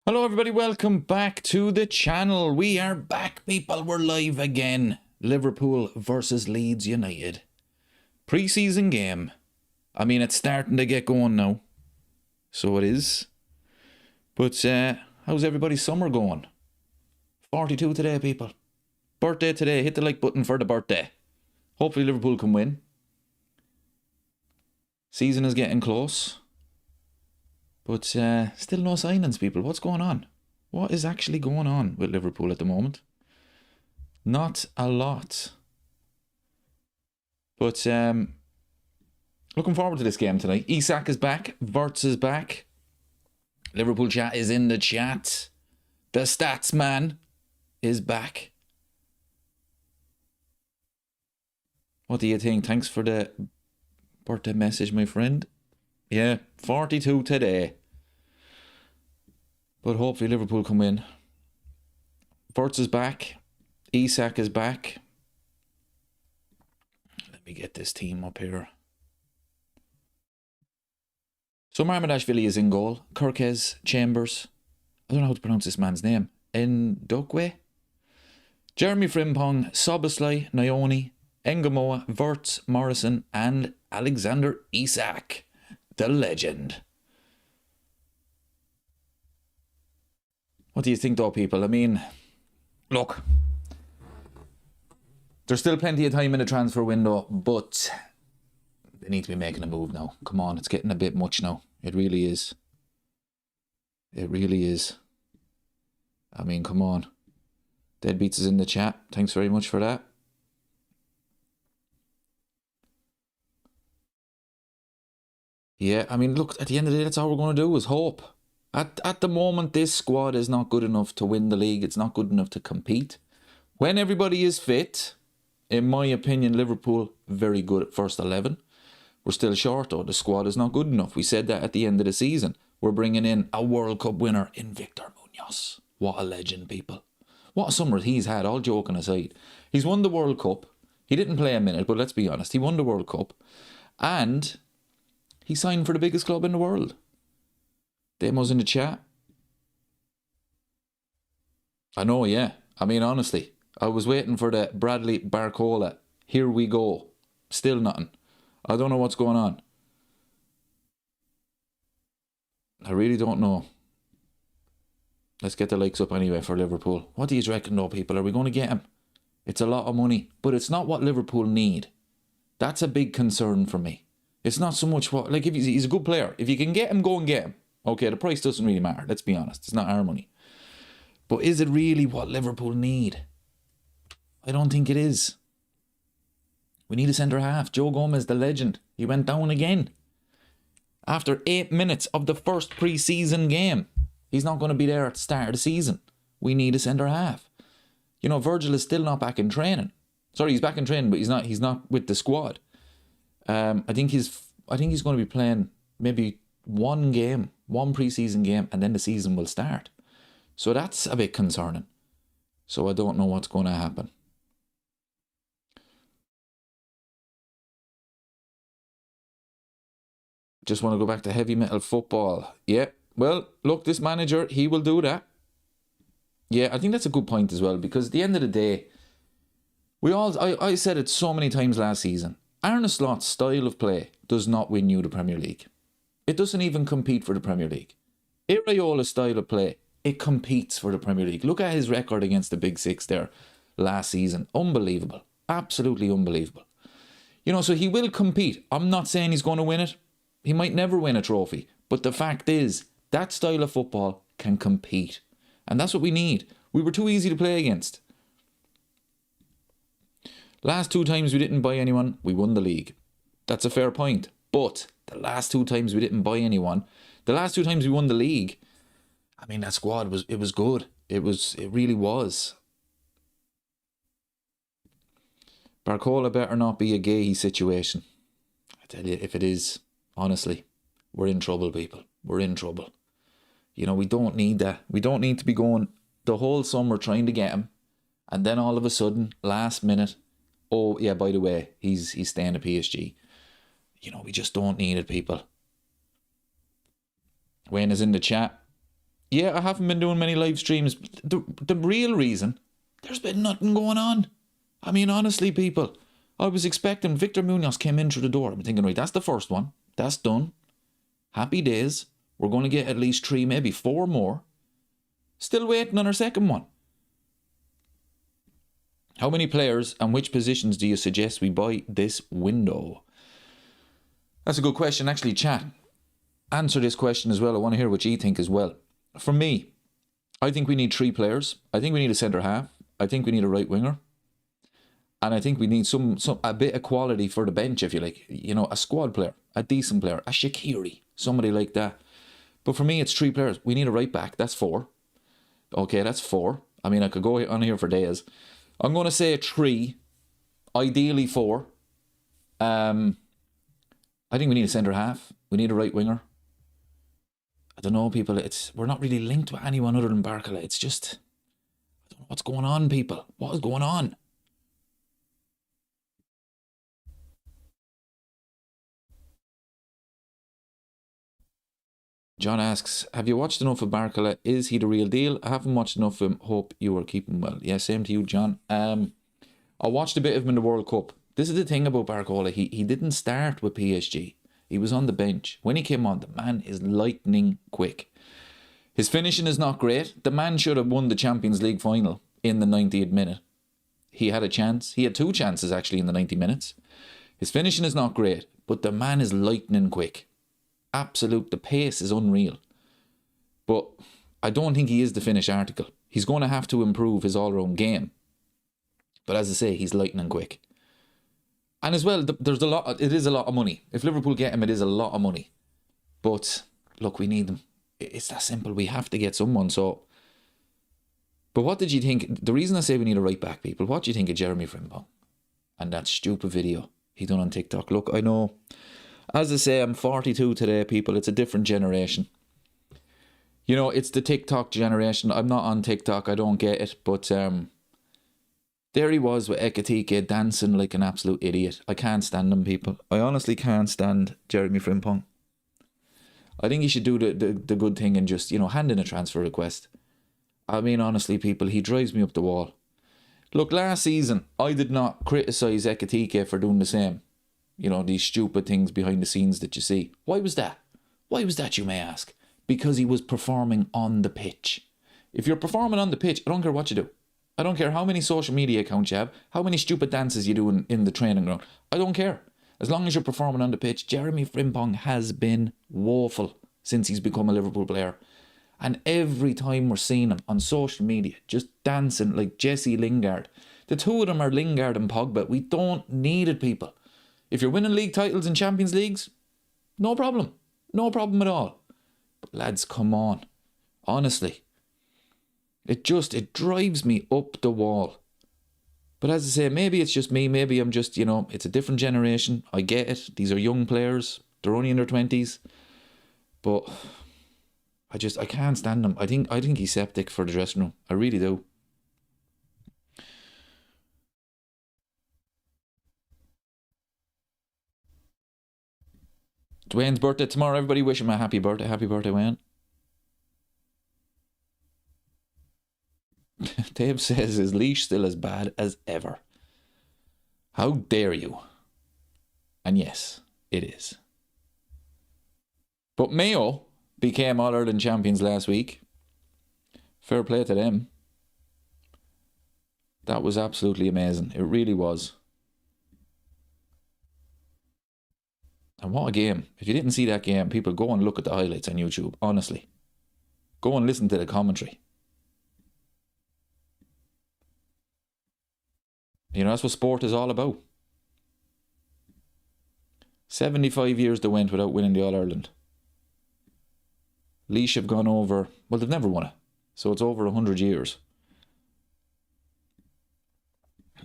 Hello everybody, welcome back to the channel. We are back, people. We're live again. Liverpool versus Leeds United. Pre-season game. I mean, it's starting to get going now. So it is. But how's everybody's summer going? 42 today, people. Birthday today. Hit the like button for the birthday. Hopefully Liverpool can win. Season is getting close. But still no signings, people. What's going on? What is actually going on with Liverpool at the moment? Not a lot. But looking forward to this game tonight. Isak is back. Wirtz is back. Liverpool chat is in the chat. The stats man is back. What do you think? Thanks for the birthday message, my friend. Yeah, 42 today. But hopefully Liverpool come in. Wirtz is back. Isak is back. Let me get this team up here. So Marmadashvili is in goal. Kirkez, Chambers. I don't know how to pronounce this man's name. Ndokwe. Jeremy Frimpong, Soboslai, Nyoni, Engamoa, Wirtz, Morrison, and Alexander Isak. The legend. What do you think though, people? I mean, look, there's still plenty of time in the transfer window, but they need to be making a move now. Come on, it's getting a bit much now. It really is. It really is. I mean, come on. Deadbeats is in the chat. Thanks very much for that. Yeah, I mean, look, at the end of the day, that's all we're going to do is hope. At the moment, this squad is not good enough to win the league. It's not good enough to compete. When everybody is fit, in my opinion, Liverpool, very good at first 11. We're still short, though. The squad is not good enough. We said that at the end of the season. We're bringing in a World Cup winner in Victor Munoz. What a legend, people. What a summer he's had, all joking aside. He's won the World Cup. He didn't play a minute, but let's be honest. He won the World Cup. And he signed for the biggest club in the world. Demo's in the chat. I know, yeah. I mean, honestly, I was waiting for the Bradley Barcola. Here we go. Still nothing. I don't know what's going on. I really don't know. Let's get the likes up anyway for Liverpool. What do you reckon though, people? Are we going to get him? It's a lot of money, but it's not what Liverpool need. That's a big concern for me. It's not so much what, like, if he's a good player. If you can get him, go and get him. Okay, the price doesn't really matter. Let's be honest. It's not our money. But is it really what Liverpool need? I don't think it is. We need a centre-half. Joe Gomez, the legend. He went down again. After 8 minutes of the first pre-season game. He's not going to be there at the start of the season. We need a centre-half. You know, Virgil is still not back in training. Sorry, he's back in training, but he's not with the squad. I think he's going to be playing maybe one game, one pre-season game, and then the season will start. So that's a bit concerning. So I don't know what's going to happen. Just want to go back to heavy metal football. Yeah, well, look, this manager, he will do that. Yeah, I think that's a good point as well, because at the end of the day, I said it so many times last season, Arne Slot's style of play does not win you the Premier League. It doesn't even compete for the Premier League. Iraola's style of play, it competes for the Premier League. Look at his record against the Big Six there last season. Unbelievable. Absolutely unbelievable. You know, so he will compete. I'm not saying he's going to win it. He might never win a trophy. But the fact is, that style of football can compete. And that's what we need. We were too easy to play against. Last 2 times we didn't buy anyone, we won the league. That's a fair point. But the last 2 times we didn't buy anyone, the last 2 times we won the league, I mean, that squad was good. It really was. Barcola better not be a gay situation. I tell you, if it is, honestly, we're in trouble, people. We're in trouble. You know, we don't need that. We don't need to be going the whole summer trying to get him, and then all of a sudden, last minute, oh yeah, by the way, he's staying at PSG. You know, we just don't need it, people. Wayne is in the chat. Yeah, I haven't been doing many live streams. The real reason, there's been nothing going on. I mean, honestly, people, I was expecting Victor Munoz came in through the door. I'm thinking, right, that's the first one. That's done. Happy days. We're going to get at least 3, maybe 4 more. Still waiting on our second one. How many players and which positions do you suggest we buy this window? That's a good question. Actually, chat, answer this question as well. I want to hear what you think as well. For me, I think we need 3 players. I think we need a centre half. I think we need a right winger. And I think we need a bit of quality for the bench, if you like. You know, a squad player, a decent player, a Shaqiri, somebody like that. But for me, it's 3 players. We need a right back. That's 4. Okay, that's 4. I mean, I could go on here for days. I'm going to say 3. Ideally 4. I think we need a centre half. We need a right winger. I don't know, people. We're not really linked with anyone other than Barcola. It's just, I don't know what's going on, people. What is going on? John asks, have you watched enough of Barcola? Is he the real deal? I haven't watched enough of him. Hope you are keeping well. Yeah, same to you, John. I watched a bit of him in the World Cup. This is the thing about Barcola. He didn't start with PSG. He was on the bench. When he came on, the man is lightning quick. His finishing is not great. The man should have won the Champions League final in the 90th minute. He had a chance. He had 2 chances actually in the 90 minutes. His finishing is not great, but the man is lightning quick. Absolute, the pace is unreal. But I don't think he is the finished article. He's going to have to improve his all-round game. But as I say, he's lightning quick. And as well, there's it is a lot of money. If Liverpool get him, it is a lot of money. But look, we need them. It's that simple. We have to get someone. So, but what did you think? The reason I say we need a right back, people, what do you think of Jeremy Frimpong and that stupid video he done on TikTok? Look, I know, as I say, I'm 42 today, people. It's a different generation. You know, it's the TikTok generation. I'm not on TikTok. I don't get it. But there he was with Ekatike dancing like an absolute idiot. I can't stand him, people. I honestly can't stand Jeremy Frimpong. I think he should do the good thing and just, you know, hand in a transfer request. I mean, honestly, people, he drives me up the wall. Look, last season, I did not criticise Ekatike for doing the same. You know, these stupid things behind the scenes that you see. Why was that? Why was that, you may ask? Because he was performing on the pitch. If you're performing on the pitch, I don't care what you do. I don't care how many social media accounts you have, how many stupid dances you do in the training ground. I don't care. As long as you're performing on the pitch. Jeremy Frimpong has been woeful since he's become a Liverpool player. And every time we're seeing him on social media, just dancing like Jesse Lingard. The two of them are Lingard and Pogba. We don't need it, people. If you're winning league titles and Champions Leagues, no problem. No problem at all. But lads, come on. Honestly. It drives me up the wall. But as I say, maybe it's just me. Maybe I'm just, you know, it's a different generation. I get it. These are young players. They're only in their 20s. But I can't stand him. I think he's septic for the dressing room. I really do. Dwayne's birthday tomorrow. Everybody wish him a happy birthday. Happy birthday, Wayne. Dave says his leash still as bad as ever. How dare you? And yes, it is. But Mayo became All-Ireland champions last week. Fair play to them. That was absolutely amazing. It really was. And what a game. If you didn't see that game, people, go and look at the highlights on YouTube. Honestly. Go and listen to the commentary. You know, that's what sport is all about. 75 years they went without winning the All-Ireland. Laois have gone over... Well, they've never won it. So it's over 100 years.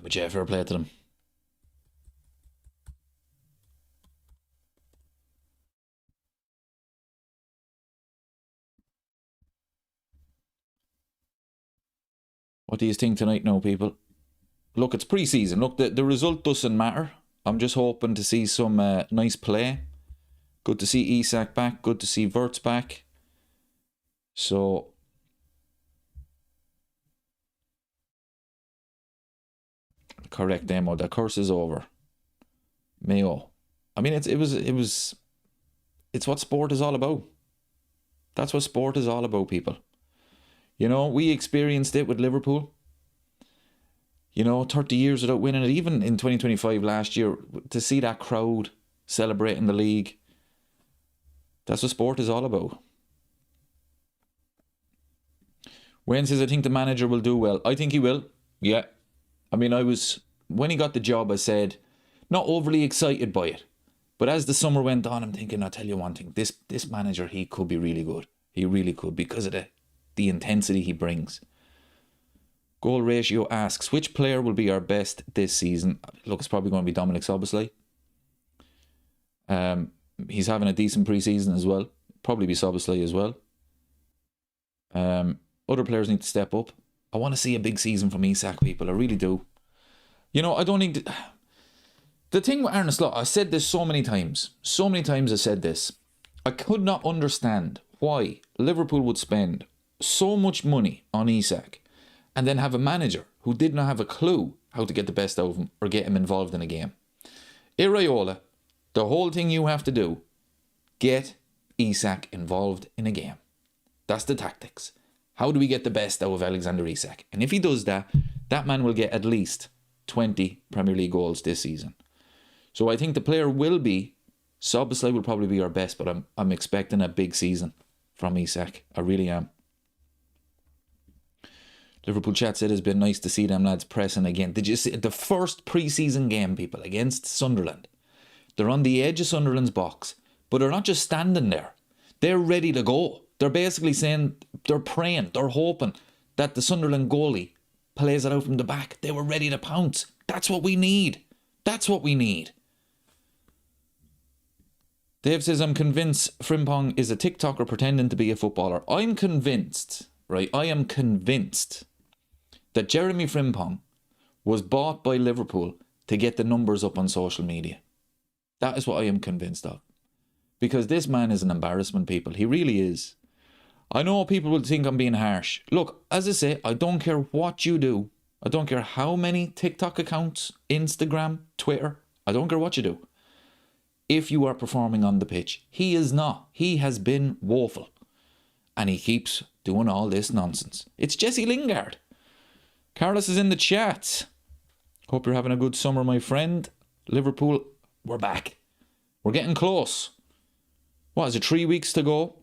But yeah, fair play to them. What do you think tonight now, people? Look, it's pre-season. Look, the result doesn't matter. I'm just hoping to see some nice play. Good to see Isak back. Good to see Wirtz back. So, Correct, Demo. The curse is over. Mayo. I mean, it's what sport is all about. That's what sport is all about, people. You know, we experienced it with Liverpool. You know, 30 years without winning it. Even in 2025 last year, to see that crowd celebrating the league. That's what sport is all about. Wayne says, I think the manager will do well. I think he will. Yeah. I mean, when he got the job, I said, not overly excited by it. But as the summer went on, I'm thinking, I'll tell you one thing. This manager, he could be really good. He really could, because of the intensity he brings. Goal Ratio asks, which player will be our best this season? Look, it's probably going to be Dominic Szoboszlai. He's having a decent pre-season as well. Probably be Szoboszlai as well. Other players need to step up. I want to see a big season from Isak, people. I really do. You know, I don't think... The thing with Arne Slot, I said this so many times. So many times I said this. I could not understand why Liverpool would spend so much money on Isak and then have a manager who did not have a clue how to get the best out of him or get him involved in a game. Iraola, the whole thing you have to do, get Isak involved in a game. That's the tactics. How do we get the best out of Alexander Isak? And if he does that, that man will get at least 20 Premier League goals this season. So I think the player will be, Szoboszlai will probably be our best, but I'm expecting a big season from Isak. I really am. Liverpool chat said it's been nice to see them lads pressing again. Did you see the first pre-season game, people, against Sunderland? They're on the edge of Sunderland's box, but they're not just standing there. They're ready to go. They're basically saying, they're praying, they're hoping that the Sunderland goalie plays it out from the back. They were ready to pounce. That's what we need. That's what we need. Dave says, I'm convinced Frimpong is a TikToker pretending to be a footballer. I'm convinced, right? I am convinced that Jeremy Frimpong was bought by Liverpool to get the numbers up on social media. That is what I am convinced of. Because this man is an embarrassment, people. He really is. I know people will think I'm being harsh. Look, as I say, I don't care what you do. I don't care how many TikTok accounts, Instagram, Twitter. I don't care what you do. If you are performing on the pitch, he is not. He has been woeful. And he keeps doing all this nonsense. It's Jesse Lingard. Carlos is in the chat. Hope you're having a good summer, my friend. Liverpool, we're back. We're getting close. What is it, 3 weeks to go?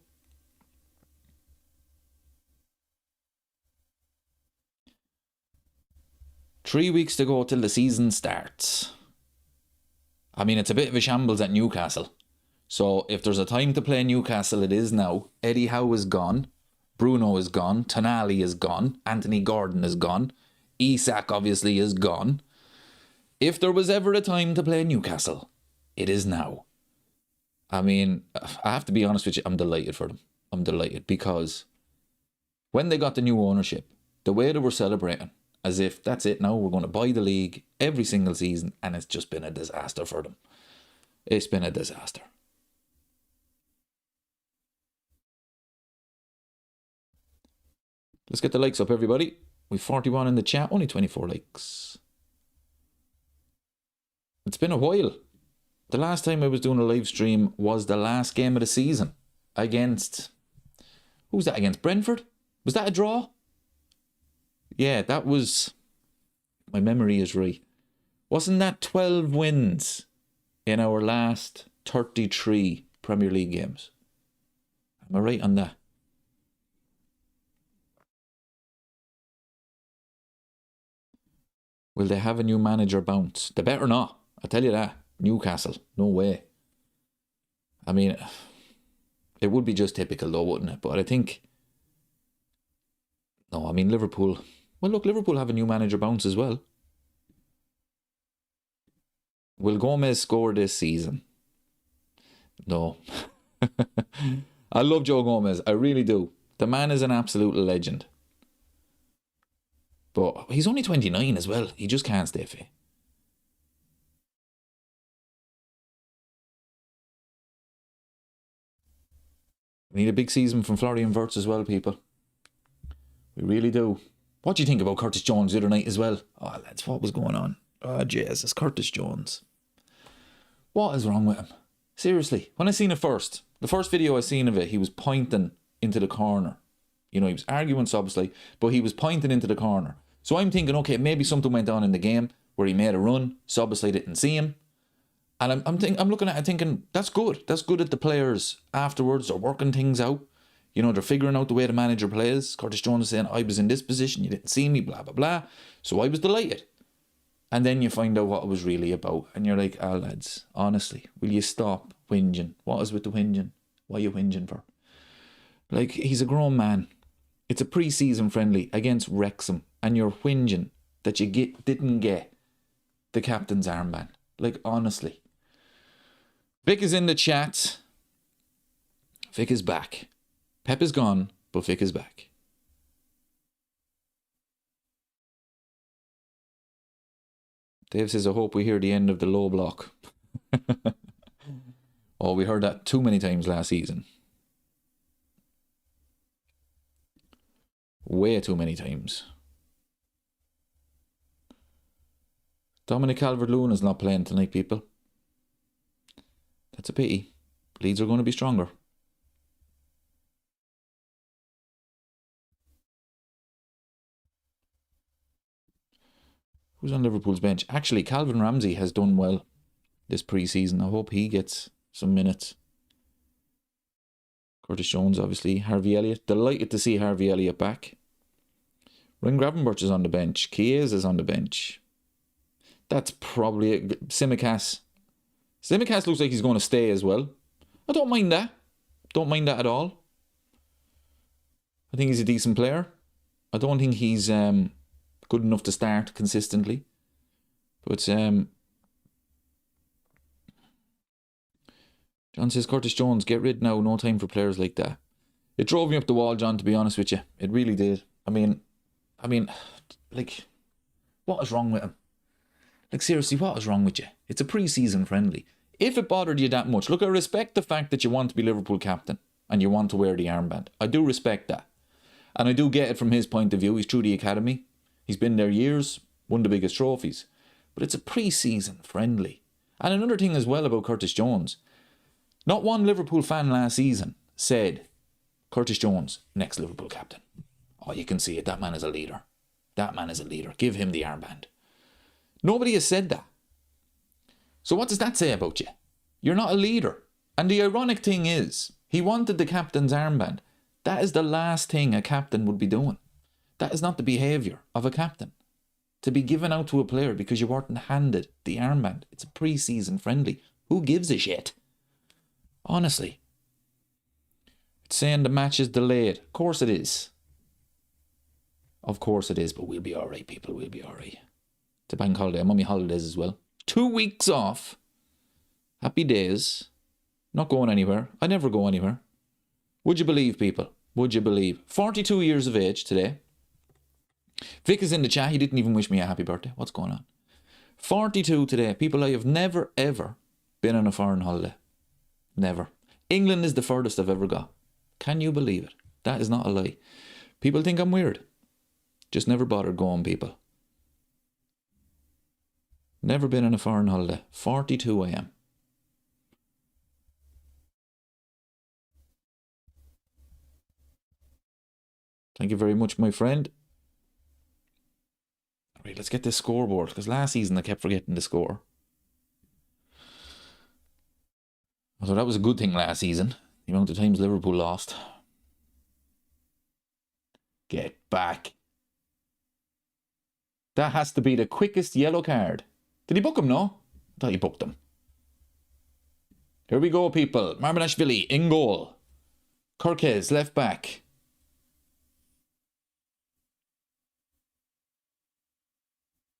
Three weeks to go till the season starts. I mean, it's a bit of a shambles at Newcastle. So if there's a time to play Newcastle, it is now. Eddie Howe is gone. Bruno is gone. Tonali is gone. Anthony Gordon is gone. Isak obviously is gone. If there was ever a time to play Newcastle, it is now. I mean, I have to be honest with you, I'm delighted for them. I'm delighted because when they got the new ownership, the way they were celebrating, as if that's it now, we're going to buy the league every single season, and it's just been a disaster for them. It's been a disaster. Let's get the likes up, everybody. We've 41 in the chat, only 24 likes. It's been a while. The last time I was doing a live stream was the last game of the season against... Who was that against? Brentford? Was that a draw? Yeah, that was... My memory is right. Wasn't that 12 wins in our last 33 Premier League games? Am I right on that? Will they have a new manager bounce? They better not. I tell you that. Newcastle. No way. I mean, it would be just typical though, wouldn't it? But I think... No, I mean, Liverpool... Well, look, Liverpool have a new manager bounce as well. Will Gomez score this season? No. I love Joe Gomez. I really do. The man is an absolute legend. But he's only 29 as well. He just can't stay fit. We need a big season from Florian Wirtz as well, people. We really do. What do you think about Curtis Jones the other night as well? Oh, lads, what was going on? Oh, Jesus, Curtis Jones. What is wrong with him? Seriously, when I seen it first, the first video I seen of it, he was pointing into the corner. You know, he was arguing obviously, but he was pointing into the corner. So I'm thinking, okay, maybe something went on in the game where he made a run. Obviously didn't see him. And I'm looking at it thinking, that's good. That's good that the players afterwards are working things out. You know, they're figuring out the way the manager plays. Curtis Jones is saying, I was in this position, you didn't see me, blah, blah, blah. So I was delighted. And then you find out what it was really about. And you're like, oh, lads, honestly, will you stop whinging? What is with the whinging? What are you whinging for? Like, he's a grown man. It's a pre-season friendly against Wrexham. And you're whinging that you didn't get the captain's armband. Like, honestly. Vic is in the chat. Vic is back. Pep is gone, but Vic is back. Dave says, I hope we hear the end of the low block. Oh, we heard that too many times last season. Way too many times. Dominic Calvert-Lewin is not playing tonight, people. That's a pity. Leeds are going to be stronger. Who's on Liverpool's bench? Actually, Calvin Ramsey has done well this pre-season. I hope he gets some minutes. Curtis Jones, obviously. Harvey Elliott. Delighted to see Harvey Elliott back. Ryan Gravenberch is on the bench. Chiesa is on the bench. That's probably it. Simicast. Simicast looks like he's going to stay as well. I don't mind that. Don't mind that at all. I think he's a decent player. I don't think he's good enough to start consistently. But John says, Curtis Jones, get rid now. No time for players like that. It drove me up the wall, John, to be honest with you. It really did. I mean, like, what is wrong with him? Like, seriously, what is wrong with you? It's a pre-season friendly. If it bothered you that much, look, I respect the fact that you want to be Liverpool captain and you want to wear the armband. I do respect that. And I do get it from his point of view. He's through the academy. He's been there years, won the biggest trophies. But it's a pre-season friendly. And another thing as well about Curtis Jones. Not one Liverpool fan last season said, Curtis Jones, next Liverpool captain. Oh, you can see it. That man is a leader. That man is a leader. Give him the armband. Nobody has said that. So what does that say about you? You're not a leader. And the ironic thing is, he wanted the captain's armband. That is the last thing a captain would be doing. That is not the behaviour of a captain. To be given out to a player because you weren't handed the armband. It's a pre-season friendly. Who gives a shit? Honestly. It's saying the match is delayed. Of course it is. Of course it is, but we'll be alright, people. We'll be alright. It's a bank holiday. I'm on my holidays as well. 2 weeks off. Happy days. Not going anywhere. I never go anywhere. Would you believe, people? Would you believe? 42 years of age today. Vic is in the chat. He didn't even wish me a happy birthday. What's going on? 42 today. People, I have never, ever been on a foreign holiday. Never. England is the furthest I've ever got. Can you believe it? That is not a lie. People think I'm weird. Just never bothered going, people. Never been on a foreign holiday. 42 I am. Thank you very much, my friend. Right, let's get this scoreboard, because last season I kept forgetting the score. So that was a good thing last season. The amount of times Liverpool lost. Get back. That has to be the quickest yellow card. Did he book him, no? I thought he booked him. Here we go, people. Marbanashvili in goal. Kirkes, left back.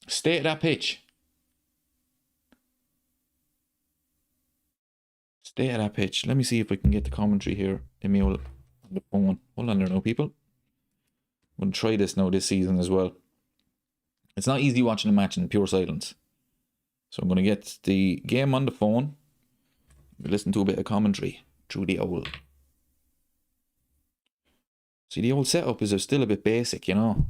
Stay at that pitch. Stay at that pitch. Let me see if I can get the commentary here. Emil on the phone. Hold on there now, people. I'm going to try this now this season as well. It's not easy watching a match in pure silence. So I'm going to get the game on the phone. Listen to a bit of commentary through the old. See, the old setup is still a bit basic, you know.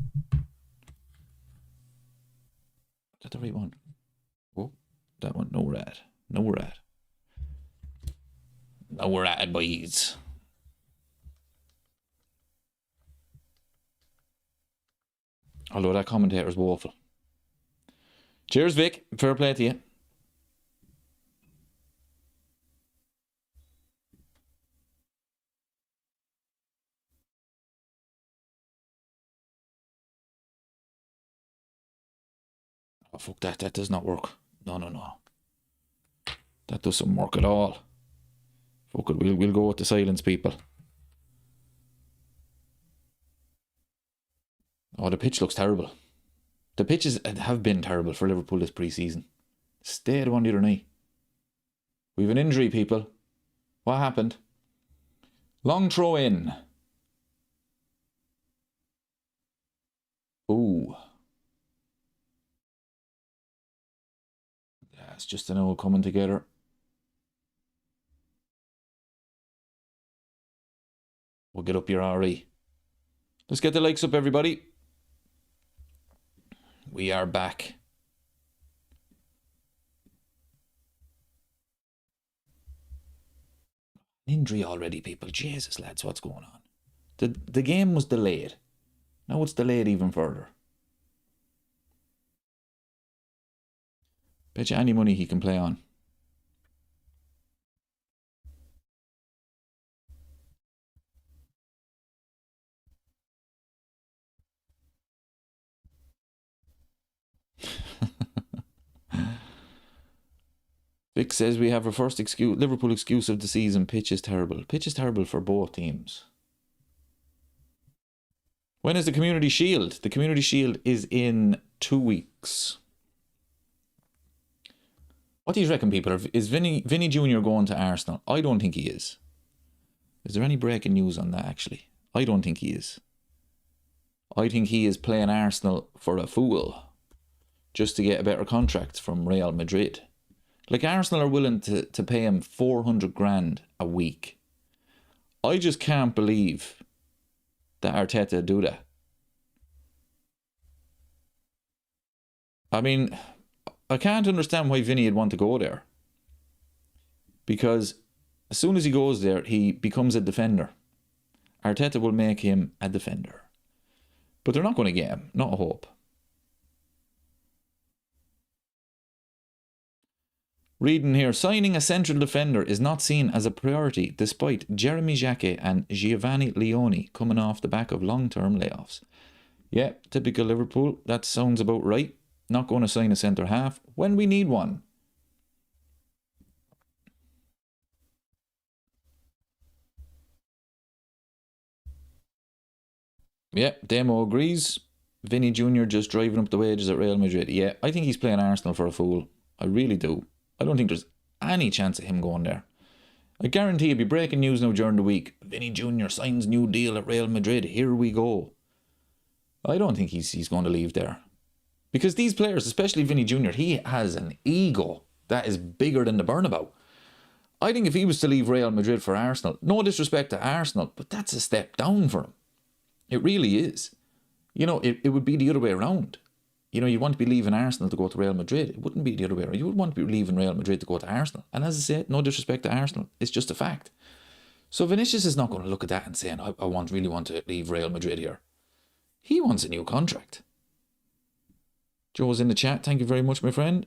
Is that the right one? that one. No rat. No rat. No rat, boys. Although that commentator's woeful. Cheers, Vic. Fair play to you. Oh, fuck that. That does not work. No. That doesn't work at all. Fuck it. We'll go with the silence, people. Oh, the pitch looks terrible. The pitches have been terrible for Liverpool this pre-season. Stayed one the other night. We've an injury, people. What happened? Long throw in. Ooh. Yeah, it's just an all coming together. We'll get up your RE. Let's get the likes up, everybody. We are back. Injury already, people. Jesus, lads, what's going on? The game was delayed. Now it's delayed even further. Bet you any money he can play on. Vic says we have our first Liverpool excuse of the season. Pitch is terrible. Pitch is terrible for both teams. When is the Community Shield? The Community Shield is in 2 weeks. What do you reckon, people? Is Vinny Jr. going to Arsenal? I don't think he is. Is there any breaking news on that, actually? I don't think he is. I think he is playing Arsenal for a fool. Just to get a better contract from Real Madrid. Like, Arsenal are willing to pay him 400 grand a week. I just can't believe that Arteta do that. I mean, I can't understand why Vinny would want to go there. Because as soon as he goes there, he becomes a defender. Arteta will make him a defender. But they're not going to get him. Not a hope. Reading here, signing a central defender is not seen as a priority despite Jeremy Jacquet and Giovanni Leone coming off the back of long-term layoffs. Yeah, typical Liverpool. That sounds about right. Not going to sign a centre-half when we need one. Yeah, Demo agrees. Vinny Jr. just driving up the wages at Real Madrid. Yeah, I think he's playing Arsenal for a fool. I really do. I don't think there's any chance of him going there. I guarantee it'll be breaking news now during the week. Vinny Jr. signs new deal at Real Madrid. Here we go. I don't think he's going to leave there. Because these players, especially Vinny Jr., he has an ego that is bigger than the Bernabeu. I think if he was to leave Real Madrid for Arsenal, no disrespect to Arsenal, but that's a step down for him. It really is. You know, it would be the other way around. You know, you'd want to be leaving Arsenal to go to Real Madrid. It wouldn't be the other way around. You would want to be leaving Real Madrid to go to Arsenal. And as I said, no disrespect to Arsenal. It's just a fact. So Vinicius is not going to look at that and saying, I really want to leave Real Madrid here. He wants a new contract. Joe's in the chat. Thank you very much, my friend.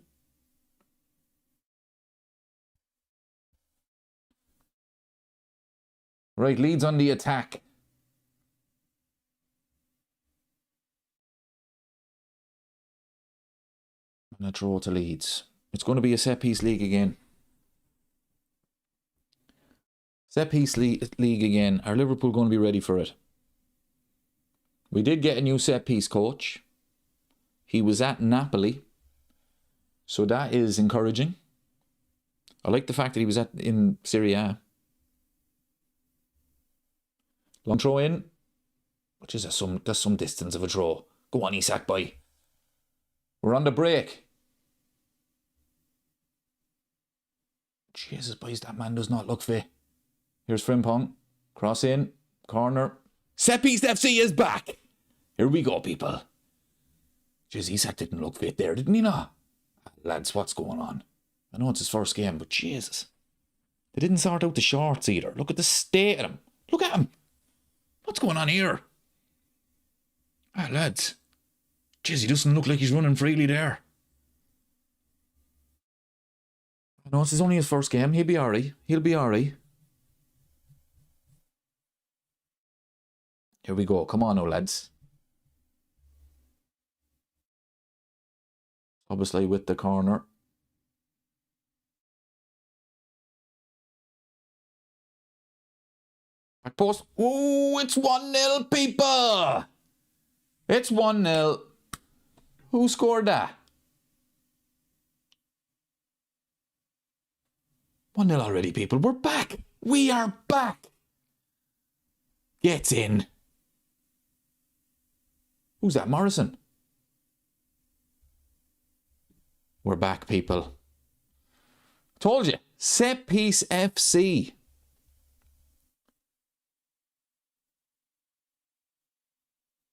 Right, Leeds on the attack. And a draw to Leeds. It's going to be a set-piece league again. Set-piece league again. Are Liverpool going to be ready for it? We did get a new set-piece coach. He was at Napoli. So that is encouraging. I like the fact that he was in Serie A. Long throw in. Which is that's some distance of a draw. Go on, Isak, boy. We're on the break. Jesus, boys, that man does not look fit. Here's Frimpong. Cross in. Corner. Set piece FC is back. Here we go, people. Jeez, Isak didn't look fit there, didn't he not? Lads, what's going on? I know it's his first game, but Jesus. They didn't sort out the shorts either. Look at the state of them. Look at him. What's going on here? Ah, lads. Jeez, he doesn't look like he's running freely there. I know it's only his first game. He'll be alright. He'll be alright. Here we go. Come on now, lads. Obviously with the corner. Back post. Ooh, it's 1-0, people. It's 1-0. Who scored that? 1-0 already, people. We're back. We are back. Gets in. Who's that? Morrison. We're back, people. Told you. Set piece FC.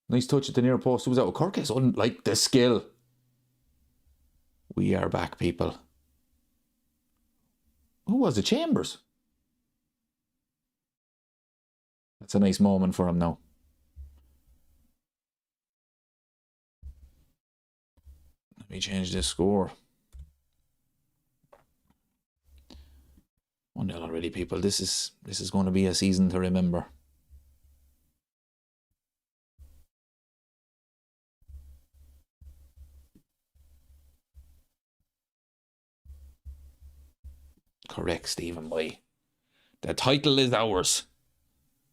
Nice touch at the near post. Who was that? Kirkes unlike the skill. We are back, people. Who was it? Chambers. That's a nice moment for him now. Let me change this score. 1-0 already, people. This is going to be a season to remember. Correct, Stephen Boy. The title is ours.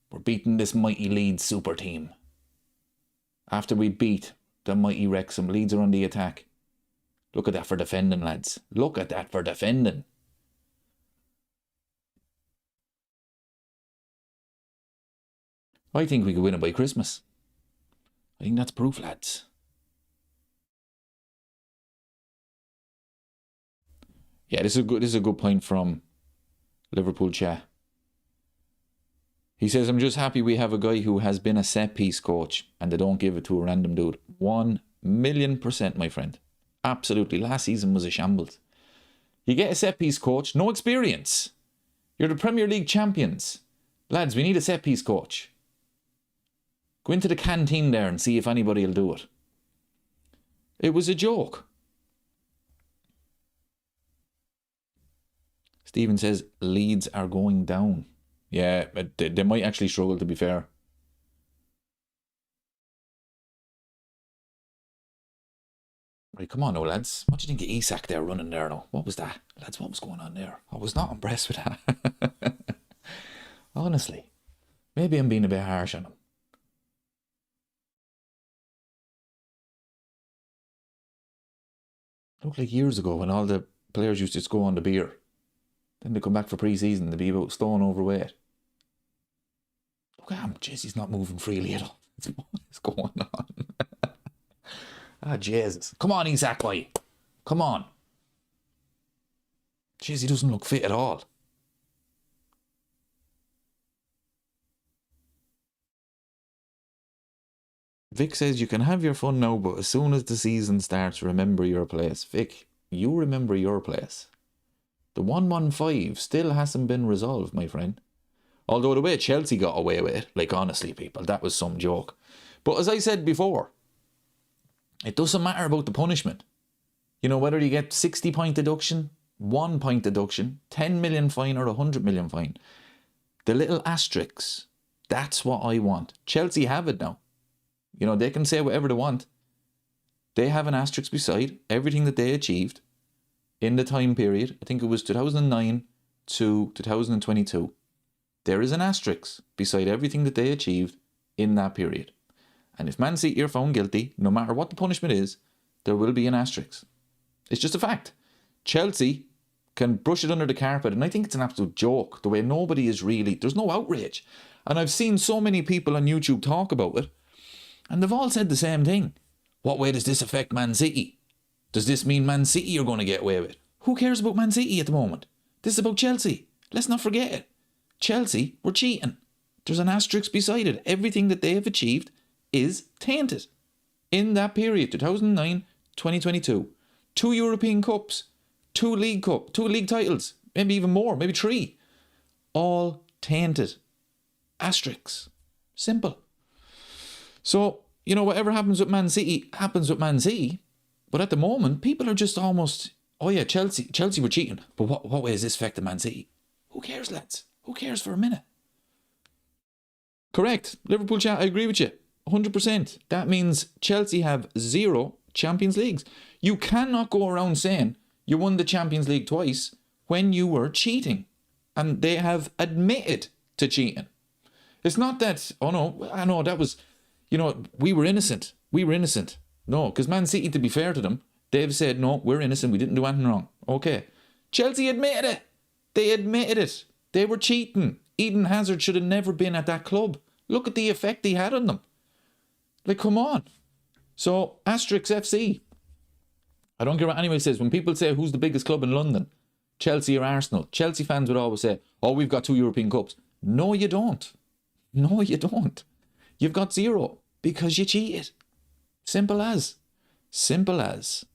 We're beating this mighty Leeds super team. After we beat the mighty Wrexham, Leeds are on the attack. Look at that for defending, lads. Look at that for defending. I think we could win it by Christmas. I think that's proof, lads. Yeah, this is a good point from Liverpool chat. He says, I'm just happy we have a guy who has been a set-piece coach and they don't give it to a random dude. 1,000,000%, my friend. Absolutely. Last season was a shambles. You get a set-piece coach, no experience. You're the Premier League champions. Lads, we need a set-piece coach. Go into the canteen there and see if anybody will do it. It was a joke. Stephen says, Leeds are going down. Yeah, but they might actually struggle, to be fair. Right, come on now, lads. What do you think of Isak there running there now? What was that? Lads, what was going on there? I was not impressed with that. Honestly. Maybe I'm being a bit harsh on him. Looked like years ago when all the players used to just go on the beer. Then they come back for pre-season to be about stone overweight. Look at him. Jeez, he's not moving freely at all. What is going on? Ah, Jesus. Come on, Isak, boy. Come on. Jeez, he doesn't look fit at all. Vic says you can have your fun now, but as soon as the season starts, remember your place. Vic, you remember your place. The 115 still hasn't been resolved, my friend. Although the way Chelsea got away with it, like honestly, people, that was some joke. But as I said before, it doesn't matter about the punishment. You know, whether you get 60-point deduction, 1-point deduction, 10 million fine or 100 million fine. The little asterisks, that's what I want. Chelsea have it now. You know, they can say whatever they want. They have an asterisk beside everything that they achieved in the time period. I think it was 2009 to 2022. There is an asterisk beside everything that they achieved in that period. And if Man City are found guilty, no matter what the punishment is, there will be an asterisk. It's just a fact. Chelsea can brush it under the carpet, and I think it's an absolute joke, the way nobody is really... There's no outrage. And I've seen so many people on YouTube talk about it, and they've all said the same thing. What way does this affect Man City? Does this mean Man City are going to get away with it? Who cares about Man City at the moment? This is about Chelsea. Let's not forget it. Chelsea were cheating. There's an asterisk beside it. Everything that they have achieved is tainted. In that period, 2009, 2022. 2 European Cups. 2 league titles, maybe even more, maybe 3. All tainted. Asterisks. Simple. So, you know, whatever happens with Man City happens with Man City. But at the moment, people are just almost, oh yeah, Chelsea were cheating. But what way is this affecting Man City? Who cares, lads? Who cares for a minute? Correct. Liverpool chat, I agree with you. 100%. That means Chelsea have 0 Champions Leagues. You cannot go around saying you won the Champions League twice when you were cheating. And they have admitted to cheating. It's not that, oh no, I know that was, you know, we were innocent. We were innocent. No, because Man City, to be fair to them, they've said, no, we're innocent. We didn't do anything wrong. Okay. Chelsea admitted it. They admitted it. They were cheating. Eden Hazard should have never been at that club. Look at the effect he had on them. Like, come on. So, Asterix FC. I don't care what anyone says. When people say who's the biggest club in London, Chelsea or Arsenal, Chelsea fans would always say, oh, we've got 2 European Cups. No, you don't. No, you don't. You've got 0 because you cheated. Simple as. Simple as.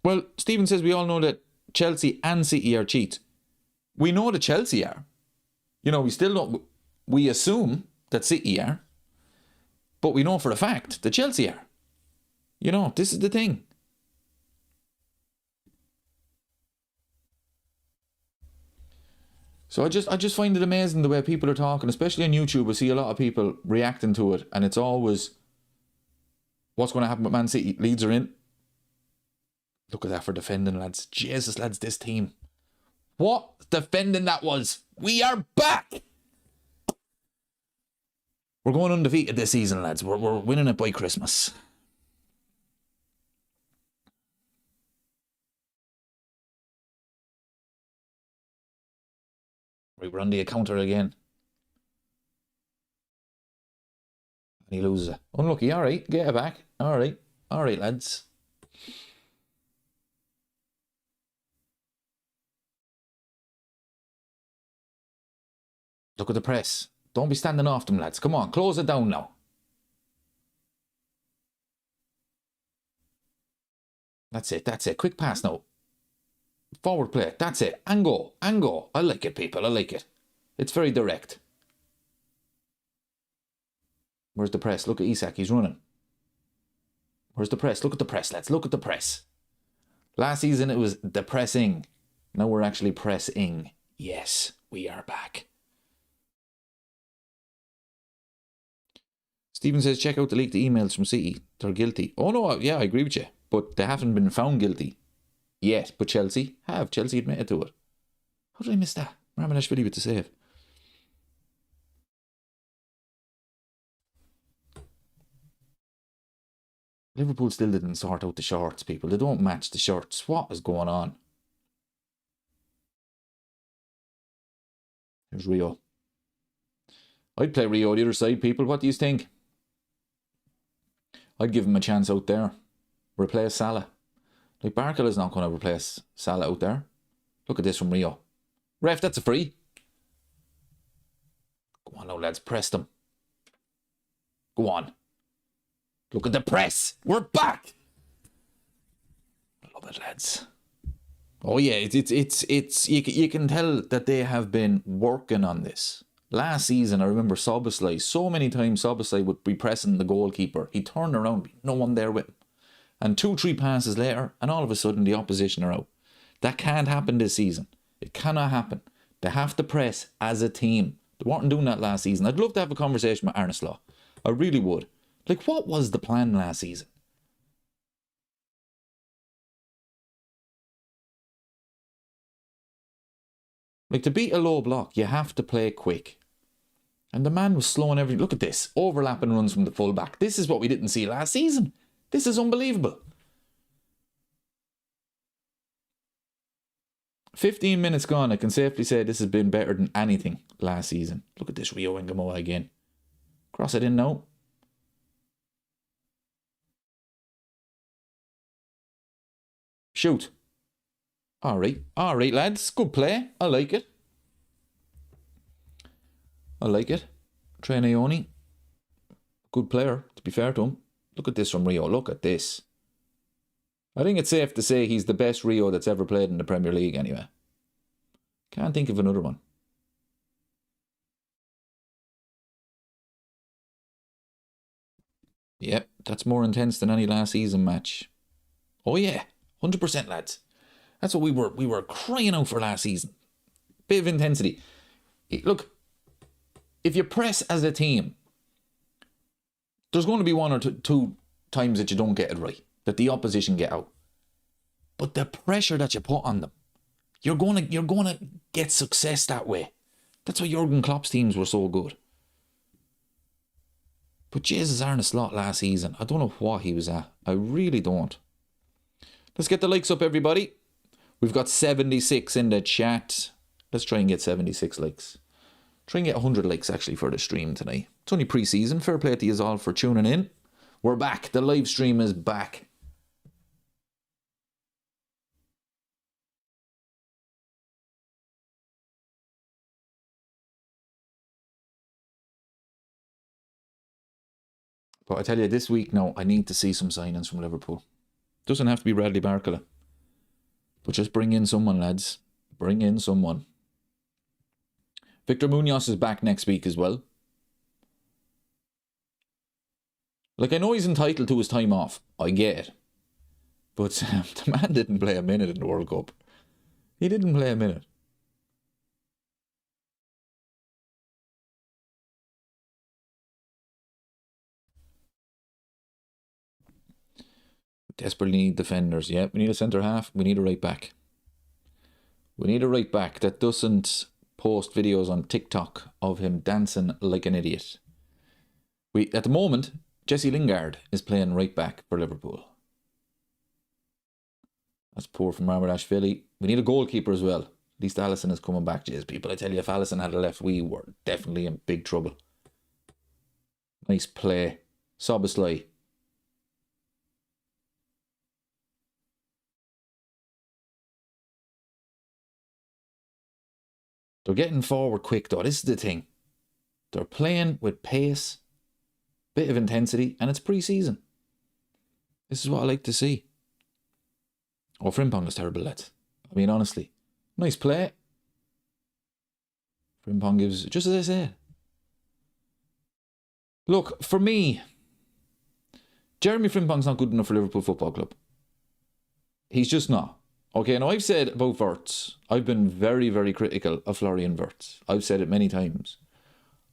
Well, Stephen says we all know that Chelsea and City are cheats. We know that Chelsea are. You know, we still don't. We assume that City are. But we know for a fact that Chelsea are. You know, this is the thing. So I just find it amazing the way people are talking, especially on YouTube. I see a lot of people reacting to it, and it's always, what's going to happen with Man City? Leeds are in. Look at that for defending, lads. Jesus, lads, this team. What defending that was. We are back. We're going undefeated this season, lads. We're winning it by Christmas. Right, we're on the counter again. And he loses it. Unlucky. All right, get it back. All right, lads. Look at the press. Don't be standing off them, lads. Come on, close it down now. That's it. Quick pass now. Forward play. That's it. And go. I like it, people. I like it. It's very direct. Where's the press? Look at Isak. He's running. Where's the press? Look at the press, lads. Look at the press. Last season, it was the pressing. Now we're actually pressing. Yes, we are back. Stephen says, check out the leaked emails from City. They're guilty. Oh, no, yeah, I agree with you. But they haven't been found guilty yet. But Chelsea have. Chelsea admitted to it. How did I miss that? Ramanashvili with the save. Liverpool still didn't sort out the shorts, people. They don't match the shirts. What is going on? There's Rio. I'd play Rio the other side, people. What do you think? I'd give him a chance out there. Replace Salah. Like, Barclay's not going to replace Salah out there. Look at this from Rio. Ref, that's a free. Go on now, lads. Press them. Go on. Look at the press. We're back. Love it, lads. Oh yeah, it's you can tell that they have been working on this. Last season, I remember Szoboszlai. So many times Szoboszlai would be pressing the goalkeeper. He'd turn around, no one there with him. And 2-3 passes later, and all of a sudden the opposition are out. That can't happen this season. It cannot happen. They have to press as a team. They weren't doing that last season. I'd love to have a conversation with Arne Slot. I really would. Like, what was the plan last season? Like, to beat a low block, you have to play quick. And the man was slowing everything. Look at this. Overlapping runs from the fullback. This is what we didn't see last season. This is unbelievable. 15 minutes gone. I can safely say this has been better than anything last season. Look at this Rio Ngamoa again. Cross it in now. Shoot. All right, lads. Good play. I like it. Trey Naoni. Good player, to be fair to him. Look at this from Rio. Look at this. I think it's safe to say he's the best Rio that's ever played in the Premier League anyway. Can't think of another one. Yep, that's more intense than any last season match. Oh yeah, 100% lads. That's what we were crying out for last season. Bit of intensity. Look, if you press as a team, there's going to be one or two times that you don't get it right, that the opposition get out. But the pressure that you put on them, you're going to get success that way. That's why Jurgen Klopp's teams were so good. But Jesus, Arne Slot last season, I don't know what he was at. I really don't. Let's get the likes up, everybody. We've got 76 in the chat. Let's try and get 76 likes. Try and get 100 likes, actually, for the stream tonight. It's only pre-season. Fair play to you all for tuning in. We're back. The live stream is back. But I tell you, this week now, I need to see some signings from Liverpool. Doesn't have to be Bradley Barcola. But just bring in someone, lads. Bring in someone. Victor Munoz is back next week as well. Like, I know he's entitled to his time off. I get it. But the man didn't play a minute in the World Cup. He didn't play a minute. Desperately need defenders. Yeah, we need a centre half. We need a right back. We need a right back that doesn't post videos on TikTok of him dancing like an idiot. At the moment, Jesse Lingard is playing right back for Liverpool. That's poor from Marmarashvili. We need a goalkeeper as well. At least Alisson is coming back. Jeez, people, I tell you, if Alisson had left, we were definitely in big trouble. Nice play. Soboslai. They're getting forward quick, though. This is the thing. They're playing with pace, bit of intensity, and it's pre-season. This is what I like to see. Oh, Frimpong is terrible, lads. I mean, honestly. Nice play. Frimpong gives, just as I said. Look, for me, Jeremy Frimpong's not good enough for Liverpool Football Club. He's just not. Okay, now I've said about Wirtz, I've been very, very critical of Florian Wirtz. I've said it many times.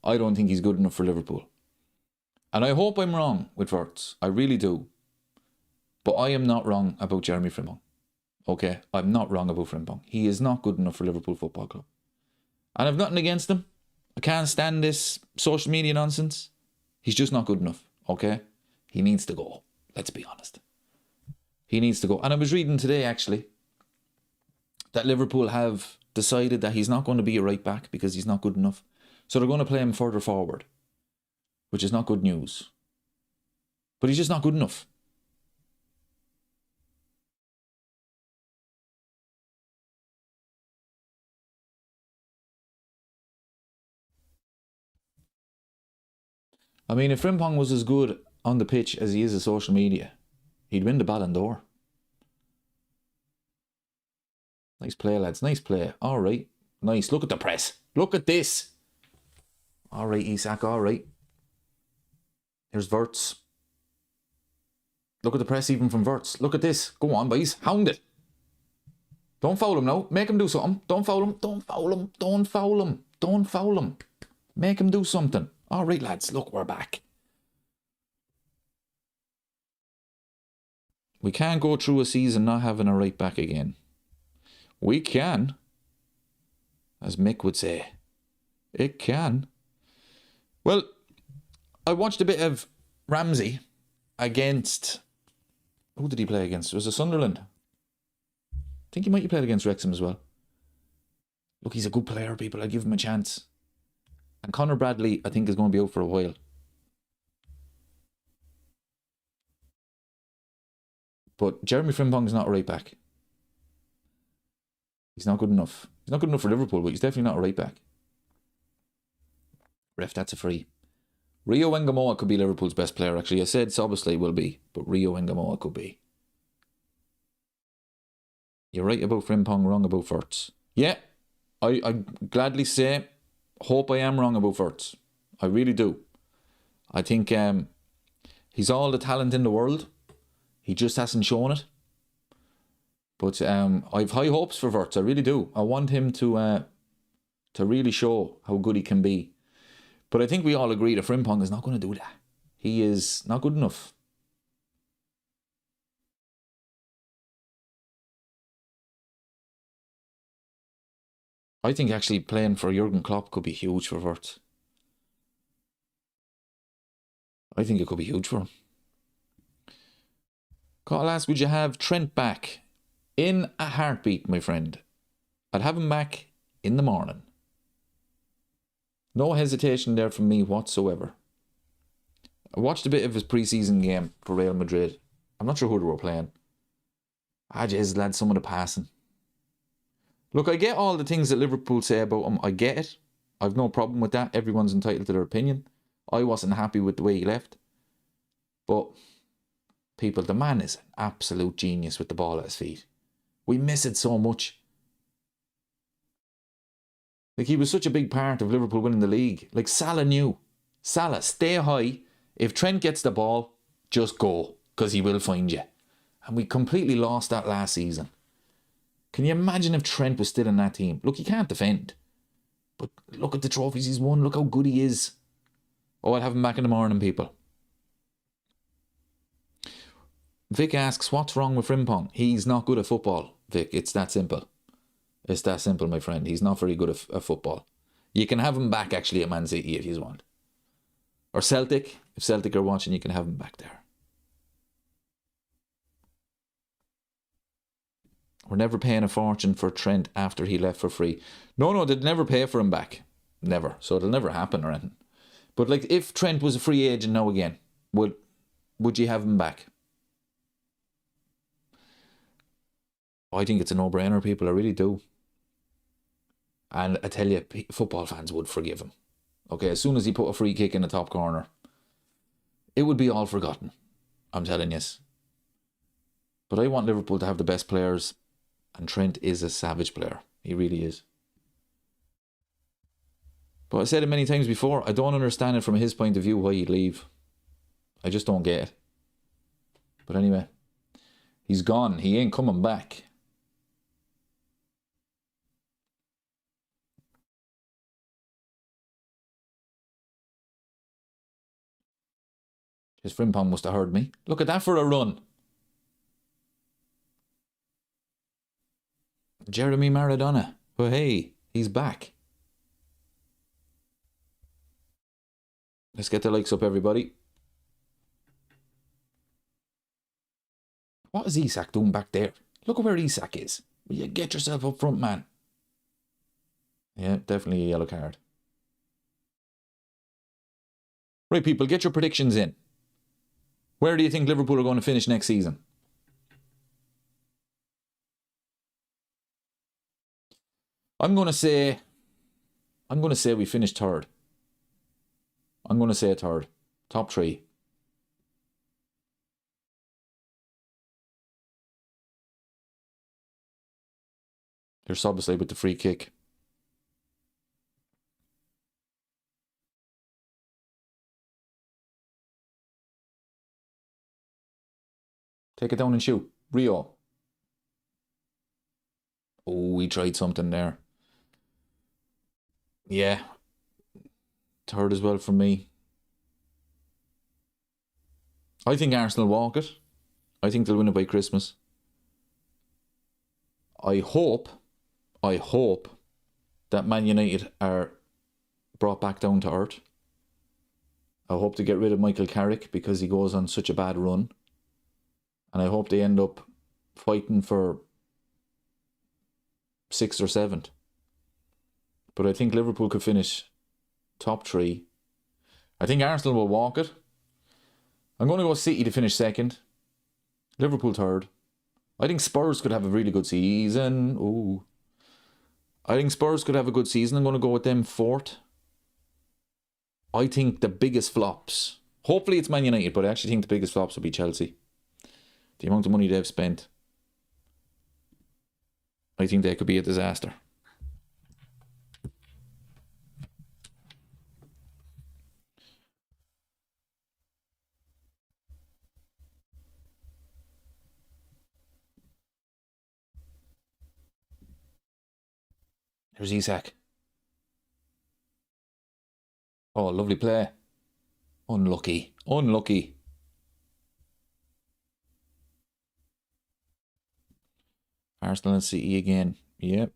I don't think he's good enough for Liverpool. And I hope I'm wrong with Wirtz. I really do. But I am not wrong about Jeremy Frimpong. Okay, I'm not wrong about Frimpong. He is not good enough for Liverpool Football Club. And I've nothing against him. I can't stand this social media nonsense. He's just not good enough. Okay? He needs to go. Let's be honest. He needs to go. And I was reading today, actually, that Liverpool have decided that he's not going to be a right back because he's not good enough. So they're going to play him further forward, which is not good news. But he's just not good enough. I mean, if Frimpong was as good on the pitch as he is on social media, he'd win the Ballon d'Or. Nice play, lads. Nice play. All right. Nice. Look at the press. Look at this. All right, Isak. All right. Here's Wirtz. Look at the press even from Wirtz. Look at this. Go on, boys. Hound it. Don't foul him now. Make him do something. Don't foul him. Don't foul him. Don't foul him. Don't foul him. Make him do something. All right, lads. Look, we're back. We can't go through a season not having a right back again. We can. As Mick would say. It can. Well, I watched a bit of Ramsey against... Who did he play against? Was it Sunderland? I think he might have played against Wrexham as well. Look, he's a good player, people. I give him a chance. And Conor Bradley, I think, is going to be out for a while. But Jeremy Frimpong's not a right back. He's not good enough. He's not good enough for Liverpool, but he's definitely not a right back. Ref, that's a free. Rio Wengamoa could be Liverpool's best player, actually. I said Soboslai will be, but Rio Wengamoa could be. You're right about Frimpong, wrong about Wirtz. Yeah, I gladly say, hope I am wrong about Wirtz. I really do. I think he's all the talent in the world. He just hasn't shown it. But I've high hopes for Wirtz. I really do. I want him to really show how good he can be. But I think we all agree that Frimpong is not going to do that. He is not good enough. I think actually playing for Jurgen Klopp could be huge for Wirtz. I think it could be huge for him. Carl asks, would you have Trent back? In a heartbeat, my friend. I'd have him back in the morning. No hesitation there from me whatsoever. I watched a bit of his pre-season game for Real Madrid. I'm not sure who they were playing. Jeez, lad, some of the passing. Look, I get all the things that Liverpool say about him. I get it. I've no problem with that. Everyone's entitled to their opinion. I wasn't happy with the way he left. But, people, the man is an absolute genius with the ball at his feet. We miss it so much. Like, he was such a big part of Liverpool winning the league. Like, Salah knew. Salah, stay high. If Trent gets the ball, just go. Because he will find you. And we completely lost that last season. Can you imagine if Trent was still in that team? Look, he can't defend. But look at the trophies he's won. Look how good he is. Oh, I'll have him back in the morning, people. Vic asks, what's wrong with Frimpong? He's not good at football, Vic. It's that simple. It's that simple, my friend. He's not very good at football. You can have him back, actually, at Man City if you want. Or Celtic. If Celtic are watching, you can have him back there. We're never paying a fortune for Trent after he left for free. No, they'd never pay for him back. Never. So it'll never happen or anything. But like, if Trent was a free agent now again, would you have him back? I think it's a no-brainer, people. I really do. And I tell you, football fans would forgive him. Okay, as soon as he put a free kick in the top corner, it would be all forgotten. I'm telling you. But I want Liverpool to have the best players, and Trent is a savage player. He really is. But I said it many times before, I don't understand it from his point of view why he'd leave. I just don't get it. But anyway, he's gone. He ain't coming back. His Frimpong must have heard me. Look at that for a run. Jeremy Maradona. But hey, he's back. Let's get the likes up, everybody. What is Isak doing back there? Look at where Isak is. Will you get yourself up front, man? Yeah, definitely a yellow card. Right, people, get your predictions in. Where do you think Liverpool are going to finish next season? I'm going to say we finish third. I'm going to say third. Top three. There's Soboslai with the free kick. Take it down and shoot. Rio. Oh, he tried something there. Yeah. Third as well for me. I think Arsenal walk it. I think they'll win it by Christmas. I hope that Man United are brought back down to earth. I hope to get rid of Michael Carrick because he goes on such a bad run. And I hope they end up fighting for 6th or 7th. But I think Liverpool could finish top three. I think Arsenal will walk it. I'm going to go City to finish second. Liverpool third. I think Spurs could have a really good season. Ooh. I think Spurs could have a good season. I'm going to go with them fourth. I think the biggest flops, hopefully it's Man United, but I actually think the biggest flops will be Chelsea. The amount of money they've spent, I think they could be a disaster. There's Isak. Oh, lovely play. Unlucky. Unlucky. Arsenal and City again. Yep.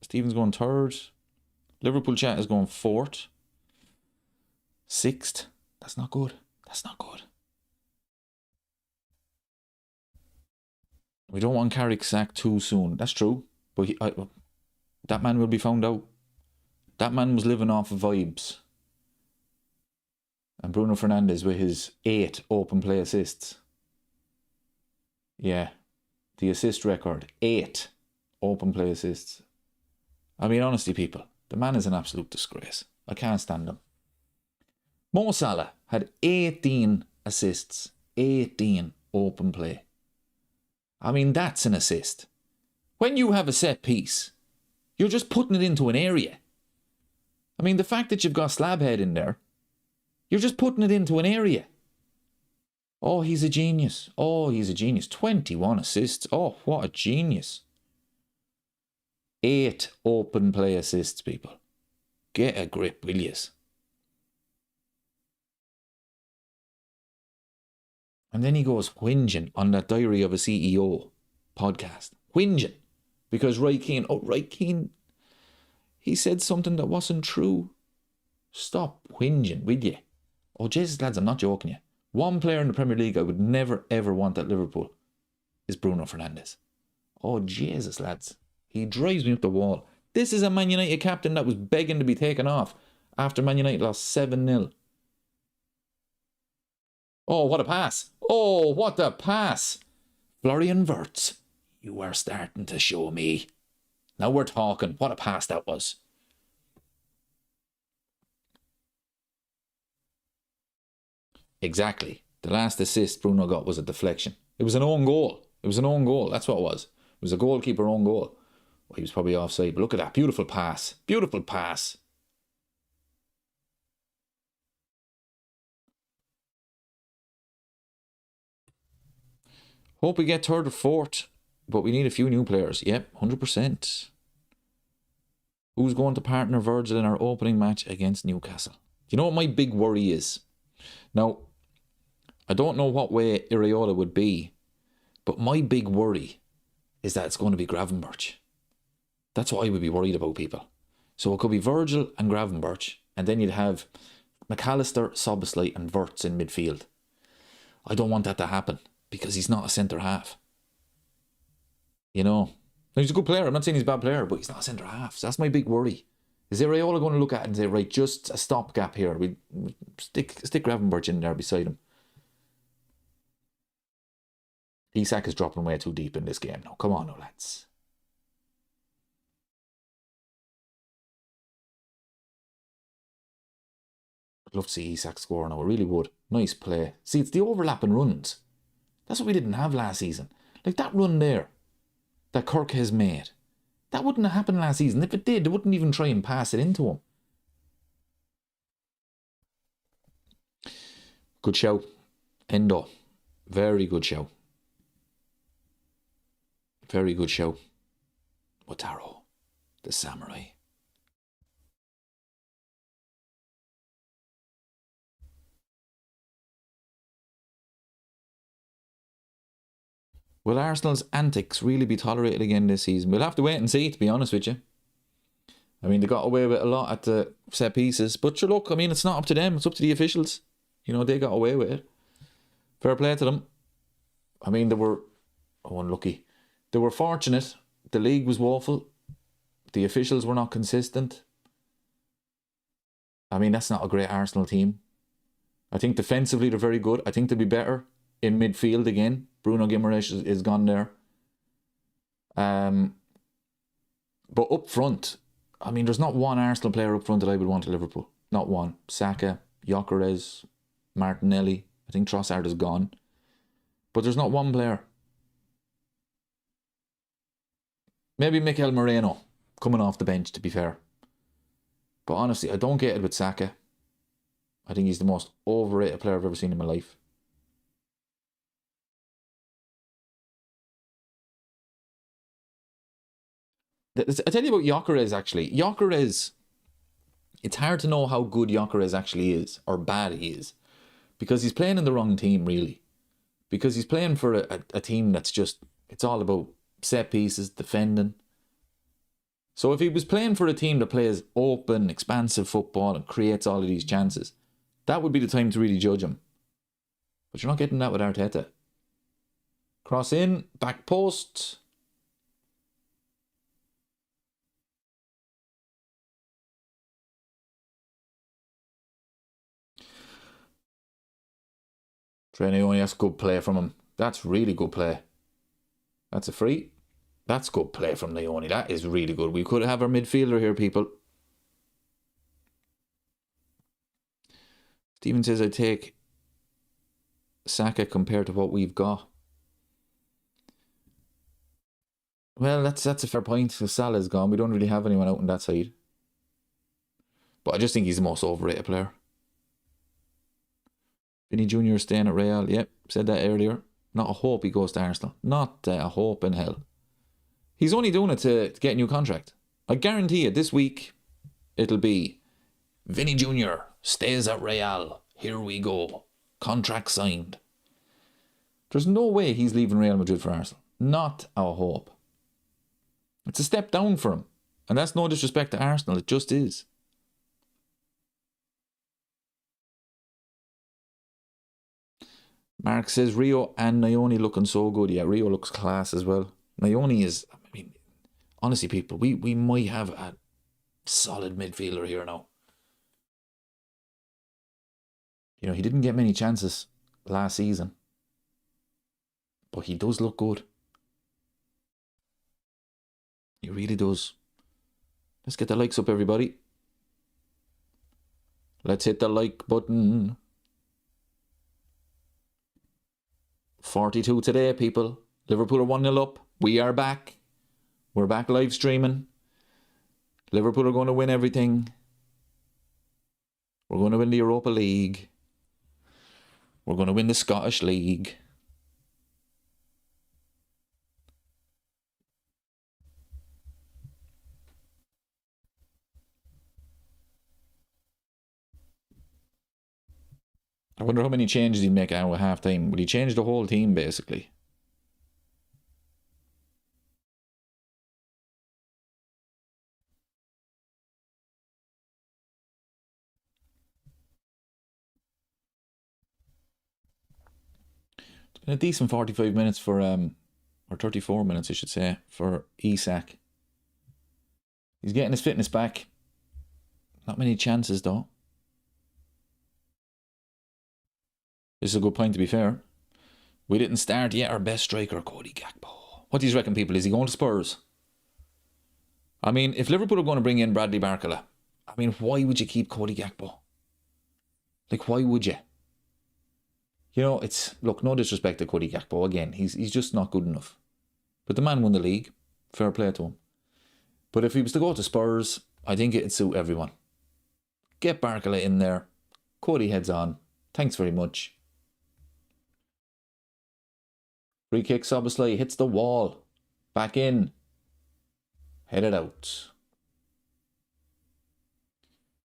Stephen's going third. Liverpool chat is going fourth. Sixth. That's not good. That's not good. We don't want Carrick sacked too soon. That's true. But that man will be found out. That man was living off of vibes. And Bruno Fernandes with his 8 open play assists. Yeah. The assist record. 8 open play assists. I mean, honestly, people, the man is an absolute disgrace. I can't stand him. Mo Salah had 18 assists. 18 open play. I mean, that's an assist. When you have a set piece, you're just putting it into an area. I mean, the fact that you've got Slabhead in there, you're just putting it into an area. Oh, he's a genius. Oh, he's a genius. 21 assists. Oh, what a genius. 8 open play assists, people. Get a grip, will yous? And then he goes whinging on that Diary of a CEO podcast. Whinging. Because Roy Keane, he said something that wasn't true. Stop whinging, will you? Oh, Jesus, lads, I'm not joking you. One player in the Premier League I would never, ever want at Liverpool is Bruno Fernandes. Oh, Jesus, lads. He drives me up the wall. This is a Man United captain that was begging to be taken off after Man United lost 7-0. Oh, what a pass. Oh, what a pass. Florian Wirtz, you are starting to show me. Now we're talking. What a pass that was. Exactly. The last assist Bruno got was a deflection. It was an own goal. It was an own goal. That's what it was. It was a goalkeeper own goal. Well, he was probably offside, but look at that. Beautiful pass. Beautiful pass. Hope we get third or fourth, but we need a few new players. Yep, 100%. Who's going to partner Virgil in our opening match against Newcastle? You know what my big worry is? Now, I don't know what way Iraola would be, but my big worry is that it's going to be Gravenberch. That's what I would be worried about, people. So it could be Virgil and Gravenberch, and then you'd have McAllister, Szoboszlai and Wirtz in midfield. I don't want that to happen because he's not a centre-half. You know, he's a good player. I'm not saying he's a bad player, but he's not a centre-half. So that's my big worry. Is Iraola going to look at it and say, right, just a stopgap here. We stick Gravenberch in there beside him. Isak is dropping way too deep in this game now. Come on now, lads. I'd love to see Isak score now. I really would. Nice play. See, it's the overlapping runs. That's what we didn't have last season. Like that run there that Kirk has made. That wouldn't have happened last season. If it did, they wouldn't even try and pass it into him. Good show. Endo. Very good show. Very good show. Wataru. The samurai. Will Arsenal's antics really be tolerated again this season? We'll have to wait and see, to be honest with you. I mean, they got away with a lot at the set pieces. But sure, look, I mean, it's not up to them. It's up to the officials. You know, they got away with it. Fair play to them. I mean, they were unlucky. They were fortunate. The league was woeful. The officials were not consistent. I mean, that's not a great Arsenal team. I think defensively they're very good. I think they'll be better in midfield again. Bruno Guimaraes is gone there. But up front, I mean, there's not one Arsenal player up front that I would want at Liverpool. Not one. Saka, Gyökeres, Martinelli. I think Trossard is gone. But there's not one player. Maybe Mikel Moreno coming off the bench, to be fair. But honestly, I don't get it with Saka. I think he's the most overrated player I've ever seen in my life. I tell you about Gyökeres, actually. Gyökeres, it's hard to know how good Gyökeres actually is, or bad he is. Because he's playing in the wrong team, really. Because he's playing for a team that's just, it's all about set pieces, defending. So if he was playing for a team that plays open, expansive football and creates all of these chances, that would be the time to really judge him. But you're not getting that with Arteta. Cross in, back post. Trent, that's good play from him. That's really good play. That's a free. That's good play from Leone. That is really good. We could have our midfielder here, people. Stephen says I take Saka compared to what we've got. Well, that's a fair point. So Salah's gone. We don't really have anyone out on that side. But I just think he's the most overrated player. Vinny Jr. staying at Real. Yep, said that earlier. Not a hope he goes to Arsenal. Not a hope in hell. He's only doing it to get a new contract. I guarantee you, this week, it'll be Vinny Jr. stays at Real. Here we go. Contract signed. There's no way he's leaving Real Madrid for Arsenal. Not a hope. It's a step down for him. And that's no disrespect to Arsenal. It just is. Mark says Rio and Nione looking so good. Yeah, Rio looks class as well. Nione is, I mean, honestly, people, we might have a solid midfielder here now. You know, he didn't get many chances last season, but he does look good. He really does. Let's get the likes up, everybody. Let's hit the like button. 42 today, people. Liverpool are 1-0 up. We are back. We're back live streaming. Liverpool are going to win everything. We're going to win the Europa League. We're going to win the Scottish League. I wonder how many changes he'd make out at half time. Would he change the whole team, basically? It's been a decent 45 minutes for, or 34 minutes, I should say, for Isak. He's getting his fitness back. Not many chances, though. This is a good point, to be fair. We didn't start yet our best striker, Cody Gakpo. What do you reckon, people? Is he going to Spurs? I mean, if Liverpool are going to bring in Bradley Barcola, I mean, why would you keep Cody Gakpo? Like, why would you? You know, it's... Look, no disrespect to Cody Gakpo. Again, he's just not good enough. But the man won the league. Fair play to him. But if he was to go to Spurs, I think it'd suit everyone. Get Barcola in there. Cody heads on. Thanks very much. Free kick, Soboslai hits the wall. Back in. Headed out.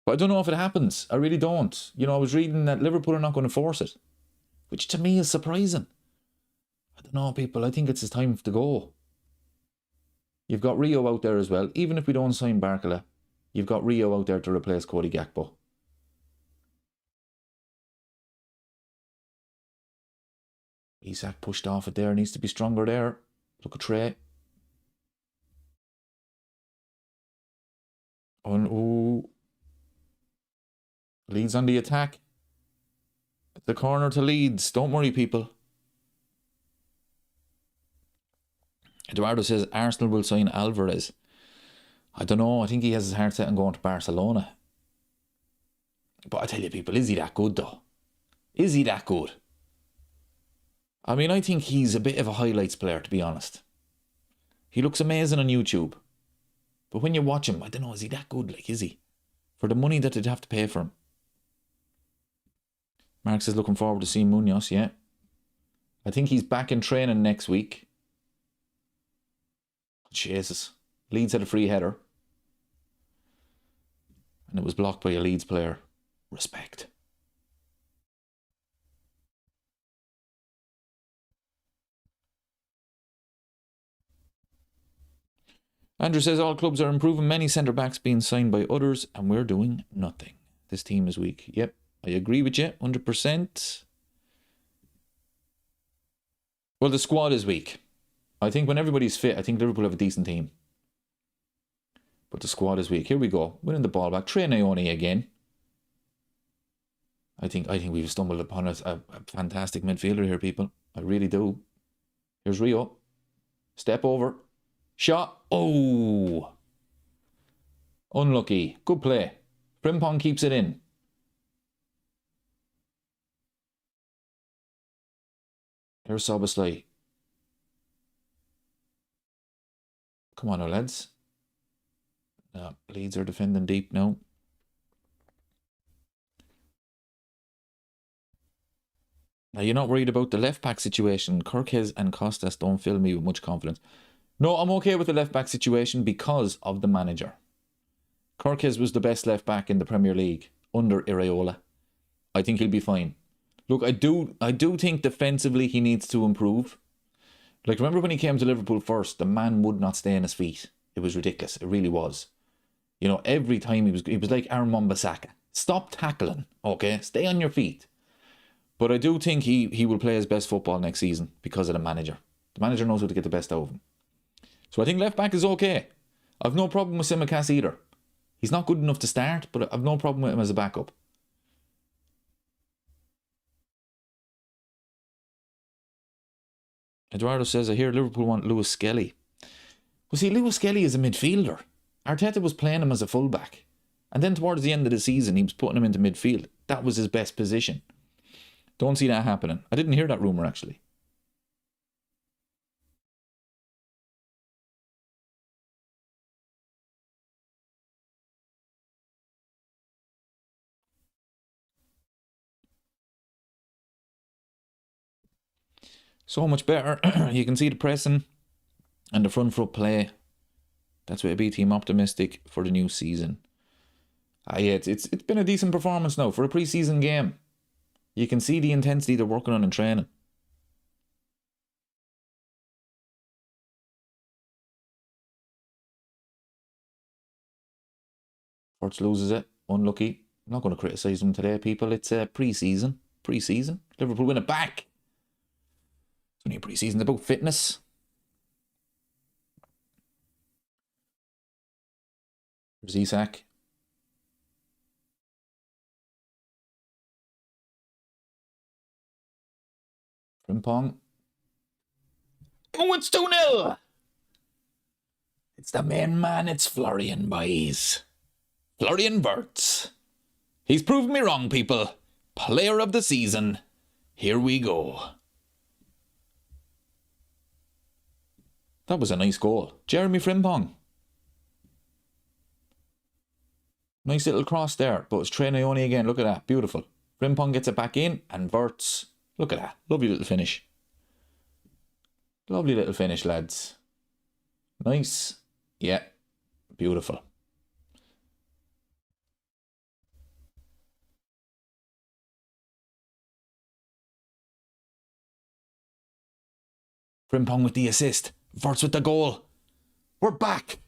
But I don't know if it happens. I really don't. You know, I was reading that Liverpool are not going to force it, which to me is surprising. I don't know, people. I think it's his time to go. You've got Rio out there as well. Even if we don't sign Barcola, you've got Rio out there to replace Cody Gakpo. Isak pushed off it there. Needs to be stronger there. Look at Trey. Oh, Leeds on the attack. The corner to Leeds. Don't worry, people. Eduardo says Arsenal will sign Alvarez. I don't know. I think he has his heart set on going to Barcelona. But I tell you, people, is he that good, though? Is he that good? I mean, I think he's a bit of a highlights player, to be honest. He looks amazing on YouTube. But when you watch him, I don't know, is he that good? Like, is he? For the money that they'd have to pay for him. Mark says, looking forward to seeing Munoz, yeah. I think he's back in training next week. Jesus. Leeds had a free header. And it was blocked by a Leeds player. Respect. Andrew says all clubs are improving, many centre-backs being signed by others, and we're doing nothing. This team is weak. Yep, I agree with you, 100%. Well, the squad is weak. I think when everybody's fit, I think Liverpool have a decent team. But the squad is weak. Here we go. Winning the ball back. Trey Naoni again. I think we've stumbled upon a fantastic midfielder here, people. I really do. Here's Rio. Step over. Shot. Oh. Unlucky. Good play. Frimpong keeps it in. Here's Soboslai. Come on now, lads. No, Leeds are defending deep now. Now, you're not worried about the left-back situation. Kirkes and Costas don't fill me with much confidence. No, I'm okay with the left-back situation because of the manager. Kirkes was the best left-back in the Premier League under Iraola. I think he'll be fine. Look, I do think defensively he needs to improve. Like, remember when he came to Liverpool first, the man would not stay on his feet. It was ridiculous. It really was. You know, every time he was like Aaron Wan-Bissaka. Stop tackling, okay? Stay on your feet. But I do think he will play his best football next season because of the manager. The manager knows how to get the best out of him. So I think left back is okay. I've no problem with Tsimikas either. He's not good enough to start, but I've no problem with him as a backup. Eduardo says, I hear Liverpool want Lewis Skelly. Well, see, Lewis Skelly is a midfielder. Arteta was playing him as a fullback. And then towards the end of the season, he was putting him into midfield. That was his best position. Don't see that happening. I didn't hear that rumour, actually. So much better. You can see the pressing and the front foot play. That's why I be team optimistic for the new season. Yeah, it's been a decent performance now for a pre-season game. You can see the intensity they're working on in training. Forts loses it. Unlucky. I'm not going to criticise them today, people. It's pre-season. Pre-season. Liverpool win it back. It's only a pre-season about fitness. There's Isak. Frimpong. Oh, it's 2-0. It's the main man. It's Florian, boys. Florian Wirtz. He's proven me wrong, people. Player of the season. Here we go. That was a nice goal. Jeremy Frimpong. Nice little cross there, but it's Trey Naoni again. Look at that. Beautiful. Frimpong gets it back in, and Wirtz. Look at that. Lovely little finish. Lovely little finish, lads. Nice. Yeah. Beautiful. Frimpong with the assist. Wirtz with the goal. We're back.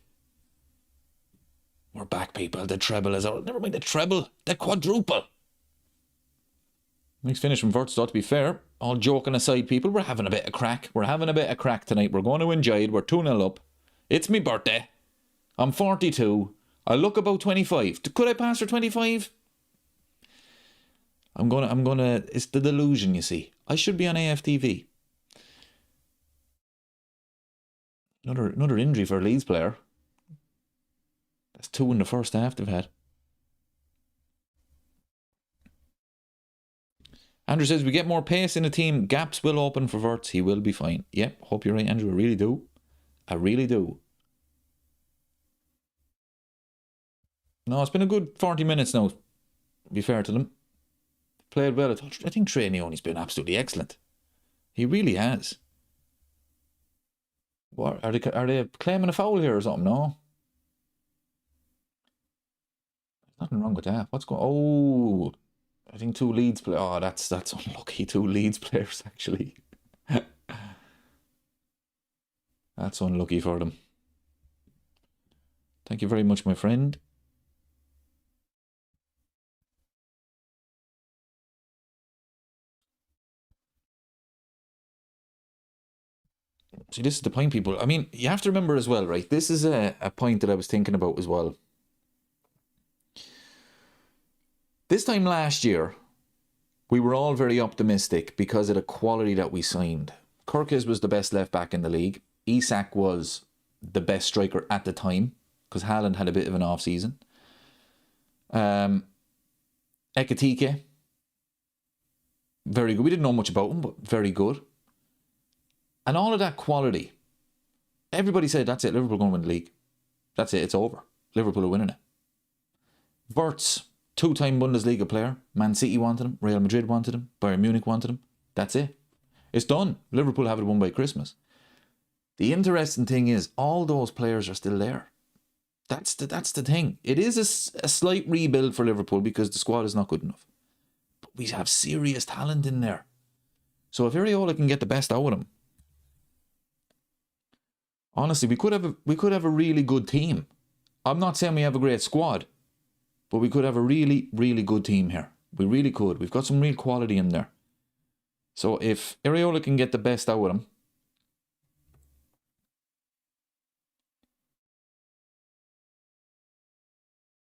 We're back, people. The treble is out. Never mind the treble. The quadruple. Nice finish from Wirtz, though, to be fair. All joking aside, people, we're having a bit of crack. We're having a bit of crack tonight. We're going to enjoy it. We're 2-0 up. It's me birthday. I'm 42. I look about 25. Could I pass for 25? I'm gonna, it's the delusion, you see. I should be on AFTV. Another injury for a Leeds player. That's 2 in the first half they've had. Andrew says, we get more pace in the team. Gaps will open for Wirtz. He will be fine. Yep, hope you're right, Andrew. I really do. I really do. No, it's been a good 40 minutes now, to be fair to them. Played well. I think Trey Neoni's been absolutely excellent. He really has. What are they claiming a foul here or something? No. There's nothing wrong with that. What's going? Oh, I think two Leeds players. Oh, that's unlucky. Two Leeds players actually. That's unlucky for them. Thank you very much, my friend. See, this is the point, people. I mean, you have to remember as well, right? This is a point that I was thinking about as well. This time last year, we were all very optimistic because of the quality that we signed. Kirkes was the best left back in the league. Isak was the best striker at the time because Haaland had a bit of an off season. Ekitike, very good. We didn't know much about him, but very good. And all of that quality, everybody said, that's it, Liverpool are going to win the league. That's it, it's over. Liverpool are winning it. Wirtz, two-time Bundesliga player. Man City wanted him. Real Madrid wanted him. Bayern Munich wanted him. That's it. It's done. Liverpool have it won by Christmas. The interesting thing is, all those players are still there. That's the thing. It is a slight rebuild for Liverpool because the squad is not good enough. But we have serious talent in there. So if Areola can get the best out of him, honestly, we could have a really good team. I'm not saying we have a great squad, but we could have a really, really good team here. We really could. We've got some real quality in there. So if Areola can get the best out of him,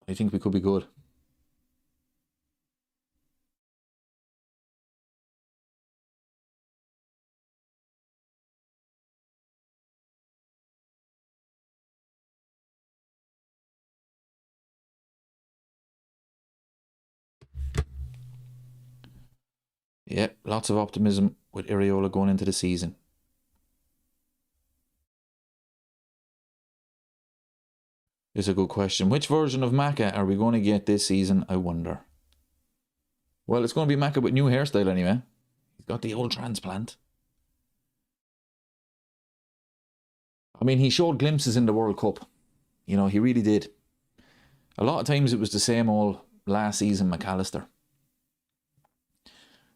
I think we could be good. Yeah, lots of optimism with Areola going into the season. It's a good question. Which version of Macca are we going to get this season, I wonder? Well, it's going to be Macca with new hairstyle anyway. He's got the old transplant. I mean, he showed glimpses in the World Cup. You know, he really did. A lot of times it was the same old last season McAllister.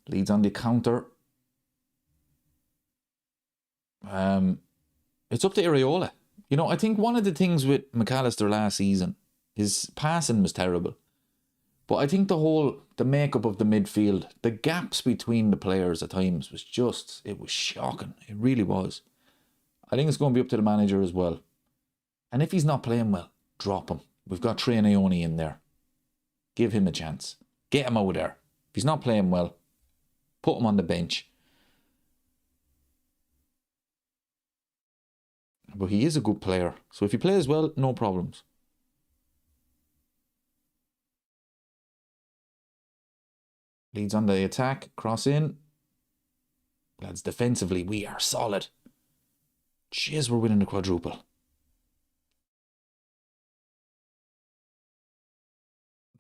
Leeds on the counter. It's up to Areola. You know, I think one of the things with McAllister last season, his passing was terrible. But I think the makeup of the midfield, the gaps between the players at times it was shocking. It really was. I think it's going to be up to the manager as well. And if he's not playing well, drop him. We've got Trey Neoni in there. Give him a chance. Get him out there. If he's not playing well, put him on the bench. But he is a good player. So if he plays well, no problems. Leeds on the attack. Cross in. Lads, defensively, we are solid. Jeez, we're winning the quadruple.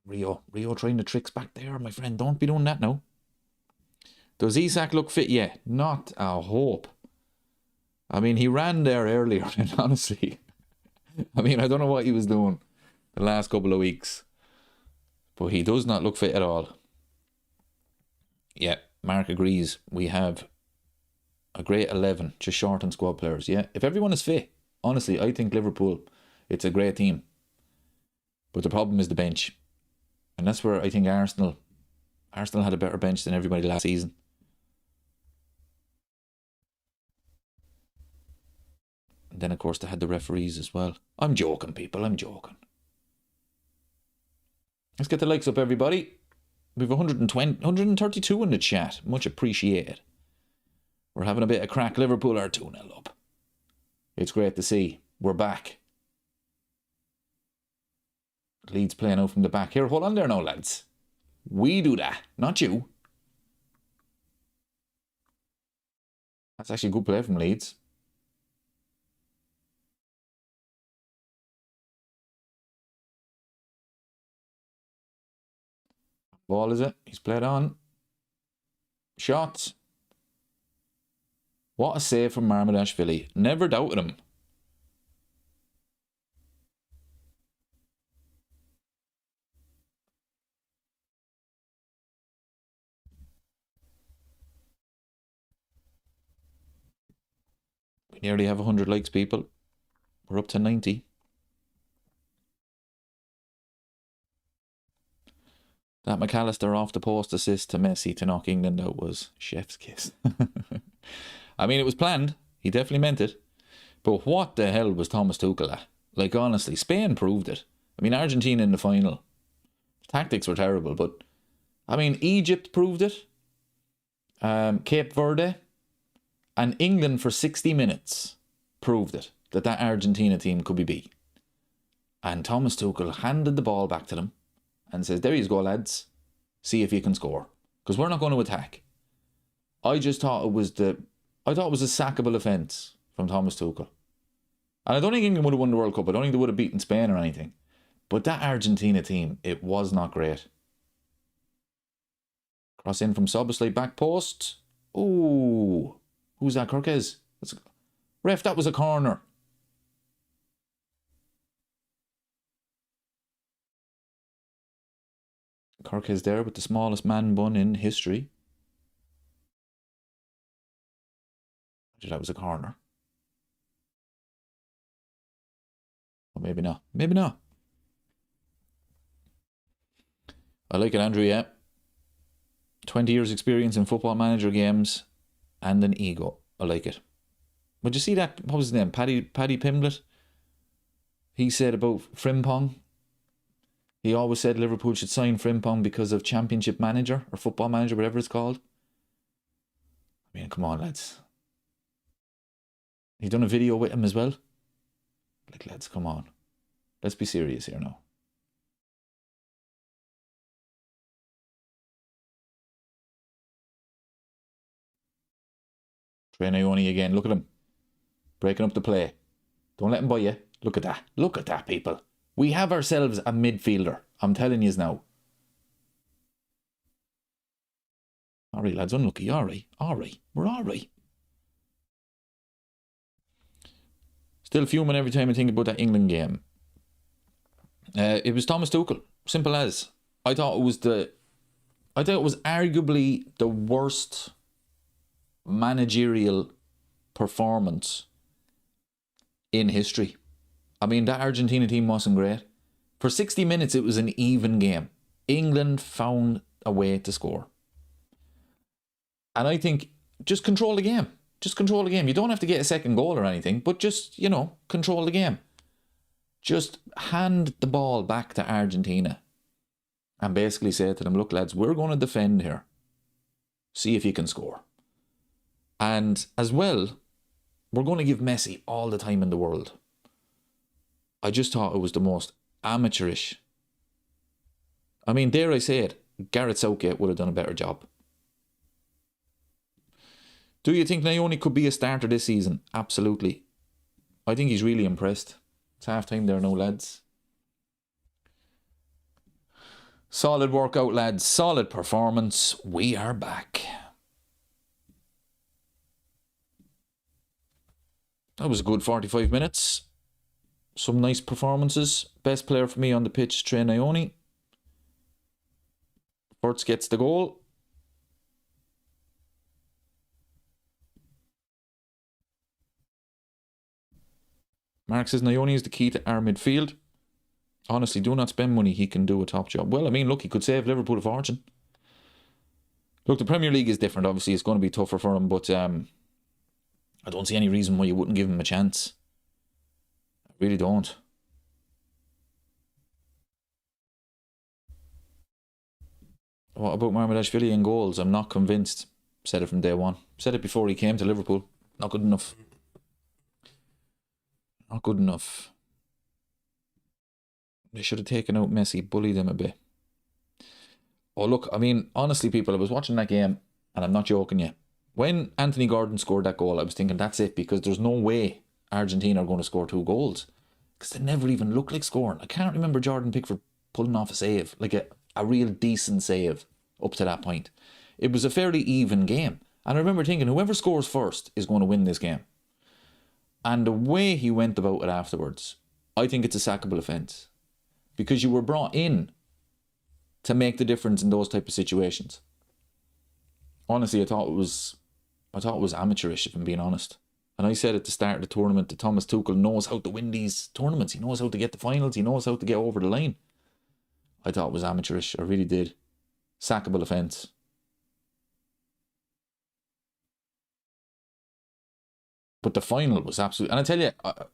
Rio trying the tricks back there, my friend. Don't be doing that now. Does Isak look fit? Yeah, not a hope. I mean, he ran there earlier, and honestly, I mean, I don't know what he was doing the last couple of weeks, but he does not look fit at all. Yeah, Mark agrees. We have a great 11, just short on squad players. Yeah, if everyone is fit, honestly, I think Liverpool, it's a great team. But the problem is the bench. And that's where I think Arsenal had a better bench than everybody last season. And then, of course, they had the referees as well. I'm joking, people. I'm joking. Let's get the likes up, everybody. We have 132 in the chat. Much appreciated. We're having a bit of crack. Liverpool are 2-0 up. It's great to see. We're back. Leeds playing out from the back. Here, hold on there now, lads. We do that, not you. That's actually a good play from Leeds. Ball is it? He's played on. Shots. What a save from Marmadashvili. Never doubted him. We nearly have 100 likes, people. We're up to 90. That McAllister off the post assist to Messi to knock England out was chef's kiss. I mean, it was planned. He definitely meant it. But what the hell was Thomas Tuchel at? Like, honestly, Spain proved it. I mean, Argentina in the final. Tactics were terrible, but I mean, Egypt proved it. Cape Verde. And England for 60 minutes proved it. That Argentina team could be beat. And Thomas Tuchel handed the ball back to them and says, there you go, lads. See if you can score. Because we're not going to attack. I thought it was a sackable offence from Thomas Tuchel. And I don't think England would have won the World Cup. I don't think they would have beaten Spain or anything. But that Argentina team, it was not great. Cross in from Soboslai, back post. Ooh. Who's that? Kirkes? Ref, that was a corner. Kirkes there with the smallest man bun in history. That was a corner. Or maybe not. Maybe not. I like it, Andrew, yeah. 20 years experience in football manager games and an ego. I like it. Would you see that? What was his name? Paddy Pimblett? He said about Frimpong. He always said Liverpool should sign Frimpong because of championship manager or football manager, whatever it's called. I mean, come on, lads. He done a video with him as well. Like, lads, come on. Let's be serious here now. Trey Ione again. Look at him. Breaking up the play. Don't let him buy you. Look at that. Look at that, people. We have ourselves a midfielder. I'm telling you now. All right, lads. Unlucky. All right. All right. We're all right. Still fuming every time I think about that England game. It was Thomas Tuchel. Simple as. I thought it was arguably the worst managerial performance in history. I mean, that Argentina team wasn't great. For 60 minutes, it was an even game. England found a way to score. And I think just control the game. Just control the game. You don't have to get a second goal or anything, but just, control the game. Just hand the ball back to Argentina and basically say to them, look, lads, we're going to defend here. See if you can score. And as well, we're going to give Messi all the time in the world. I just thought it was the most amateurish. I mean, dare I say it, Gareth Southgate would have done a better job. Do you think Ione could be a starter this season? Absolutely. I think he's really impressed. It's half time there now, lads. Solid workout, lads. Solid performance. We are back. That was a good 45 minutes. Some nice performances. Best player for me on the pitch, Trey Ione. Furtz gets the goal. Mark says Ione is the key to our midfield. Honestly, do not spend money. He can do a top job. Well, I mean, look, he could save Liverpool a fortune. Look, the Premier League is different. Obviously, it's going to be tougher for him, but I don't see any reason why you wouldn't give him a chance. I really don't. What about Marmadashvili and goals? I'm not convinced. Said it from day one. Said it before he came to Liverpool. Not good enough. Not good enough. They should have taken out Messi, bullied him a bit. Oh, look, I mean, honestly, people, I was watching that game, and I'm not joking you. When Anthony Gordon scored that goal, I was thinking that's it, because there's no way Argentina are going to score 2 goals. Because they never even looked like scoring. I can't remember Jordan Pickford pulling off a save, like a real decent save up to that point. It was a fairly even game. And I remember thinking, whoever scores first is going to win this game. And the way he went about it afterwards, I think it's a sackable offence. Because you were brought in to make the difference in those type of situations. Honestly, I thought it was amateurish, if I'm being honest. And I said at the start of the tournament that Thomas Tuchel knows how to win these tournaments. He knows how to get the finals. He knows how to get over the line. I thought it was amateurish. I really did. Sackable offence. But the final was absolute. And I tell you,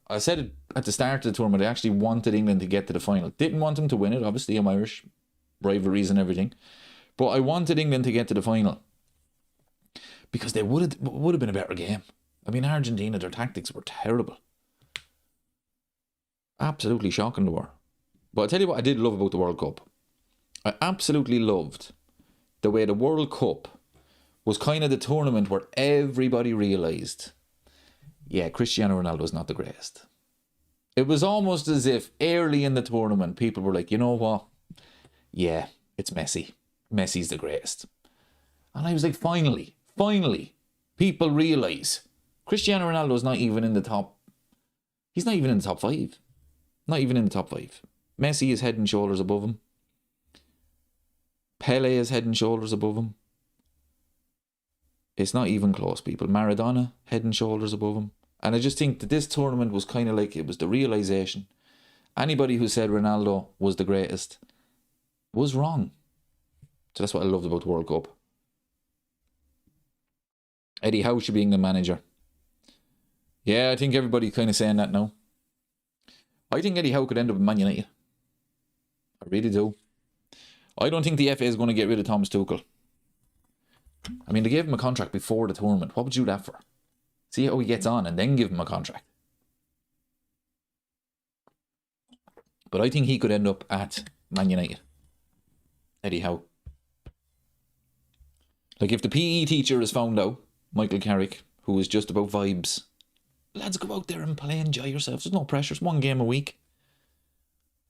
I said it at the start of the tournament, I actually wanted England to get to the final. Didn't want them to win it, obviously. I'm Irish. Rivalries and everything. But I wanted England to get to the final. Because they would have been a better game. I mean, Argentina, their tactics were terrible. Absolutely shocking they were. But I'll tell you what I did love about the World Cup. I absolutely loved the way the World Cup was kind of the tournament where everybody realised, yeah, Cristiano Ronaldo's not the greatest. It was almost as if early in the tournament, people were like, you know what? Yeah, it's Messi. Messi's the greatest. And I was like, finally, people realise Cristiano Ronaldo's not even in the top. He's not even in the top 5. Not even in the top 5. Messi is head and shoulders above him. Pele is head and shoulders above him. It's not even close, people. Maradona, head and shoulders above him. And I just think that this tournament was kind of like, it was the realisation. Anybody who said Ronaldo was the greatest was wrong. So that's what I loved about the World Cup. Eddie Howe should be England manager. Yeah, I think everybody's kind of saying that now. I think Eddie Howe could end up in Man United. I really do. I don't think the FA is going to get rid of Thomas Tuchel. I mean, they gave him a contract before the tournament. What would you do that for? See how he gets on and then give him a contract. But I think he could end up at Man United. Eddie Howe. Like if the PE teacher is found out, Michael Carrick, who is just about vibes, lads, go out there and play, enjoy yourselves. There's no pressure. It's 1 game a week.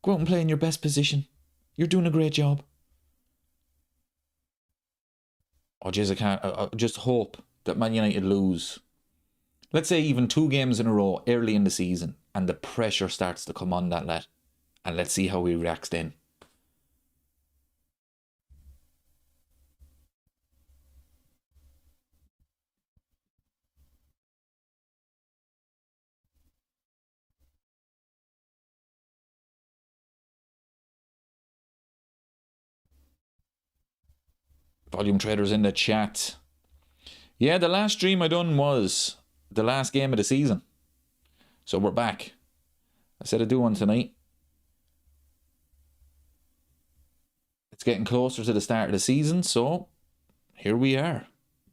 Go out and play in your best position. You're doing a great job. Oh, jeez, I just hope that Man United lose. Let's say even 2 games in a row early in the season, and the pressure starts to come on that lad. And let's see how he reacts then. Volume Traders in the chat. Yeah, the last stream I done was the last game of the season. So we're back. I said I'd do one tonight. It's getting closer to the start of the season, so here we are.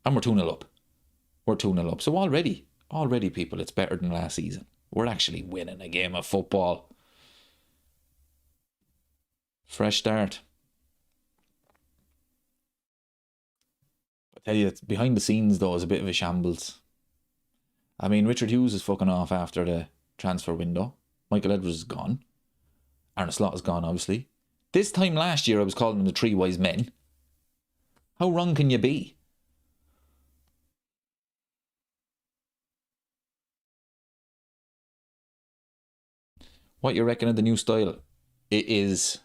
And we're 2-0 up. We're 2-0 up. So already, people, it's better than last season. We're actually winning a game of football. Fresh start. I tell you, behind the scenes, though, is a bit of a shambles. I mean, Richard Hughes is fucking off after the transfer window. Michael Edwards is gone. Arne Slot is gone, obviously. This time last year, I was calling them the 3 wise men. How wrong can you be? What you reckon of the new style? It is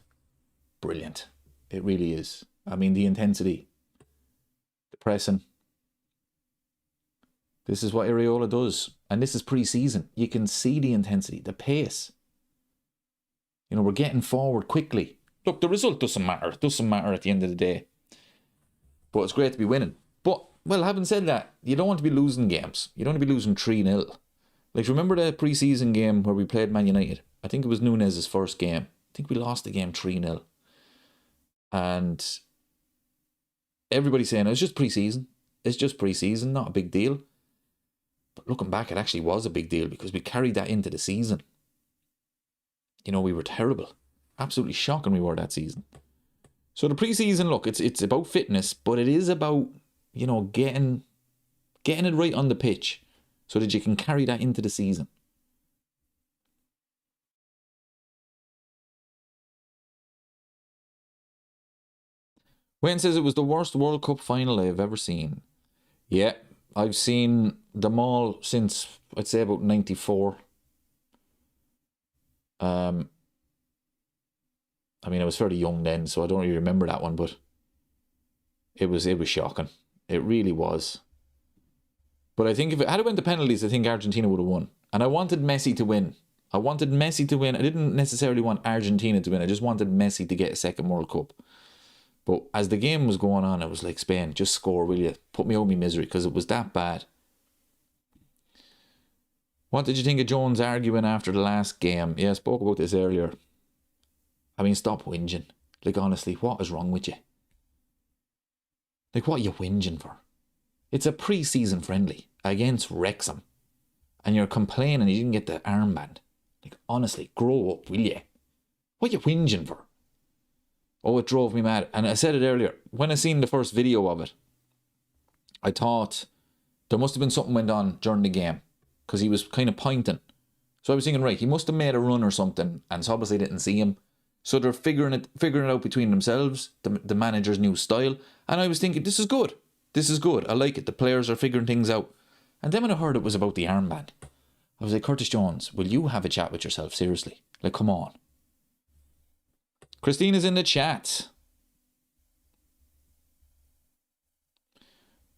brilliant. It really is. I mean, the intensity. The pressing. This is what Areola does. And this is pre-season. You can see the intensity, the pace. You know, we're getting forward quickly. Look, the result doesn't matter. It doesn't matter at the end of the day. But it's great to be winning. But, well, having said that, you don't want to be losing games. You don't want to be losing 3-0. Like, remember the pre-season game where we played Man United? I think it was Nunez's first game. I think we lost the game 3-0. And everybody's saying, it's just pre-season. It's just pre-season, not a big deal. But looking back, it actually was a big deal because we carried that into the season. You know, we were terrible. Absolutely shocking we were that season. So the pre-season, look, it's about fitness, but it is about, you know, getting Getting it right on the pitch so that you can carry that into the season. Wayne says it was the worst World Cup final I have ever seen. Yeah, I've seen them all since, I'd say, about 94. I mean, I was fairly young then, so I don't really remember that one, but it was shocking. It really was. But I think if it had went to penalties, I think Argentina would have won. And I wanted Messi to win. I didn't necessarily want Argentina to win. I just wanted Messi to get a second World Cup. But as the game was going on, I was like, Spain, just score, will you? Put me out of my misery, because it was that bad. What did you think of Jones arguing after the last game? Yeah, I spoke about this earlier. I mean, stop whinging. Like, honestly, what is wrong with you? Like, what are you whinging for? It's a pre-season friendly against Wrexham. And you're complaining you didn't get the armband. Like, honestly, grow up, will you? What are you whinging for? Oh, it drove me mad. And I said it earlier. When I seen the first video of it, I thought there must have been something went on during the game. Because he was kind of pointing. So I was thinking, right, he must have made a run or something. And so obviously didn't see him. So they're figuring it out between themselves. The manager's new style. And I was thinking, this is good. This is good. I like it. The players are figuring things out. And then when I heard it was about the armband, I was like, Curtis Jones, will you have a chat with yourself? Seriously. Like, come on. Christina's in the chat.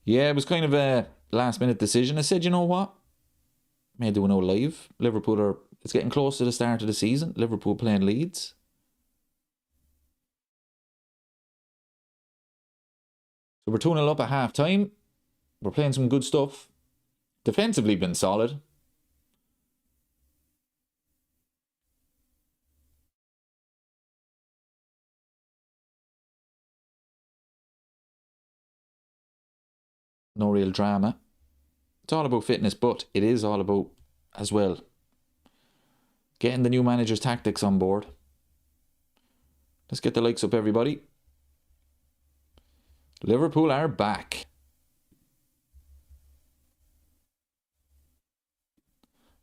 Yeah, it was kind of a last minute decision. I said, you know what? May do no live. It's getting close to the start of the season. Liverpool playing Leeds. So we're 2-0 up at half time. We're playing some good stuff. Defensively been solid. No real drama. It's all about fitness, but it is all about, as well, getting the new manager's tactics on board. Let's get the likes up, everybody. Liverpool are back.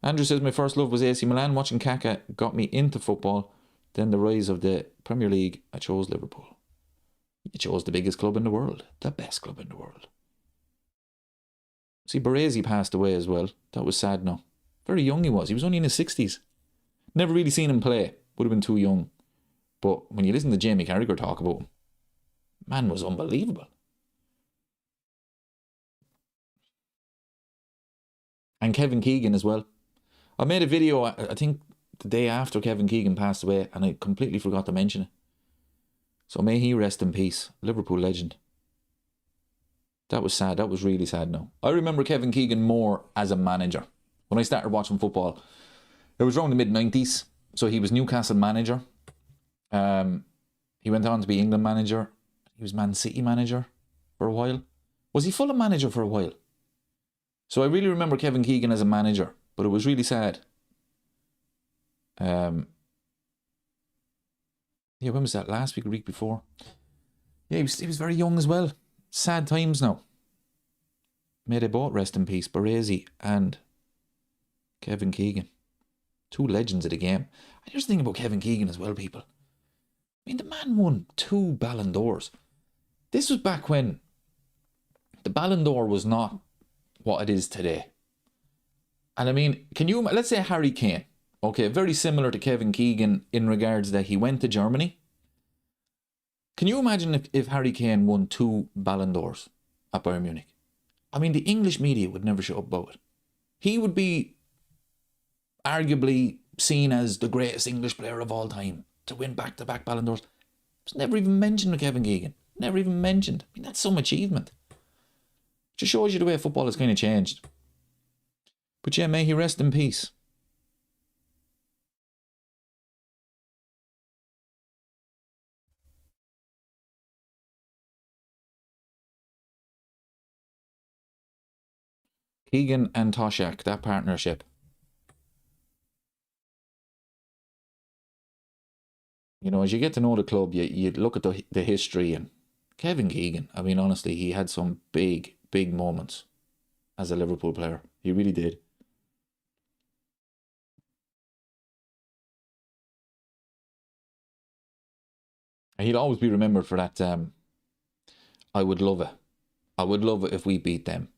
Andrew says, my first love was AC Milan. Watching Kaka got me into football. Then the rise of the Premier League, I chose Liverpool. You chose the biggest club in the world. The best club in the world. See, Baresi passed away as well. That was sad now. Very young he was. He was only in his 60s. Never really seen him play. Would have been too young. But when you listen to Jamie Carragher talk about him, man was unbelievable. And Kevin Keegan as well. I made a video, I think, the day after Kevin Keegan passed away, and I completely forgot to mention it. So may he rest in peace. Liverpool legend. That was sad. That was really sad now. I remember Kevin Keegan more as a manager. When I started watching football, it was around the mid-90s. So he was Newcastle manager. He went on to be England manager. He was Man City manager for a while. Was he Fulham manager for a while? So I really remember Kevin Keegan as a manager. But it was really sad. Yeah, when was that? Last week or week before? Yeah, he was very young as well. Sad times now. May they both rest in peace, Baresi and Kevin Keegan. Two legends of the game. And here's the thing about Kevin Keegan as well, people. I mean, the man won 2 Ballon d'Ors. This was back when the Ballon d'Or was not what it is today. And I mean, let's say Harry Kane. Okay, very similar to Kevin Keegan in regards that he went to Germany. Can you imagine if Harry Kane won 2 Ballon d'Ors at Bayern Munich? I mean, the English media would never shut up about it. He would be arguably seen as the greatest English player of all time to win back-to-back Ballon d'Ors. It's never even mentioned with Kevin Keegan. Never even mentioned. I mean, that's some achievement. Just shows you the way football has kind of changed. But yeah, may he rest in peace. Keegan and Toshak, that partnership. You know, as you get to know the club, you look at the history, and Kevin Keegan, I mean, honestly, he had some big, big moments. as a Liverpool player. He really did. And he'll always be remembered for that. I would love it. I would love it if we beat them.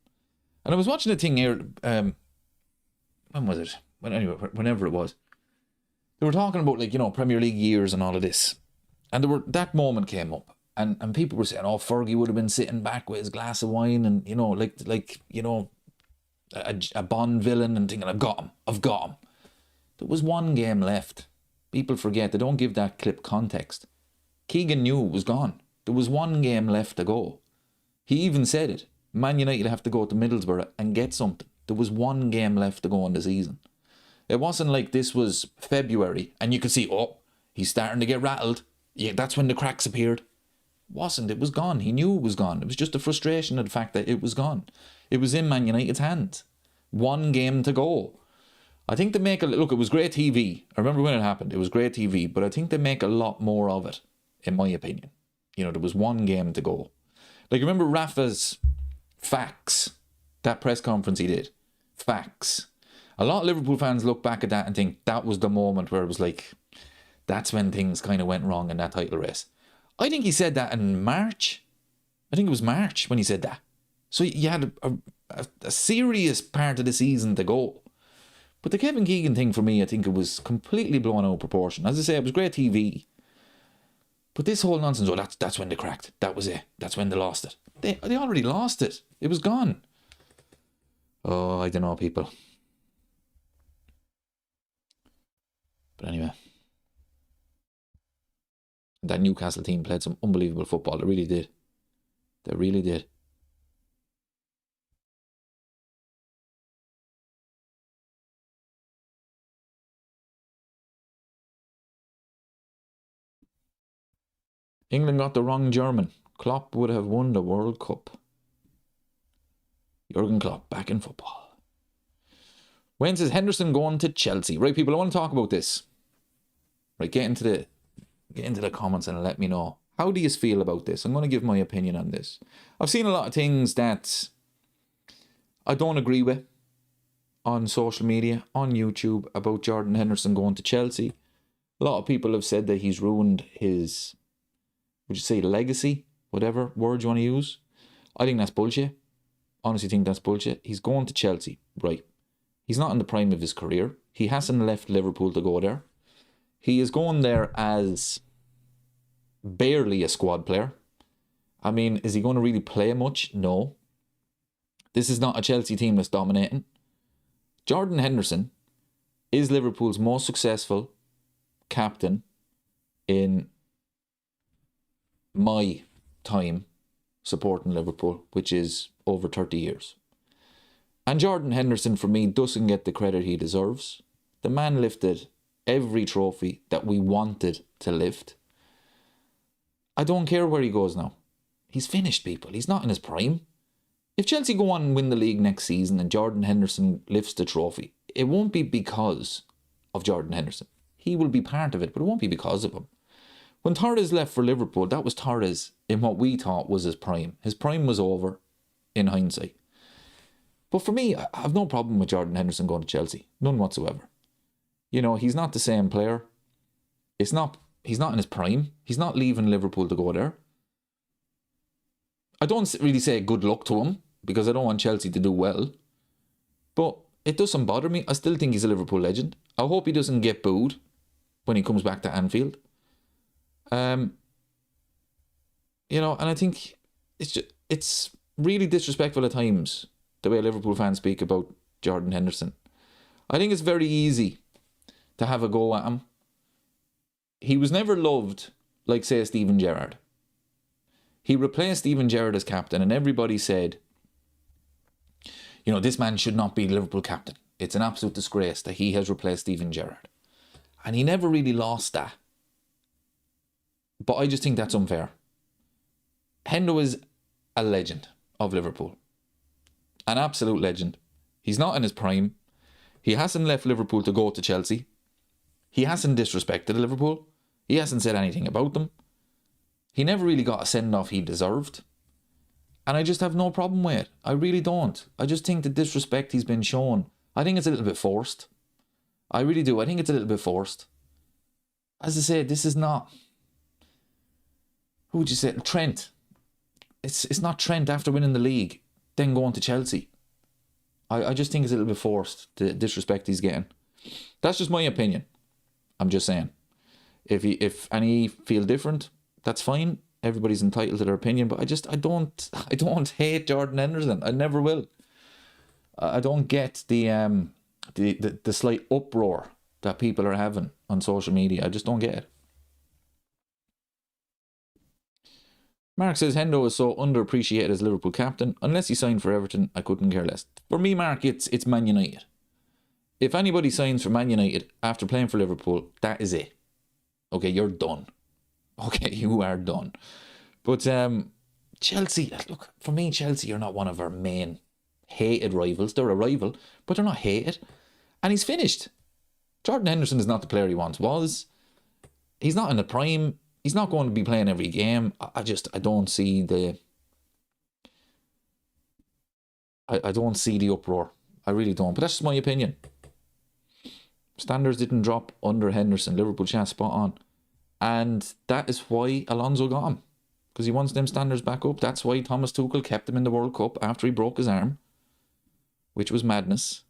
And I was watching a thing here. When was it? Whenever it was. They were talking about, like, you know, Premier League years and all of this. And that moment came up. And people were saying, oh, Fergie would have been sitting back with his glass of wine and, you know, like you know, a Bond villain and thinking, I've got him. There was one game left. People forget. They don't give that clip context. Keegan knew it was gone. There was one game left to go. He even said it. Man United have to go to Middlesbrough and get something. There was one game left to go in the season. It wasn't like this was February and you could see, oh, he's starting to get rattled. Yeah, that's when the cracks appeared. Wasn't. It was gone. He knew it was gone. It was just the frustration of the fact that it was gone. It was in Man United's hands. One game to go. I think they make look, it was great TV. I remember when it happened. It was great TV, but I think they make a lot more of it, in my opinion. You know, there was one game to go. Like, remember Rafa's facts, that press conference he did? Facts. A lot of Liverpool fans look back at that and think that was the moment where it was like, that's when things kind of went wrong in that title race. I think he said that in March. I think it was March when he said that. So you had a serious part of the season to go. But the Kevin Keegan thing for me, I think it was completely blown out of proportion. As I say, it was great TV. But this whole nonsense, oh, that's when they cracked. That was it. That's when they lost it. They already lost it. It was gone. Oh, I don't know, people. But anyway. That Newcastle team played some unbelievable football. They really did. They really did. England got the wrong German. Klopp would have won the World Cup. Jurgen Klopp back in football. When says Henderson going to Chelsea? Right, people, I want to talk about this. Right, get into the comments and let me know. How do you feel about this? I'm going to give my opinion on this. I've seen a lot of things that I don't agree with on social media, on YouTube, about Jordan Henderson going to Chelsea. A lot of people have said that he's ruined his, would you say, legacy? Whatever word you want to use. I think that's bullshit. Honestly think that's bullshit. He's going to Chelsea, right? He's not in the prime of his career. He hasn't left Liverpool to go there. He is going there as barely a squad player. I mean, is he going to really play much? No. This is not a Chelsea team that's dominating. Jordan Henderson is Liverpool's most successful captain in my time supporting Liverpool, which is over 30 years. And Jordan Henderson, for me, doesn't get the credit he deserves. The man lifted every trophy that we wanted to lift. I don't care where he goes now. He's finished, people. He's not in his prime. If Chelsea go on and win the league next season and Jordan Henderson lifts the trophy, it won't be because of Jordan Henderson. He will be part of it, but it won't be because of him. When Torres left for Liverpool, that was Torres in what we thought was his prime. His prime was over in hindsight. But for me, I have no problem with Jordan Henderson going to Chelsea. None whatsoever. You know, he's not the same player. He's not in his prime. He's not leaving Liverpool to go there. I don't really say good luck to him because I don't want Chelsea to do well. But it doesn't bother me. I still think he's a Liverpool legend. I hope he doesn't get booed when he comes back to Anfield. You know, and I think it's really disrespectful at times the way Liverpool fans speak about Jordan Henderson. I think it's very easy to have a go at him. He was never loved like, say, Steven Gerrard. He replaced Steven Gerrard as captain and everybody said, you know, this man should not be Liverpool captain. It's an absolute disgrace that he has replaced Steven Gerrard. And he never really lost that. But I just think that's unfair. Hendo is a legend of Liverpool. An absolute legend. He's not in his prime. He hasn't left Liverpool to go to Chelsea. He hasn't disrespected Liverpool. He hasn't said anything about them. He never really got a send-off he deserved. And I just have no problem with it. I really don't. I just think the disrespect he's been shown, I think it's a little bit forced. I really do. I think it's a little bit forced. As I said, this is not... Who would you say? Trent. It's not Trent after winning the league, then going to Chelsea. I just think it's a little bit forced, the disrespect he's getting. That's just my opinion. I'm just saying. If any feel different, that's fine. Everybody's entitled to their opinion, but I don't hate Jordan Henderson. I never will. I don't get the slight uproar that people are having on social media. I just don't get it. Mark says Hendo is so underappreciated as Liverpool captain. Unless he signed for Everton, I couldn't care less. For me, Mark, it's Man United. If anybody signs for Man United after playing for Liverpool, that is it. Okay, you're done. Okay, you are done. But Chelsea, look, for me, Chelsea are not one of our main hated rivals. They're a rival, but they're not hated. And he's finished. Jordan Henderson is not the player he once was. He's not in the prime. He's not going to be playing every game. I don't see the... I don't see the uproar. I really don't. But that's just my opinion. Standards didn't drop under Henderson. Liverpool chat spot on. And that is why Alonso got him. Because he wants them standards back up. That's why Thomas Tuchel kept him in the World Cup after he broke his arm. Which was madness.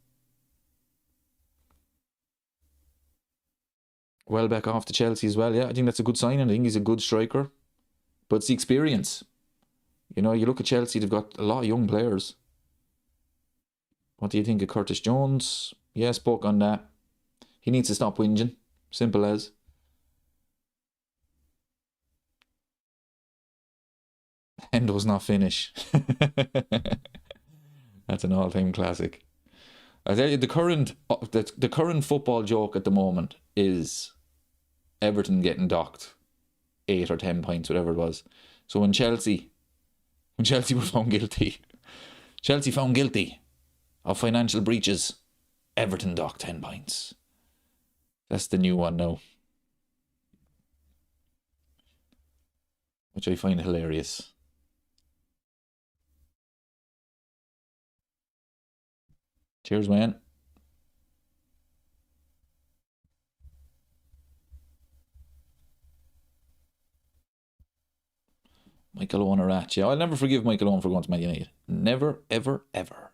Welbeck off to Chelsea as well. Yeah, I think that's a good sign. I think he's a good striker. But it's the experience. You know, you look at Chelsea, they've got a lot of young players. What do you think of Curtis Jones? Yeah, spoke on that. He needs to stop whinging. Simple as. Hendo's not finished. That's an all-time classic. I tell you, the current football joke at the moment is Everton getting docked 8 or 10 points, whatever it was. So when Chelsea were found guilty, Chelsea found guilty of financial breaches, Everton docked 10 points. That's the new one now, which I find hilarious. Cheers, man. Michael Owen or Rat. Yeah, I'll never forgive Michael Owen for going to Man United. Never, ever, ever.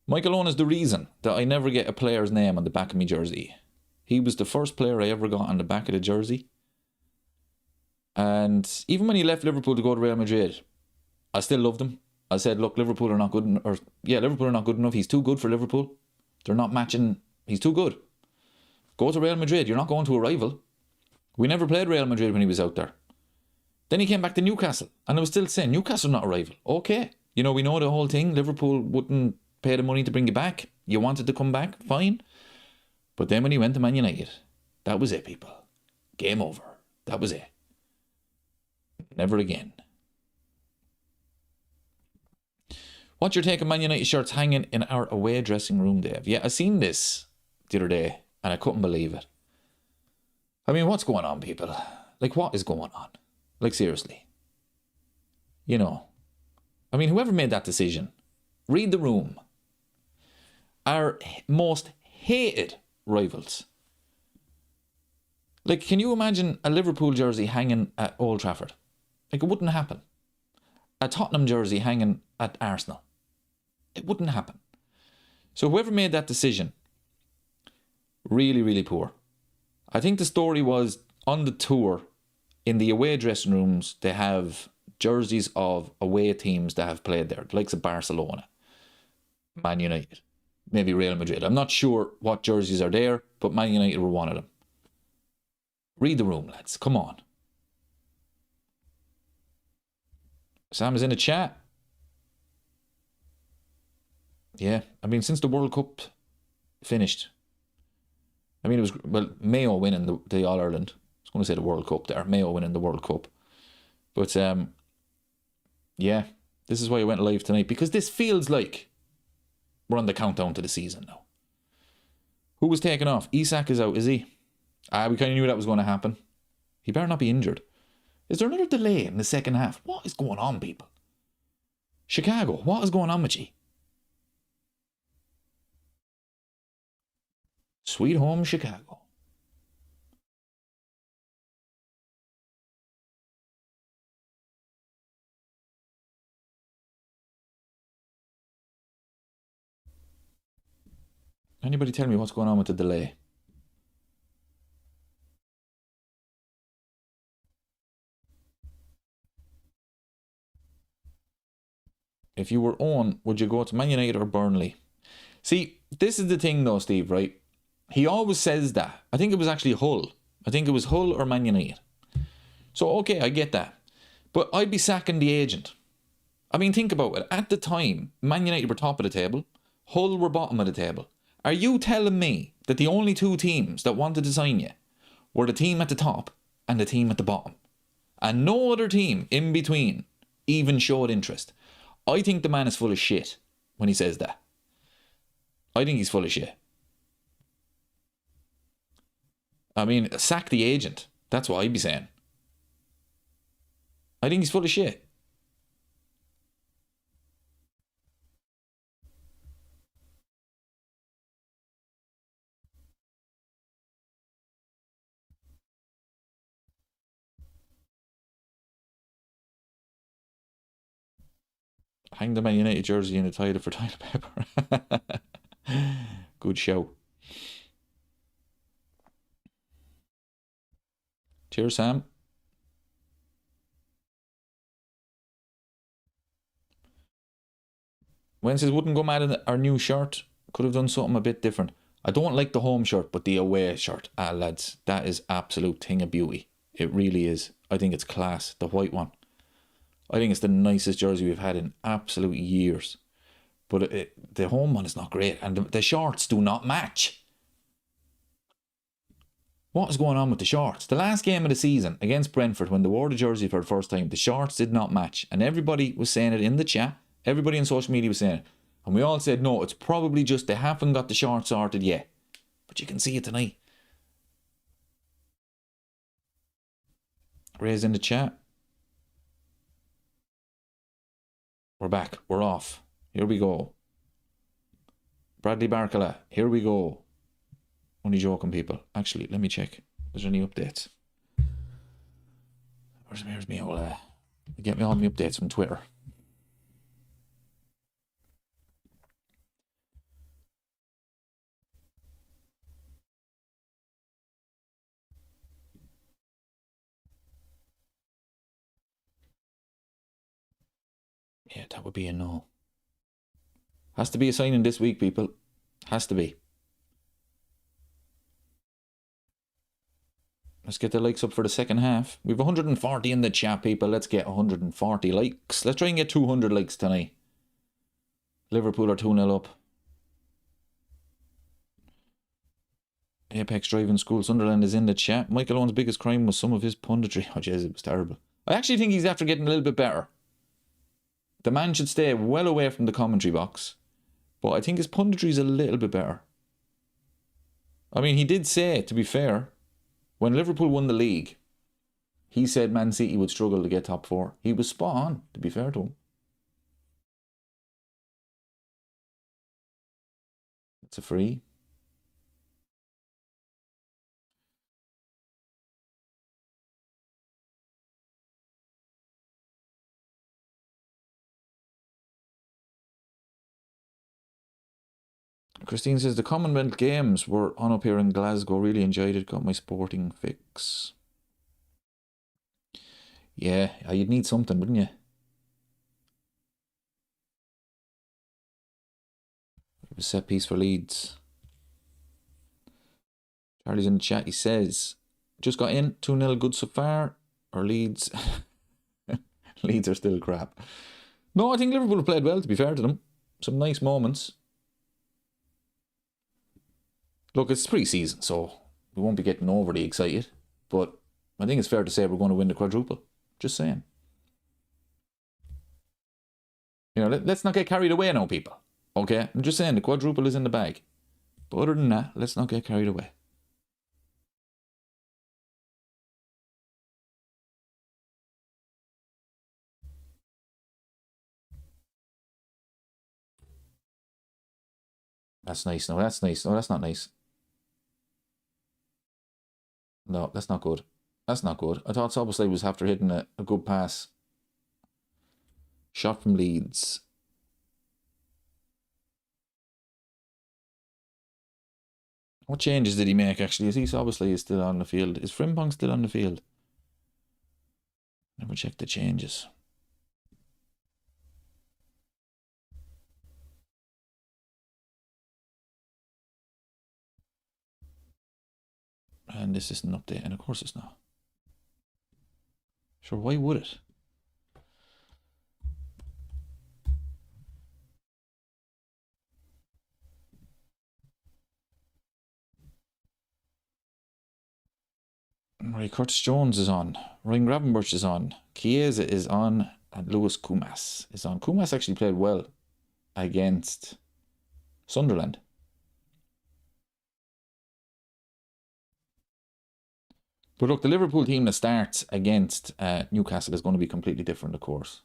Michael Owen is the reason that I never get a player's name on the back of my jersey. He was the first player I ever got on the back of the jersey. And even when he left Liverpool to go to Real Madrid, I still loved him. I said, look, Liverpool are not good Liverpool are not good enough. He's too good for Liverpool. They're not matching. He's too good. Go to Real Madrid. You're not going to a rival. We never played Real Madrid when he was out there. Then he came back to Newcastle, and I was still saying, Newcastle not a rival. Okay. You know, we know the whole thing. Liverpool wouldn't pay the money to bring you back. You wanted to come back, fine. But then when he went to Man United, that was it, people. Game over. That was it. Never again. What's your take on Man United shirts hanging in our away dressing room, Dave? Yeah, I seen this the other day, and I couldn't believe it. I mean, what's going on, people? Like, what is going on? Like, seriously. You know. I mean, whoever made that decision, read the room. Our most hated rivals. Like, can you imagine a Liverpool jersey hanging at Old Trafford? Like, it wouldn't happen. A Tottenham jersey hanging at Arsenal. It wouldn't happen. So whoever made that decision, really, really poor. I think the story was on the tour, in the away dressing rooms, they have jerseys of away teams that have played there, the likes of Barcelona, Man United, maybe Real Madrid. I'm not sure what jerseys are there, but Man United were one of them. Read the room, lads. Come on. Sam is in the chat. Yeah, I mean, since the World Cup finished, I mean, it was, well, Mayo winning the All-Ireland. I was going to say the World Cup there. Mayo winning the World Cup. But, yeah, this is why I went live tonight, because this feels like we're on the countdown to the season now. Who was taken off? Isak is out, is he? We kind of knew that was going to happen. He better not be injured. Is there another delay in the second half? What is going on, people? Chicago, what is going on with you? Sweet home Chicago. Anybody tell me what's going on with the delay? If you were on, would you go to Man United or Burnley? See, this is the thing though, Steve, right? He always says that. I think it was actually Hull. I think it was Hull or Man United. So, okay, I get that. But I'd be sacking the agent. I mean, think about it. At the time, Man United were top of the table. Hull were bottom of the table. Are you telling me that the only two teams that wanted to sign you were the team at the top and the team at the bottom? And no other team in between even showed interest? I think the man is full of shit when he says that. I think he's full of shit. I mean, sack the agent. That's what I'd be saying. I think he's full of shit. Hang the Man United jersey in a title for toilet paper. Good show. Cheers, Sam. Wednesdays wouldn't go mad at our new shirt. Could have done something a bit different. I don't like the home shirt, but the away shirt. Ah, lads, that is absolute thing of beauty. It really is. I think it's class. The white one. I think it's the nicest jersey we've had in absolute years. But the home one is not great. And the shorts do not match. What is going on with the shorts? The last game of the season against Brentford, when they wore the jersey for the first time, the shorts did not match. And everybody was saying it in the chat. Everybody on social media was saying it. And we all said, no, it's probably just they haven't got the shorts sorted yet. But you can see it tonight. Ray's in the chat. We're back. We're off. Here we go. Bradley Barkala. Here we go. Only joking, people. Actually, let me check. Is there any updates? Where's me all get me all my updates from Twitter. Yeah, that would be a no. Has to be a signing this week, people. Has to be. Let's get the likes up for the second half. We've 140 in the chat, people. Let's get 140 likes. Let's try and get 200 likes tonight. Liverpool are 2-0 up. Apex Driving School Sunderland is in the chat. Michael Owen's biggest crime was some of his punditry. Oh, jeez, it was terrible. I actually think he's after getting a little bit better. The man should stay well away from the commentary box. But I think his punditry is a little bit better. I mean, he did say, to be fair, when Liverpool won the league, he said Man City would struggle to get top four. He was spot on, to be fair to him. It's a free. Christine says the Commonwealth Games were on up here in Glasgow. Really enjoyed it. Got my sporting fix. Yeah, you'd need something, wouldn't you? It was set piece for Leeds. Charlie's in the chat. He says, just got in. 2-0 good so far. Or Leeds. Leeds are still crap. No, I think Liverpool have played well, to be fair to them. Some nice moments. Look, it's pre-season, so we won't be getting overly excited. But I think it's fair to say we're going to win the quadruple. Just saying. You know, let's not get carried away now, people. Okay? I'm just saying the quadruple is in the bag. But other than that, let's not get carried away. That's nice. No, that's nice. No, that's not nice. No, that's not good. That's not good. I thought Soboslai was after hitting a good pass. Shot from Leeds. What changes did he make, actually? Is he Soboslai still on the field? Is Frimpong still on the field? Never check the changes. And this isn't updating. Of course it's not. Sure, why would it? Right, Curtis Jones is on. Ryan Gravenberch is on. Chiesa is on. And Lewis Kumas is on. Kumas actually played well against Sunderland. But look, the Liverpool team that starts against Newcastle is going to be completely different, of course.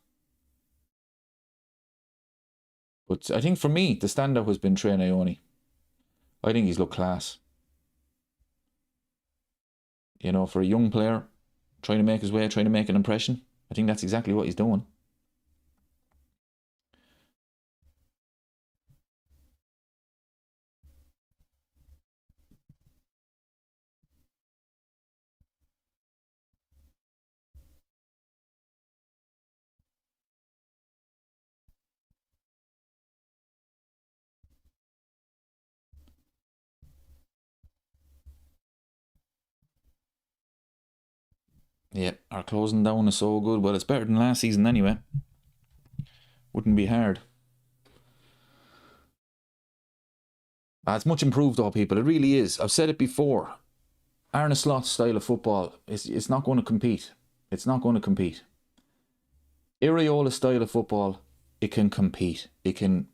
But I think for me, the standout has been Trey Ione. I think he's looked class. You know, for a young player, trying to make his way, trying to make an impression, I think that's exactly what he's doing. Yeah, our closing down is so good. Well, it's better than last season anyway. Wouldn't be hard. It's much improved though, people. It really is. I've said it before. Arne Slot's style of football, it's not going to compete. It's not going to compete. Iraola's style of football, it can compete. It can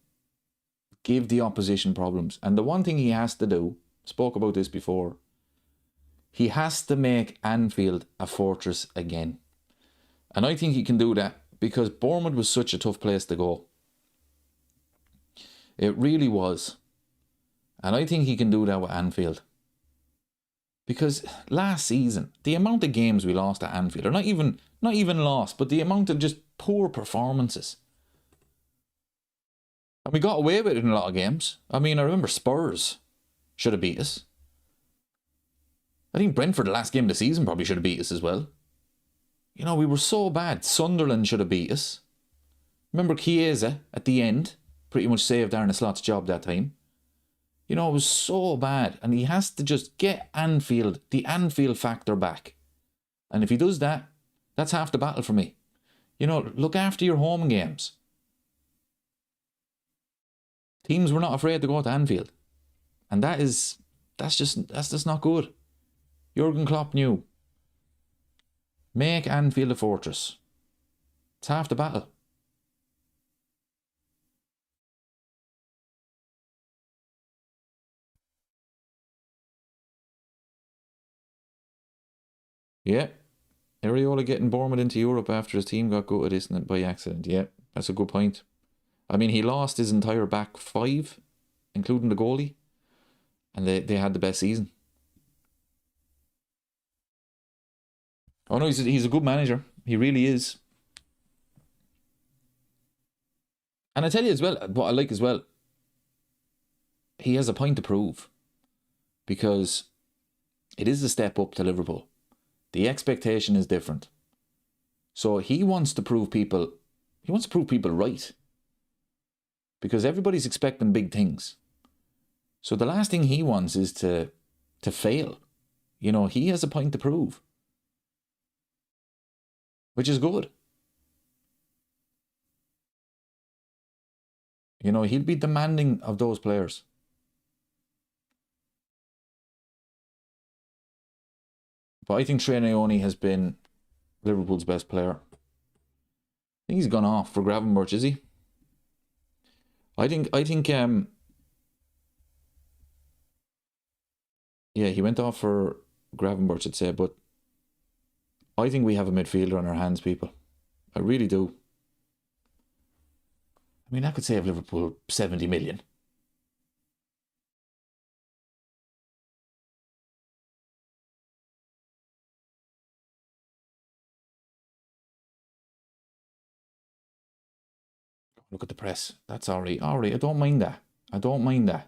give the opposition problems. And the one thing he has to do, spoke about this before, he has to make Anfield a fortress again. And I think he can do that because Bournemouth was such a tough place to go. It really was. And I think he can do that with Anfield. Because last season, the amount of games we lost at Anfield, or not even lost, but the amount of just poor performances. And we got away with it in a lot of games. I mean, I remember Spurs should have beat us. I think Brentford, the last game of the season, probably should have beat us as well. You know, we were so bad. Sunderland should have beat us. Remember Chiesa at the end pretty much saved Arne Slot's job that time. You know, it was so bad. And he has to just get Anfield, the Anfield factor back. And if he does that, that's half the battle for me. You know, look after your home games. Teams were not afraid to go to Anfield. And that's just not good. Jurgen Klopp knew. Make Anfield a fortress. It's half the battle. Yeah. Iraola getting Bournemouth into Europe after his team got gutted, isn't it, by accident? Yeah, that's a good point. I mean, he lost his entire back five, including the goalie, and they had the best season. Oh no, he's a good manager. He really is. And I tell you as well, what I like as well, he has a point to prove. Because it is a step up to Liverpool. The expectation is different. So he wants to prove people right. Because everybody's expecting big things. So the last thing he wants is to fail. You know, he has a point to prove. Which is good. You know, he'll be demanding of those players. But I think Trey Ione has been Liverpool's best player. I think he's gone off for Gravenberch, is he? I think yeah, he went off for Gravenberch, I'd say, but I think we have a midfielder on our hands, people. I really do. I mean, that could save Liverpool 70 million. Look at the press. That's all right. All right, I don't mind that. I don't mind that.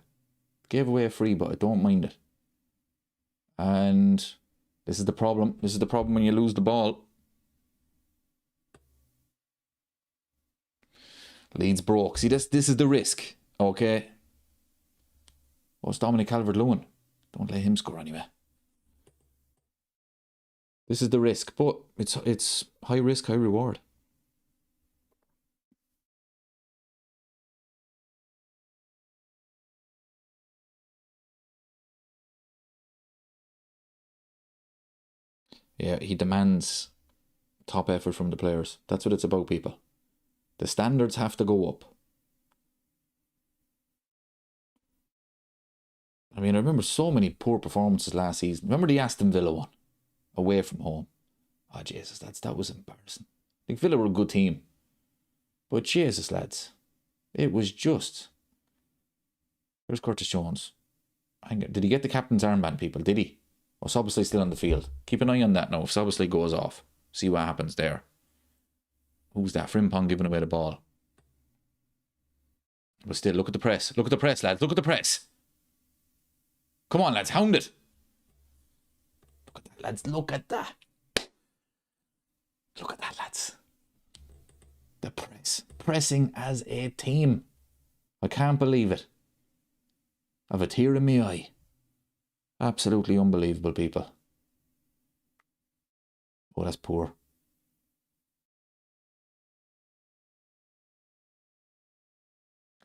Gave away a free, but I don't mind it. And this is the problem. This is the problem when you lose the ball. Leeds broke. See, this is the risk. Okay. Oh, it's Dominic Calvert-Lewin. Don't let him score anyway. This is the risk, but it's high risk, high reward. Yeah, he demands top effort from the players. That's what it's about, people. The standards have to go up. I mean, I remember so many poor performances last season. Remember the Aston Villa one? Away from home. Oh, Jesus, that was embarrassing. I think Villa were a good team. But Jesus, lads. It was just... Where's Curtis Jones? Did he get the captain's armband, people? Did he? Oh, Soboslai still on the field. Keep an eye on that now. If Soboslai goes off, see what happens there. Who's that? Frimpong giving away the ball. But still, look at the press. Look at the press, lads. Look at the press. Come on, lads. Hound it. Look at that, lads. Look at that. Look at that, lads. The press. Pressing as a team. I can't believe it. I've a tear in my eye. Absolutely unbelievable, people. Oh, that's poor.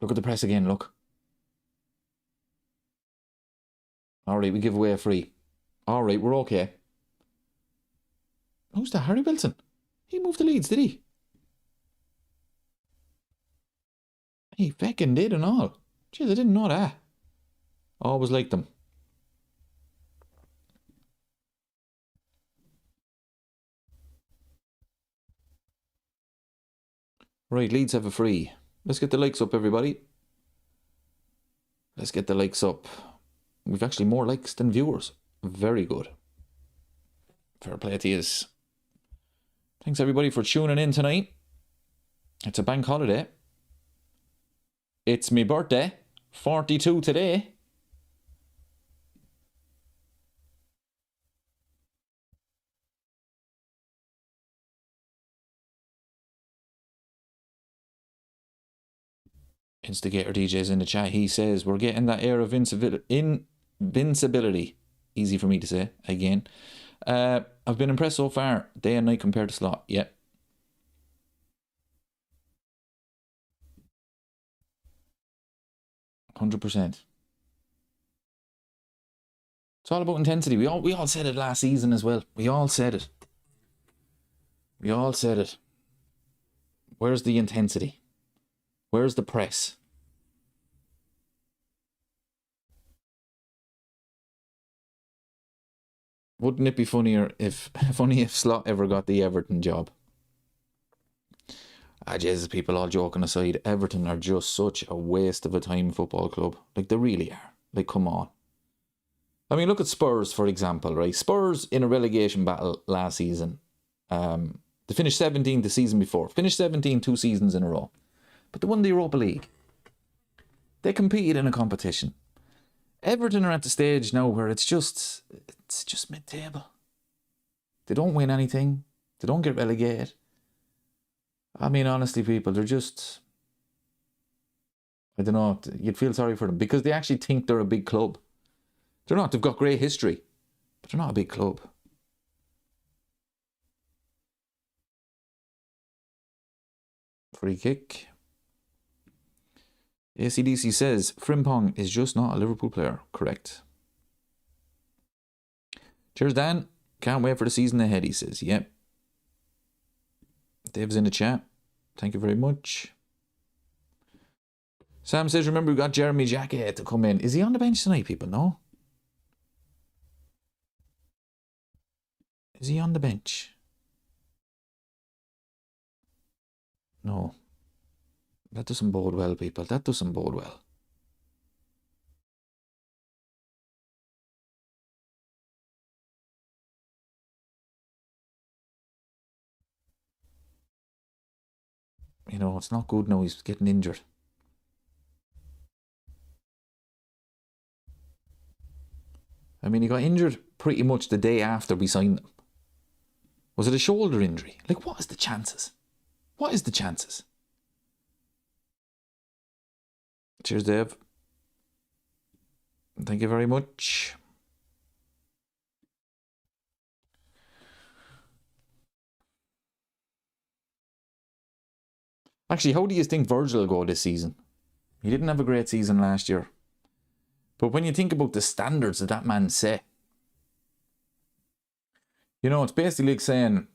Look at the press again, look. Alright, we give away a free. Alright, we're okay. Who's that? Harry Wilson? He moved to Leeds, did he? He feckin' did and all. Jeez, I didn't know that. Always liked them. Right, Leeds have a free. Let's get the likes up, everybody. Let's get the likes up. We've actually more likes than viewers. Very good. Fair play to you. Thanks, everybody, for tuning in tonight. It's a bank holiday. It's my birthday. 42 today. Instigator DJ's in the chat. He says, we're getting that air of invincibility. Easy for me to say, again. I've been impressed so far, day and night compared to slot. Yeah. %. It's all about intensity. We all said it last season as well. We all said it. We all said it. Where's the intensity? Where's the press? Wouldn't it be funny if Slot ever got the Everton job? Jesus, people, all joking aside, Everton are just such a waste of a time football club. Like, they really are. Like, come on. I mean, look at Spurs, for example, right? Spurs in a relegation battle last season. They finished 17th the season before. Finished 17 2 seasons in a row. But they won the Europa League. They competed in a competition. Everton are at the stage now where it's just mid-table. They don't win anything. They don't get relegated. I mean, honestly, people, they're just... I don't know. You'd feel sorry for them because they actually think they're a big club. They're not. They've got great history. But they're not a big club. Free kick. ACDC says, Frimpong is just not a Liverpool player. Correct. Cheers, Dan. Can't wait for the season ahead, he says. Yep. Dave's in the chat. Thank you very much. Sam says, remember we got Jeremy Jacquet to come in. Is he on the bench tonight, people? No? Is he on the bench? No. That doesn't bode well, people. That doesn't bode well. You know, it's not good now. He's getting injured. I mean, he got injured pretty much the day after we signed him. Was it a shoulder injury? Like, what is the chances? What is the chances? Cheers, Dave. Thank you very much. Actually, how do you think Virgil will go this season? He didn't have a great season last year. But when you think about the standards that man set, you know, it's basically like saying,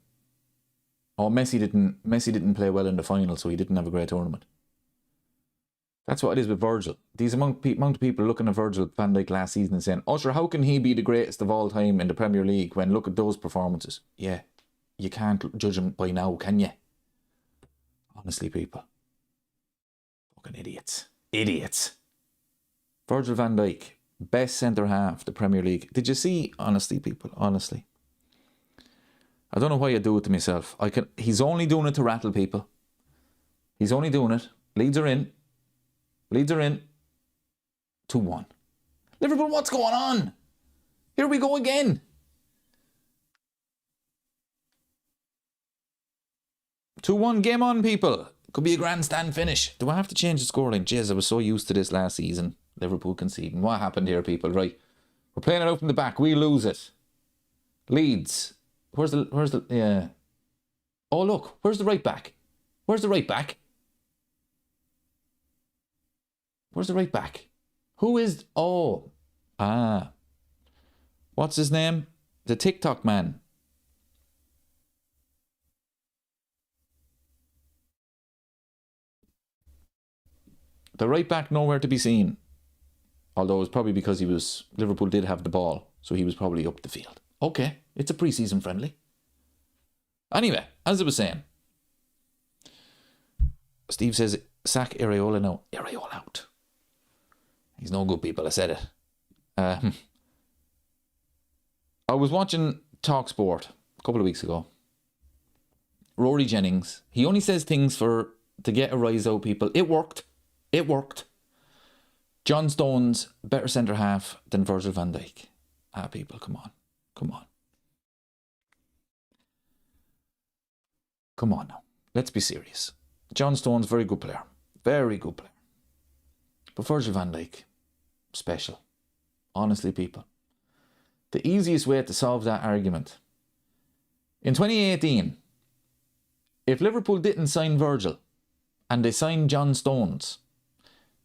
oh, Messi didn't play well in the final, so he didn't have a great tournament. That's what it is with Virgil. These amount of people looking at Virgil van Dijk last season and saying, oh, sure, how can he be the greatest of all time in the Premier League when look at those performances? Yeah, you can't judge him by now, can you? Honestly, people. Fucking idiots. Idiots. Virgil van Dijk, best centre-half the Premier League. Did you see, honestly, people, honestly? I don't know why I do it to myself. He's only doing it to rattle people. He's only doing it. Leeds are in. Leeds are in. 2-1. Liverpool, what's going on? Here we go again. 2-1, game on, people. Could be a grandstand finish. Do I have to change the scoreline? Jeez, I was so used to this last season. Liverpool conceding. What happened here, people? Right. We're playing it out from the back. We lose it. Leeds. Where's the, yeah. Oh, look. Where's the right back? Where's the right back? Where's the right back? Who is, oh. Ah. What's his name? The TikTok man. The right back nowhere to be seen. Although it's probably because Liverpool did have the ball, so he was probably up the field. Okay, it's a pre-season friendly. Anyway, as I was saying, Steve says, sack Areola now. Areola out. He's no good, people. I said it. I was watching TalkSport a couple of weeks ago. Rory Jennings. He only says things to get a rise out, people. It worked. It worked. John Stones, better centre-half than Virgil van Dijk. Ah, people, come on. Come on. Come on now. Let's be serious. John Stones, very good player. Very good player. But Virgil van Dijk, special. Honestly, people. The easiest way to solve that argument. In 2018, if Liverpool didn't sign Virgil and they signed John Stones,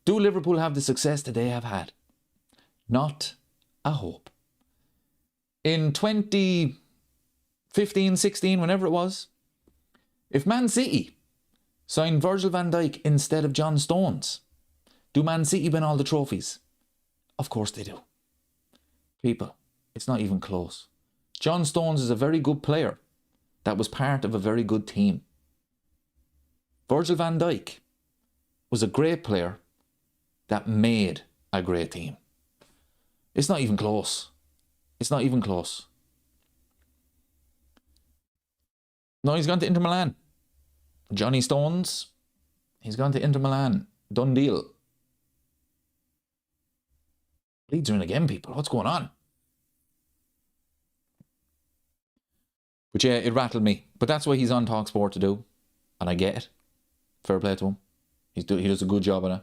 do Liverpool have the success that they have had? Not a hope. In 2015, 16, whenever it was, if Man City signed Virgil van Dijk instead of John Stones, do Man City win all the trophies? Of course they do. People, it's not even close. John Stones is a very good player that was part of a very good team. Virgil van Dijk was a great player that made a great team. It's not even close. It's not even close. No, he's gone to Inter Milan. Johnny Stones, he's gone to Inter Milan. Done deal. Leeds are in again, people. What's going on? But yeah, it rattled me. But that's what he's on TalkSport to do. And I get it. Fair play to him. He does a good job on it.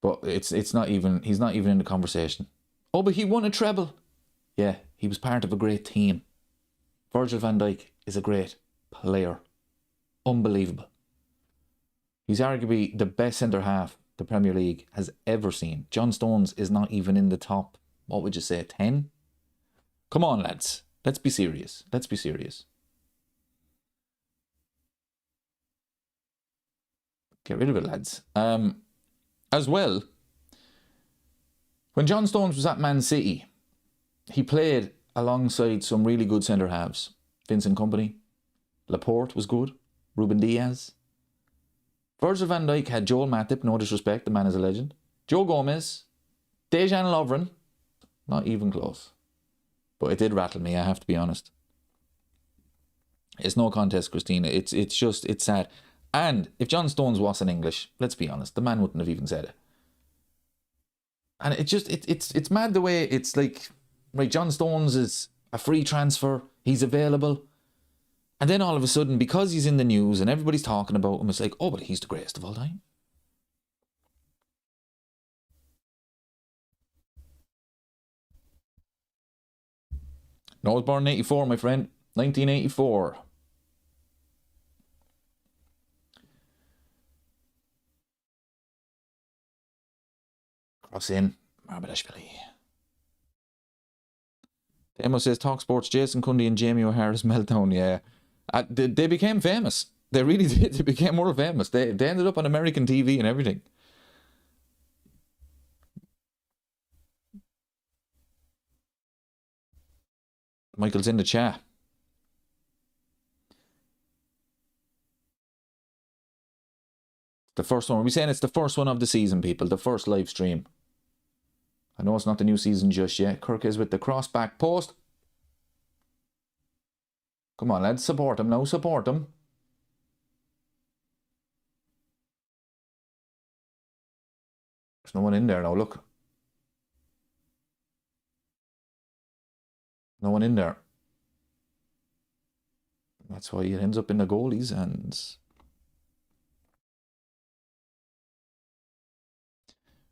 But he's not even in the conversation. Oh, but he won a treble. Yeah, he was part of a great team. Virgil van Dijk is a great player. Unbelievable. He's arguably the best centre-half the Premier League has ever seen. John Stones is not even in the top, what would you say, 10? Come on, lads. Let's be serious. Let's be serious. Get rid of it, lads. As well, when John Stones was at Man City, he played alongside some really good centre-halves. Vincent Kompany, Laporte was good, Ruben Diaz. Virgil van Dijk had Joel Matip, no disrespect, the man is a legend. Joe Gomez, Dejan Lovren, not even close. But it did rattle me, I have to be honest. It's no contest, Christina. It's sad. And if John Stones wasn't English, let's be honest, the man wouldn't have even said it. And it's mad the way it's like, right, John Stones is a free transfer, he's available. And then all of a sudden, because he's in the news and everybody's talking about him, it's like, oh, but he's the greatest of all time. No, I was born in 84, my friend. 1984. Cross in. Marbadashvili. Demo says, Talk Sports, Jason Cundy and Jamie O'Hara's meltdown. Yeah. They became famous. They really did. They became more famous. They ended up on American TV and everything. Michael's in the chat. The first one. Are we saying it's the first one of the season, people? The first live stream. I know it's not the new season just yet. Kirk is with the cross back post. Come on, lads. Support him now. Support him. There's no one in there now. Look. No one in there. That's why it ends up in the goalie's hands.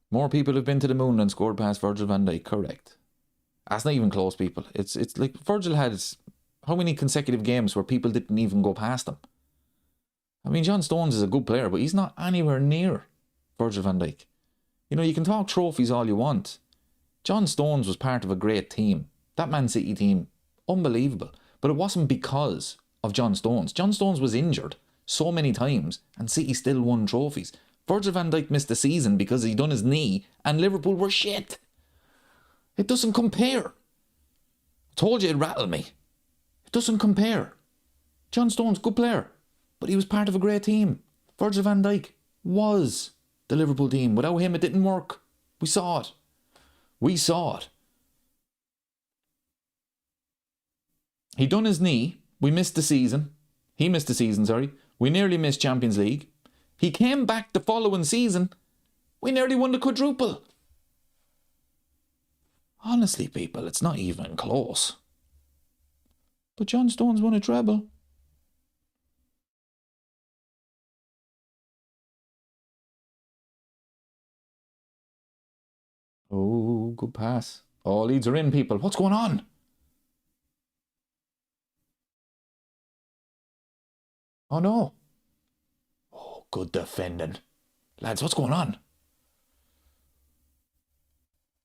More people have been to the moon and scored past Virgil van Dijk. Correct. That's not even close, people. It's like Virgil had how many consecutive games where people didn't even go past him? I mean, John Stones is a good player, but he's not anywhere near Virgil van Dijk. You know, you can talk trophies all you want. John Stones was part of a great team. That Man City team, unbelievable. But it wasn't because of John Stones. John Stones was injured so many times and City still won trophies. Virgil van Dijk missed the season because he done his knee and Liverpool were shit. It doesn't compare. I told you it'd rattle me. It doesn't compare. John Stones, good player, but he was part of a great team. Virgil van Dijk was the Liverpool team. Without him, it didn't work. We saw it. We saw it. He done his knee. We missed the season. He missed the season, sorry. We nearly missed Champions League. He came back the following season. We nearly won the quadruple. Honestly, people, it's not even close. But John Stones won a treble. Oh, good pass. Oh, Leeds are in, people. What's going on? Oh, no. Oh, good defending. Lads, what's going on?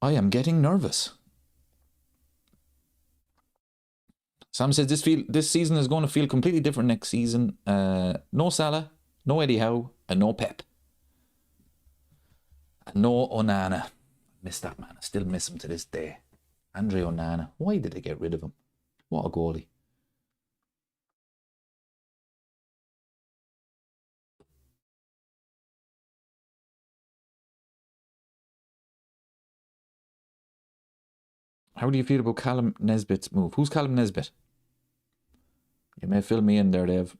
I am getting nervous. Sam says this season is going to feel completely different next season. No Salah, no Eddie Howe, and no Pep. And no Onana. Miss that man. I still miss him to this day. Andre Onana. Why did they get rid of him? What a goalie. How do you feel about Callum Nesbitt's move? Who's Callum Nesbitt? You may fill me in there, Dave.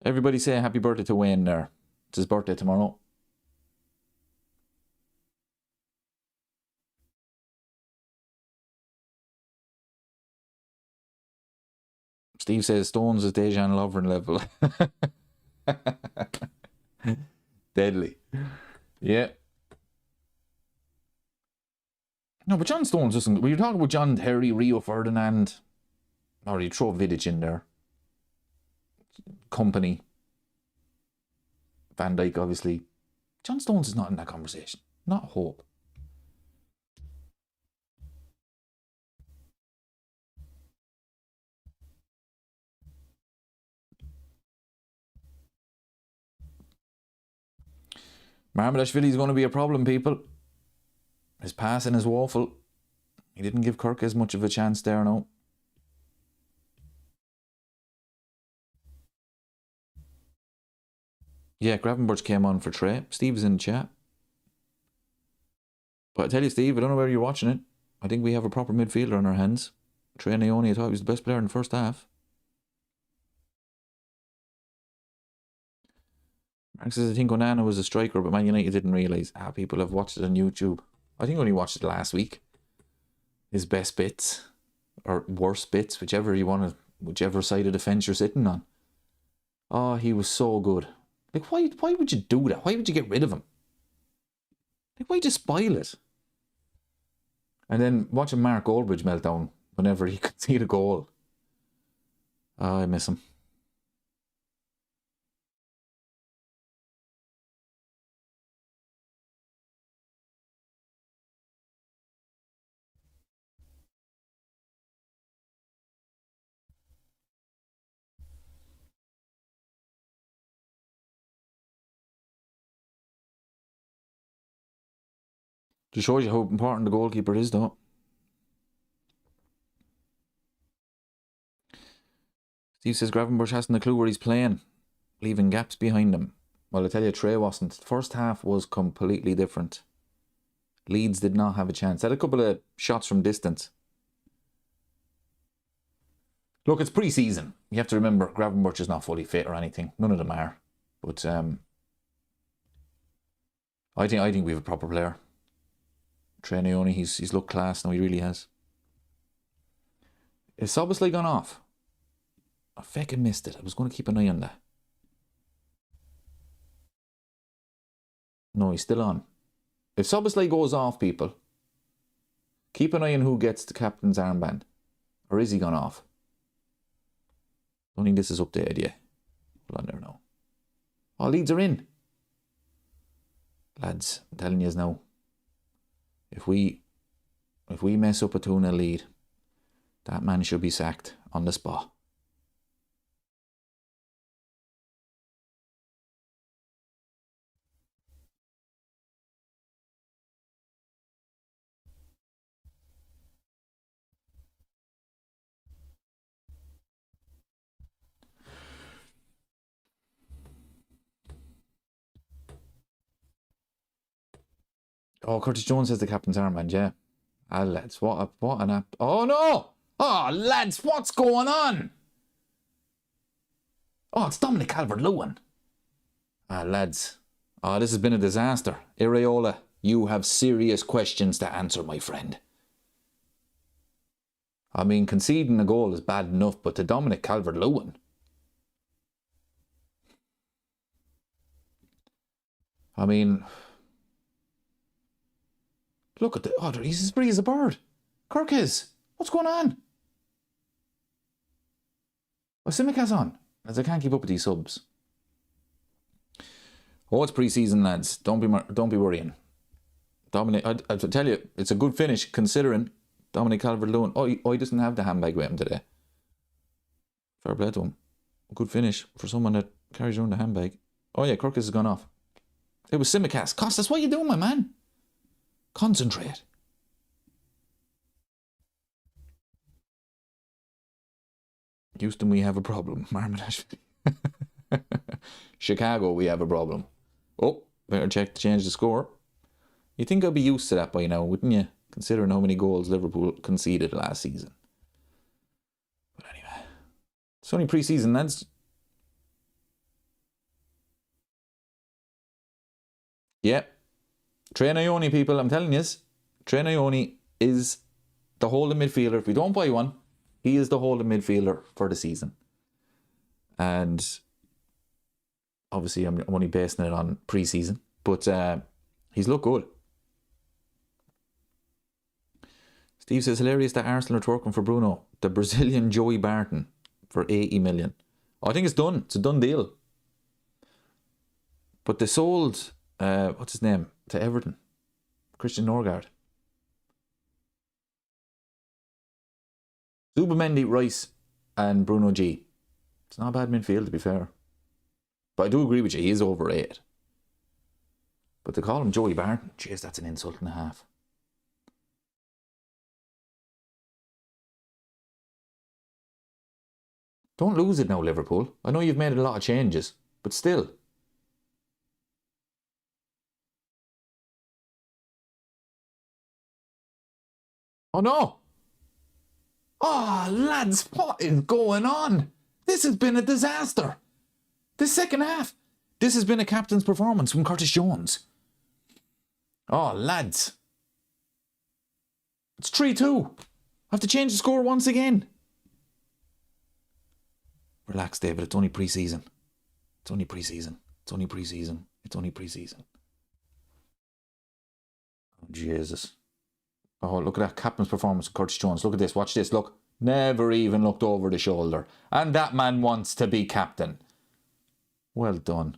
Everybody say happy birthday to Wayne there. It's his birthday tomorrow. Steve says Stones is Dejan Lovren level. Deadly. Yeah. No, but John Stones doesn't. When you're talking about John Terry, Rio Ferdinand, or you throw Vidic in there. Company. Van Dijk, obviously. John Stones is not in that conversation. Not a hope. Marmalashvili is going to be a problem, people. His passing is woeful. He didn't give Kirk as much of a chance there now. Yeah, Gravenberch came on for Trey. Steve's in the chat. But I tell you, Steve, I don't know where you're watching it. I think we have a proper midfielder on our hands. Trey Naoni, I thought he was the best player in the first half. Mark says, I think Onana was a striker, but Man United didn't realise. People have watched it on YouTube. I think I only watched it last week. His best bits, or worst bits, whichever side of the fence you're sitting on. Oh, he was so good. Like, why would you do that? Why would you get rid of him? Like, why just spoil it? And then watching Mark Goldbridge melt down whenever he could see the goal. Oh, I miss him. Just shows you how important the goalkeeper is, though. Steve says Gravenberch hasn't a clue where he's playing, leaving gaps behind him. Well, I tell you, Trey wasn't. The first half was completely different. Leeds did not have a chance. Had a couple of shots from distance. Look, it's pre-season. You have to remember, Gravenberch is not fully fit or anything. None of them are. But I think we have a proper player. Trey Naoni, he's looked class now. He really has. Is Soboslai gone off? I fucking missed it. I was going to keep an eye on that. No, he's still on. If Soboslai goes off, people, keep an eye on who gets the captain's armband. Or is he gone off? I don't think this is updated yet. Hold on there now. Oh, Leeds are in. Lads, I'm telling you now. If we mess up a 2-0 lead, that man should be sacked on the spot. Oh, Curtis Jones has the captain's armband, yeah. Ah, lads, what an app. Oh, no! Oh, lads, what's going on? Oh, it's Dominic Calvert-Lewin. Ah, lads. Oh, this has been a disaster. Iraola, you have serious questions to answer, my friend. I mean, conceding a goal is bad enough, but to Dominic Calvert-Lewin. I mean, look at the... Oh, he's as free as a bird. Kirk is. What's going on? Oh, Simicast's on. As I can't keep up with these subs. Oh, it's pre-season, lads. Don't be worrying. Dominic, I tell you, it's a good finish considering Dominic Calvert-Lewin. Oh, he doesn't have the handbag with him today. Fair play to him. Good finish for someone that carries around the handbag. Oh yeah, Kirkus has gone off. It was Simicast. Costas, what are you doing, my man? Concentrate. Houston, we have a problem. Marmitash. Chicago, we have a problem. Oh, better check to change the score. You'd think I'd be used to that by now, wouldn't you? Considering how many goals Liverpool conceded last season. But anyway, it's only pre-season, lads. Yeah. Trey Naoni, people, I'm telling you, Trey Naoni is the holding midfielder. If we don't buy one, he is the holding midfielder for the season. And obviously, I'm only basing it on pre-season, but he's looked good. Steve says, hilarious that Arsenal are twerking for Bruno, the Brazilian Joey Barton, for 80 million. I think it's done. It's a done deal. But they sold, what's his name, to Everton. Christian Norgard. Zubamendi, Rice, and Bruno G. It's not a bad midfield, to be fair. But I do agree with you, he is overrated. But to call him Joey Barton, jeez, that's an insult and a half. Don't lose it now, Liverpool. I know you've made a lot of changes, but still. Oh no! Oh, lads, what is going on? This has been a disaster. This second half. This has been a captain's performance from Curtis Jones. Oh, lads. It's 3-2. I have to change the score once again. Relax, David. It's only pre-season. It's only pre-season. It's only pre-season. It's only pre-season. Oh, Jesus. Oh, look at that captain's performance of Curtis Jones. Look at this. Watch this. Look. Never even looked over the shoulder. And that man wants to be captain. Well done.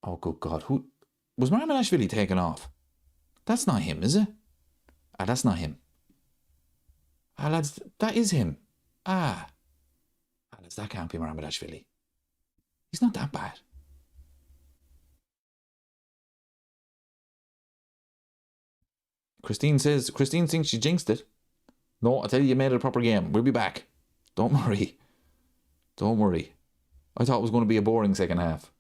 Oh, good God. Who was Marmalashvili taken off? That's not him, is it? Ah, that's not him. Ah, lads, that is him. Ah. Ah, lads, that can't be Marmalashvili. He's not that bad. Christine thinks she jinxed it. No, I tell you made it a proper game. We'll be back. Don't worry. Don't worry. I thought it was going to be a boring second half.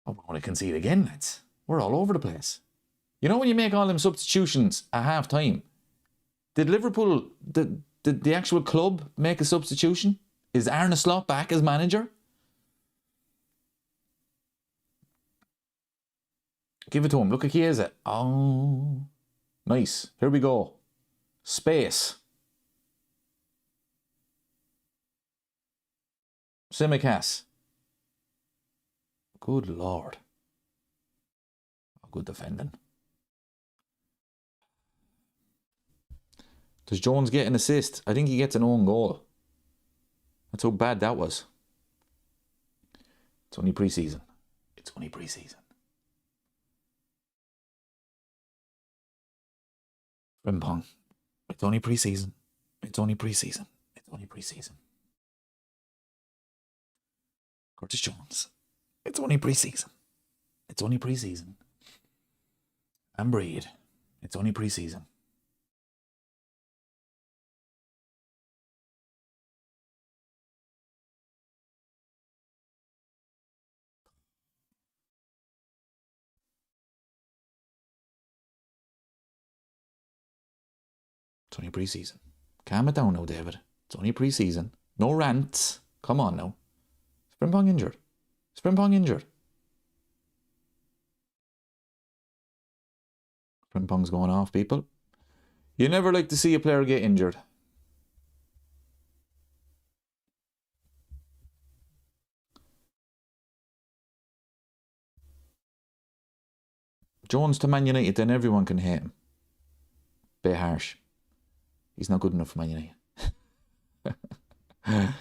I'm going to concede again, lads. We're all over the place. You know when you make all them substitutions at half time? Did Liverpool, did the actual club make a substitution? Is Arne Slot back as manager? Give it to him. Look at Chiesa. Oh, nice. Here we go. Space. Simicas. Good Lord. Oh, good defending. Does Jones get an assist? I think he gets an own goal. That's how bad that was. It's only pre-season. It's only pre-season. Frimpong. It's only pre-season. It's only pre-season. It's only pre-season. Curtis Jones. It's only pre-season. It's only pre-season. And Breed. It's only pre-season. It's only pre-season. Calm it down now, David. It's only pre-season. No rants. Come on now. Frimpong injured. Frimpong injured. Frimpong's going off, people. You never like to see a player get injured. Jones to Man United, then everyone can hate him. Bit harsh. He's not good enough for Man United.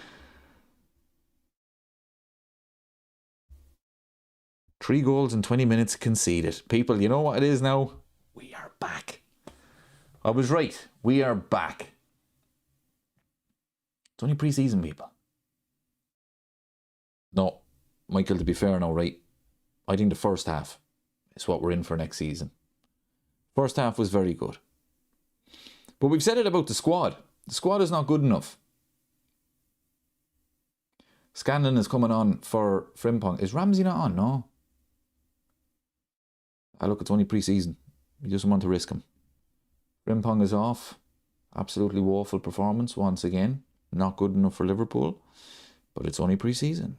3 goals in 20 minutes conceded. People, you know what it is now? We are back. I was right. We are back. It's only pre-season, people. No, Michael, to be fair now, right? I think the first half is what we're in for next season. First half was very good. But we've said it about the squad. The squad is not good enough. Scanlon is coming on for Frimpong. Is Ramsey not on? No. Ah, look, it's only pre-season. He doesn't want to risk him. Frimpong is off. Absolutely woeful performance once again. Not good enough for Liverpool. But it's only pre-season.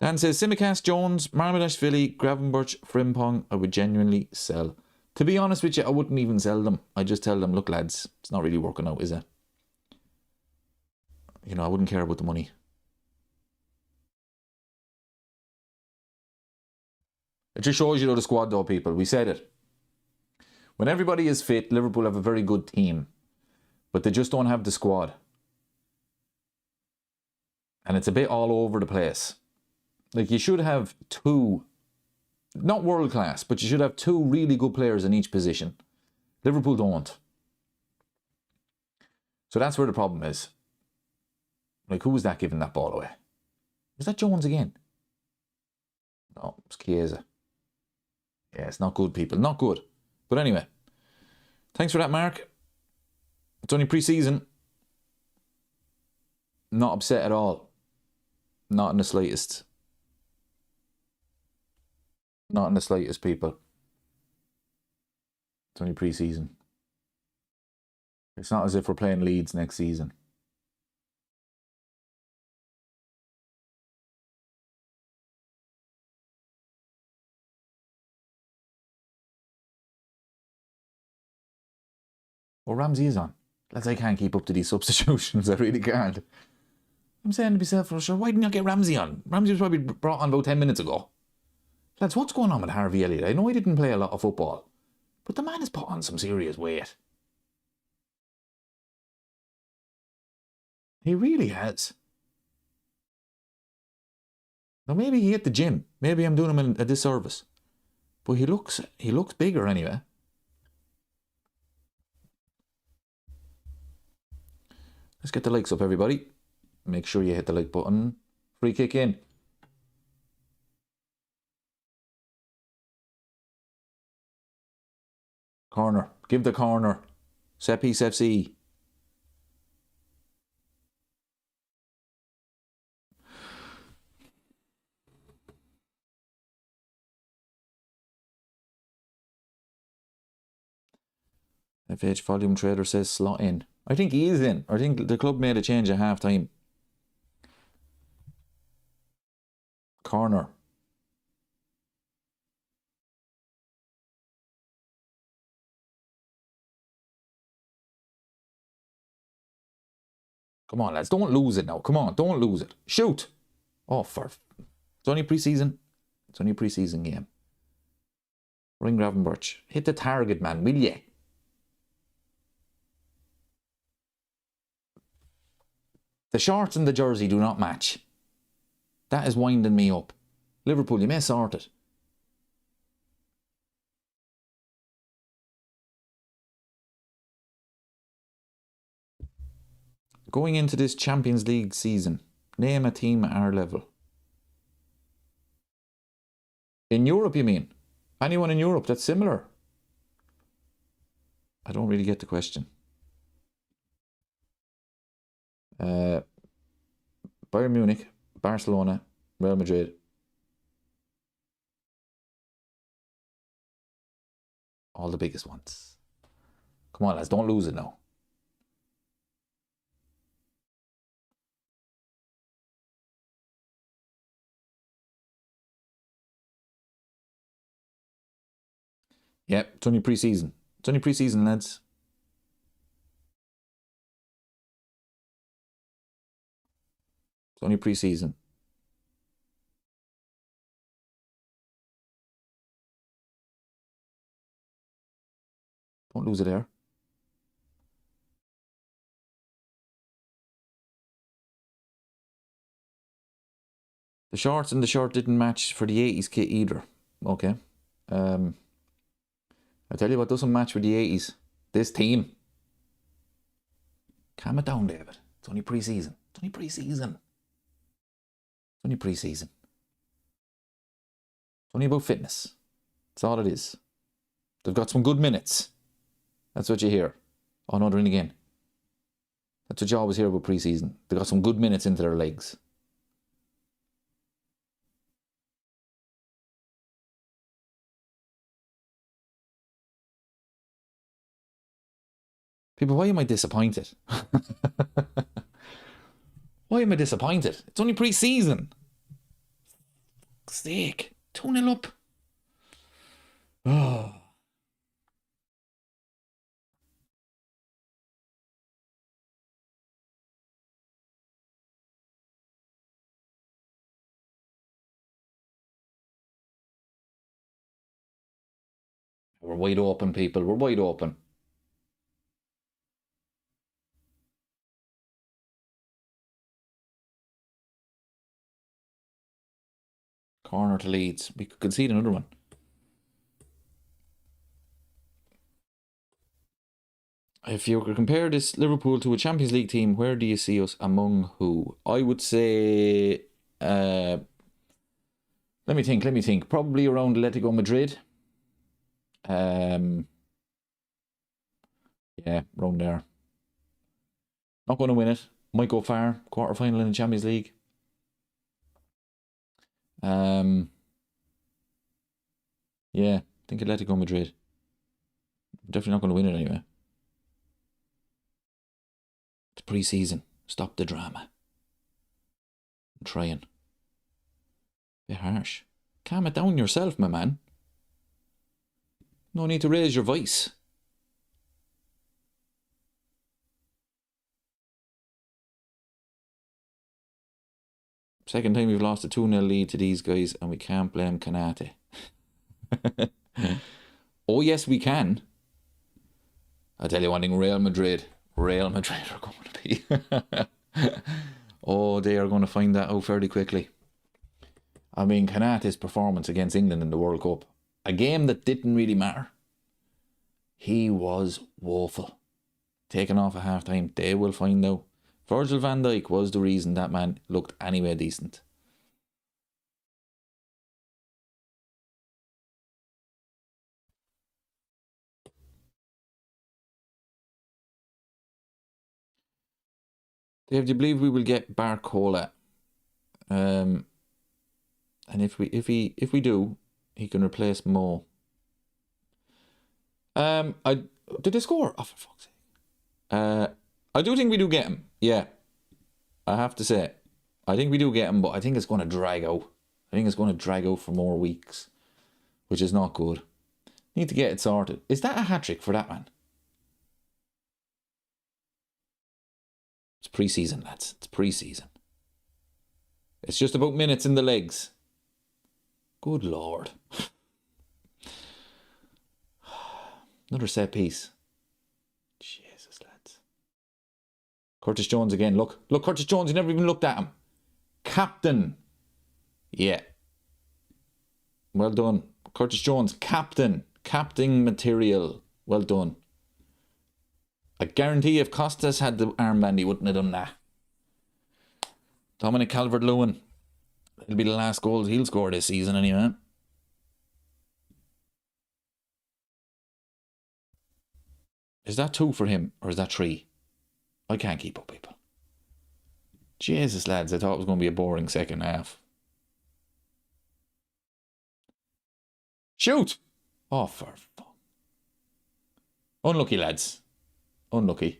Dan says, Simicas, Jones, Marmalashvili, Gravenberch, Frimpong, I would genuinely sell. To be honest with you, I wouldn't even sell them. I'd just tell them, look lads, it's not really working out, is it? You know, I wouldn't care about the money. It just shows you though the squad though, people. We said it. When everybody is fit, Liverpool have a very good team. But they just don't have the squad. And it's a bit all over the place. Like, you should have 2, not world class, but you should have 2 really good players in each position. Liverpool don't. So that's where the problem is. Like, who was that giving that ball away? Was that Jones again? No, it's Chiesa. Yeah, it's not good, people. Not good. But anyway, thanks for that, Mark. It's only pre-season. Not upset at all. Not in the slightest. Not in the slightest, people. It's only pre-season. It's not as if we're playing Leeds next season. Well, Ramsey is on. Lads, I can't keep up to these substitutions. I really can't. I'm saying to myself, well, sure, why didn't you get Ramsey on? Ramsey was probably brought on about 10 minutes ago. Lads, what's going on with Harvey Elliott? I know he didn't play a lot of football, but the man has put on some serious weight. He really has. Now, maybe he hit the gym. Maybe I'm doing him a disservice. But he looks bigger anyway. Let's get the likes up, everybody. Make sure you hit the like button. Free kick in. Corner. Give the corner. Set piece FC. FH Volume Trader says slot in. I think he is in. I think the club made a change at half time. Corner. Come on, lads. Don't lose it now. Come on, don't lose it. Shoot. Oh, it's only pre-season. It's only a pre-season game. Ring Gravenberch. Hit the target, man, will ye? The shorts and the jersey do not match. That is winding me up. Liverpool, you may sort it. Going into this Champions League season, name a team at our level. In Europe, you mean? Anyone in Europe that's similar? I don't really get the question. Bayern Munich, Barcelona, Real Madrid. All the biggest ones. Come on, lads, don't lose it now. Yep, it's only pre-season. It's only pre-season, lads. It's only pre-season. Don't lose it there. The shorts and the shirt didn't match for the 80s kit either. Okay. I tell you what doesn't match with the 80s. This team. Calm it down, David. It's only pre-season. It's only pre-season. It's only pre-season. It's only about fitness. That's all it is. They've got some good minutes. That's what you hear. Oh no, they're in again. That's what you always hear about pre-season. They've got some good minutes into their legs. People, why am I disappointed? Why am I disappointed? It's only pre-season. Steak. 2-0 up. Oh. We're wide open, people. We're wide open. Corner to Leeds. We could concede another one. If you could compare this Liverpool to a Champions League team, where do you see us among who? I would say, let me think. Probably around Atletico Madrid. Yeah, around there. Not going to win it. Might go far. Quarter final in the Champions League. Yeah, I think Atletico Madrid. Definitely not going to win it anyway. It's pre-season. Stop the drama. I'm trying. Bit harsh. Calm it down yourself, my man. No need to raise your voice. Second time we've lost a 2-0 lead to these guys and we can't blame Kanate. Oh, yes, we can. I'll tell you one thing, Real Madrid are going to be... Oh, they are going to find that out fairly quickly. I mean, Kanate's performance against England in the World Cup, a game that didn't really matter, he was woeful. Taken off at half-time, they will find out. Virgil van Dijk was the reason that man looked anyway decent. Dave, do you believe we will get Barcola? And if we do, he can replace Mo. Did they score? Oh, for fuck's sake. I do think we do get him. Yeah, I have to say, I think we do get him, but I think it's going to drag out. I think it's going to drag out for more weeks, which is not good. Need to get it sorted. Is that a hat-trick for that man? It's pre-season, lads. It's pre-season. It's just about minutes in the legs. Good Lord. Another set piece. Jesus, lads. Curtis Jones again. Look, Curtis Jones. You never even looked at him. Captain. Yeah. Well done. Curtis Jones, captain. Captain material. Well done. I guarantee if Costas had the armband, he wouldn't have done that. Dominic Calvert-Lewin. It'll be the last goal he'll score this season anyway. Is that 2 for him or is that 3? I can't keep up, people. Jesus, lads, I thought it was going to be a boring second half. Shoot! Oh, for fuck. Unlucky, lads. Unlucky.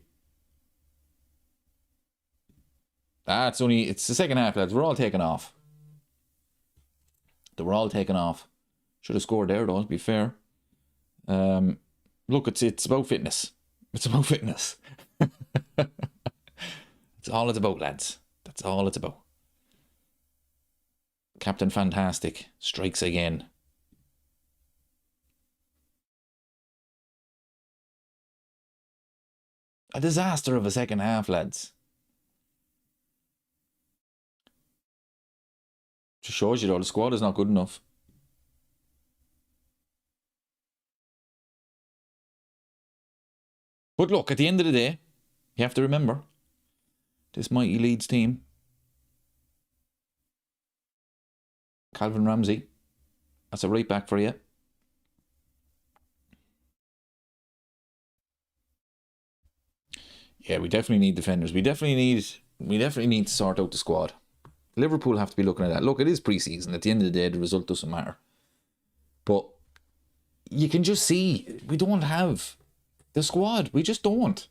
It's the second half, lads. We're all taking off. They were all taken off. Should have scored there, though, to be fair. Look, it's about fitness. It's about fitness. It's all it's about, lads. That's all it's about. Captain Fantastic strikes again. A disaster of a second half, lads. Just shows you, though, the squad is not good enough. But look, at the end of the day, you have to remember, this mighty Leeds team, Calvin Ramsey, that's a right back for you. Yeah, we definitely need defenders. We definitely need to sort out the squad. Liverpool have to be looking at that. Look, it is pre-season. At the end of the day, the result doesn't matter. But you can just see we don't have the squad. We just don't.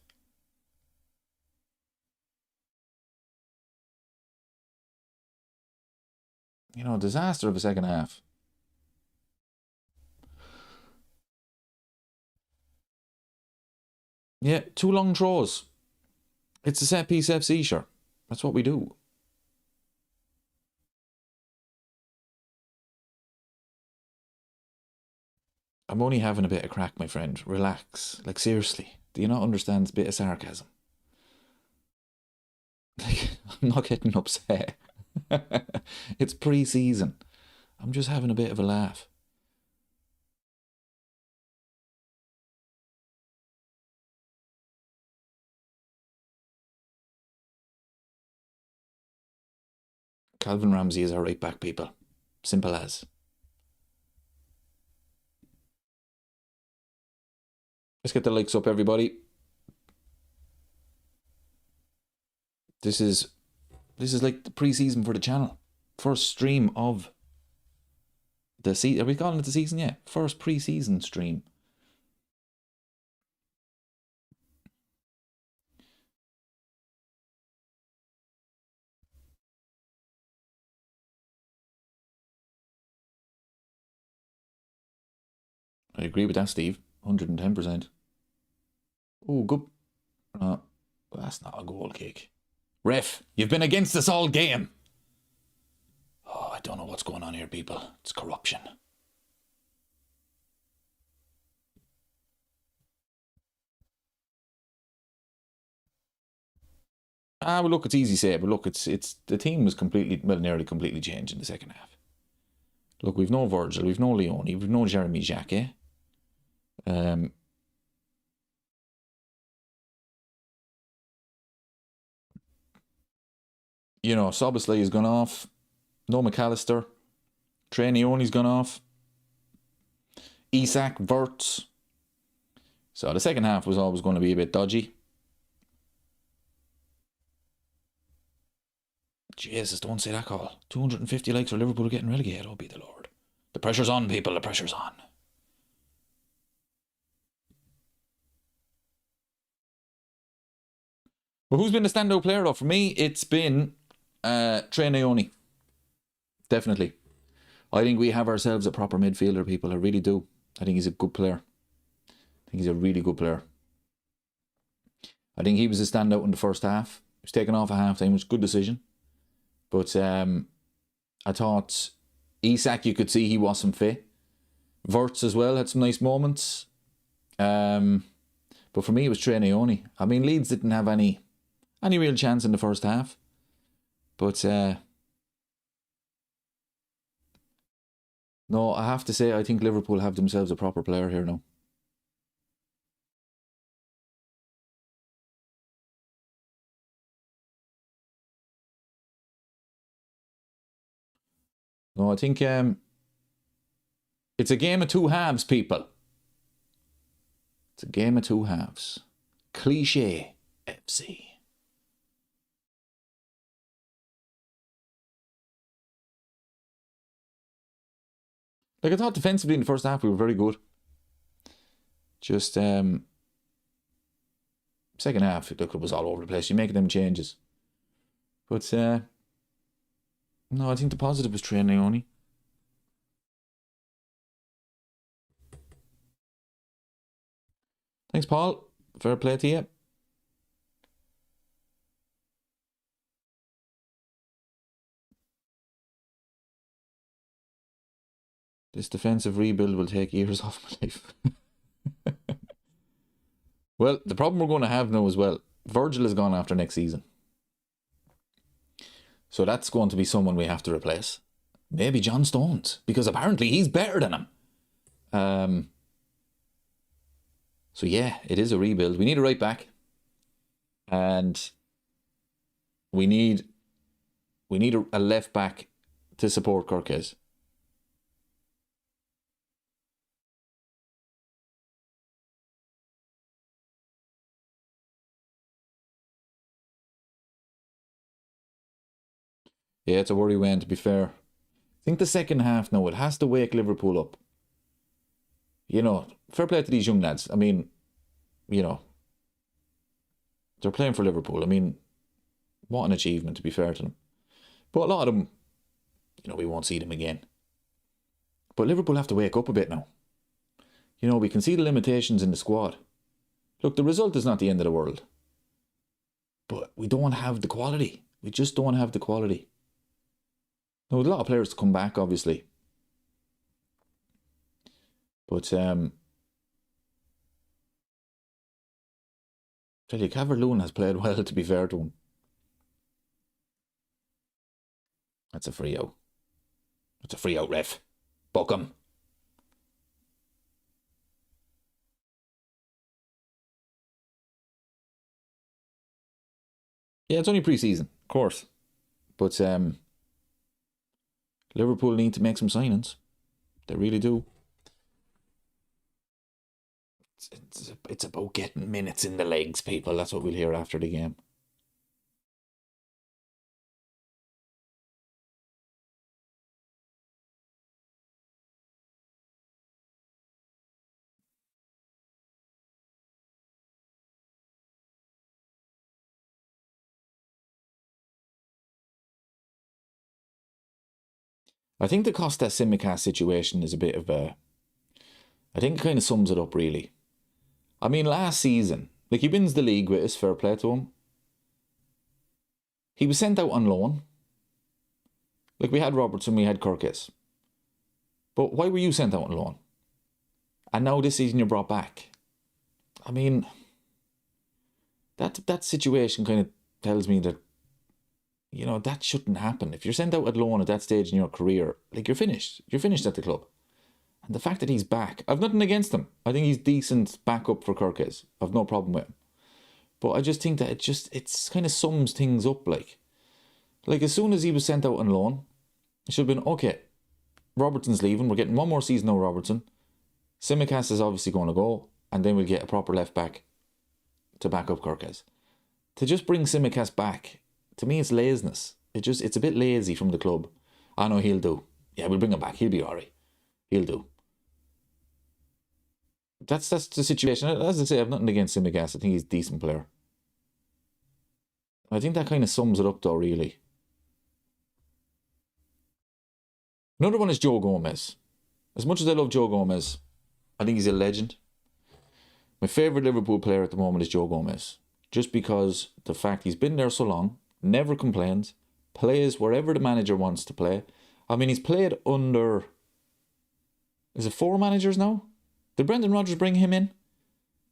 You know, disaster of a second half. Yeah, 2 long throws. It's a set piece FC, sure. That's what we do. I'm only having a bit of crack, my friend. Relax. Like, seriously. Do you not understand a bit of sarcasm? Like, I'm not getting upset. It's pre-season. I'm just having a bit of a laugh. Calvin Ramsey is our right back, people. Simple as. Let's get the likes up, everybody. This is like the pre-season for the channel. First stream of Are we calling it the season yet? First pre-season stream. I agree with that, Steve. 110%. Oh, good. That's not a goal kick. Ref, you've been against us all game. Oh, I don't know what's going on here, people. It's corruption. Well, look, it's easy to say, but look, it's the team was nearly completely changed in the second half. Look, we've no Virgil, we've no Leone, we've no Jeremy Jacquet. You know, Soboslai has gone off. No McAllister. Trey Neone's gone off. Isak, Wirtz. So the second half was always going to be a bit dodgy. Jesus, don't say that, call. 250 likes for Liverpool getting relegated. Oh, be the Lord. The pressure's on, people. The pressure's on. Well, who's been the standout player, though? For me, it's been Trey Neone. Definitely. I think we have ourselves a proper midfielder, people. I really do. I think he's a good player. I think he's a really good player. I think he was a standout in the first half. He was taken off at half time, which was a good decision. But I thought Isak, you could see he wasn't fit. Wirtz as well had some nice moments. But for me, it was Trey Neone. I mean, Leeds didn't have any real chance in the first half. But no, I have to say, I think Liverpool have themselves a proper player here now. No, I think it's a game of two halves, people. It's a game of two halves. Cliche FC. Like, I thought defensively in the first half we were very good. Just second half, look, it was all over the place. You're making them changes. But no, I think the positive was Trey Neone. Thanks, Paul. Fair play to you. This defensive rebuild will take years off my life. Well, the problem we're going to have now as well, Virgil is gone after next season. So that's going to be someone we have to replace. Maybe John Stones, because apparently he's better than him. So yeah, it is a rebuild. We need a right back. And we need a left back to support Kirkes. Yeah, it's a worry, Wayne, to be fair. I think the second half now, it has to wake Liverpool up. You know, fair play to these young lads. I mean, you know, they're playing for Liverpool. I mean, what an achievement, to be fair to them. But a lot of them, you know, we won't see them again. But Liverpool have to wake up a bit now. You know, we can see the limitations in the squad. Look, the result is not the end of the world. But we don't have the quality. We just don't have the quality. Now, a lot of players to come back, obviously. But, tell you, Calvert-Lewin has played well, to be fair to him. That's a free out. That's a free out, ref. Book him. Yeah, it's only pre-season, of course. But Liverpool need to make some signings. They really do. It's about getting minutes in the legs, people. That's what we'll hear after the game. I think the Costa Simicast situation is a bit of a... I think it kind of sums it up, really. I mean, last season, like, he wins the league with us, fair play to him. He was sent out on loan. Like, we had Robertson, we had Kirkes. But why were you sent out on loan? And now this season you're brought back. I mean, that situation kind of tells me that, you know, that shouldn't happen. If you're sent out at loan at that stage in your career, like, you're finished. You're finished at the club. And the fact that he's back, I've nothing against him. I think he's decent backup for Kirkes. I've no problem with him. But I just think that it's kind of sums things up, like. Like, as soon as he was sent out on loan, it should have been, okay, Robertson's leaving. We're getting one more season of Robertson. Simicast is obviously going to go. And then we'll get a proper left back to back up Kirkes. To just bring Simicast back, to me, it's laziness. It's a bit lazy from the club. I know he'll do. Yeah, we'll bring him back. He'll be alright. He'll do. That's the situation. As I say, I've nothing against Simicast. I think he's a decent player. I think that kind of sums it up, though, really. Another one is Joe Gomez. As much as I love Joe Gomez, I think he's a legend. My favourite Liverpool player at the moment is Joe Gomez. Just because the fact he's been there so long, never complains, plays wherever the manager wants to play. I mean, he's played under... Is it 4 managers now? Did Brendan Rodgers bring him in?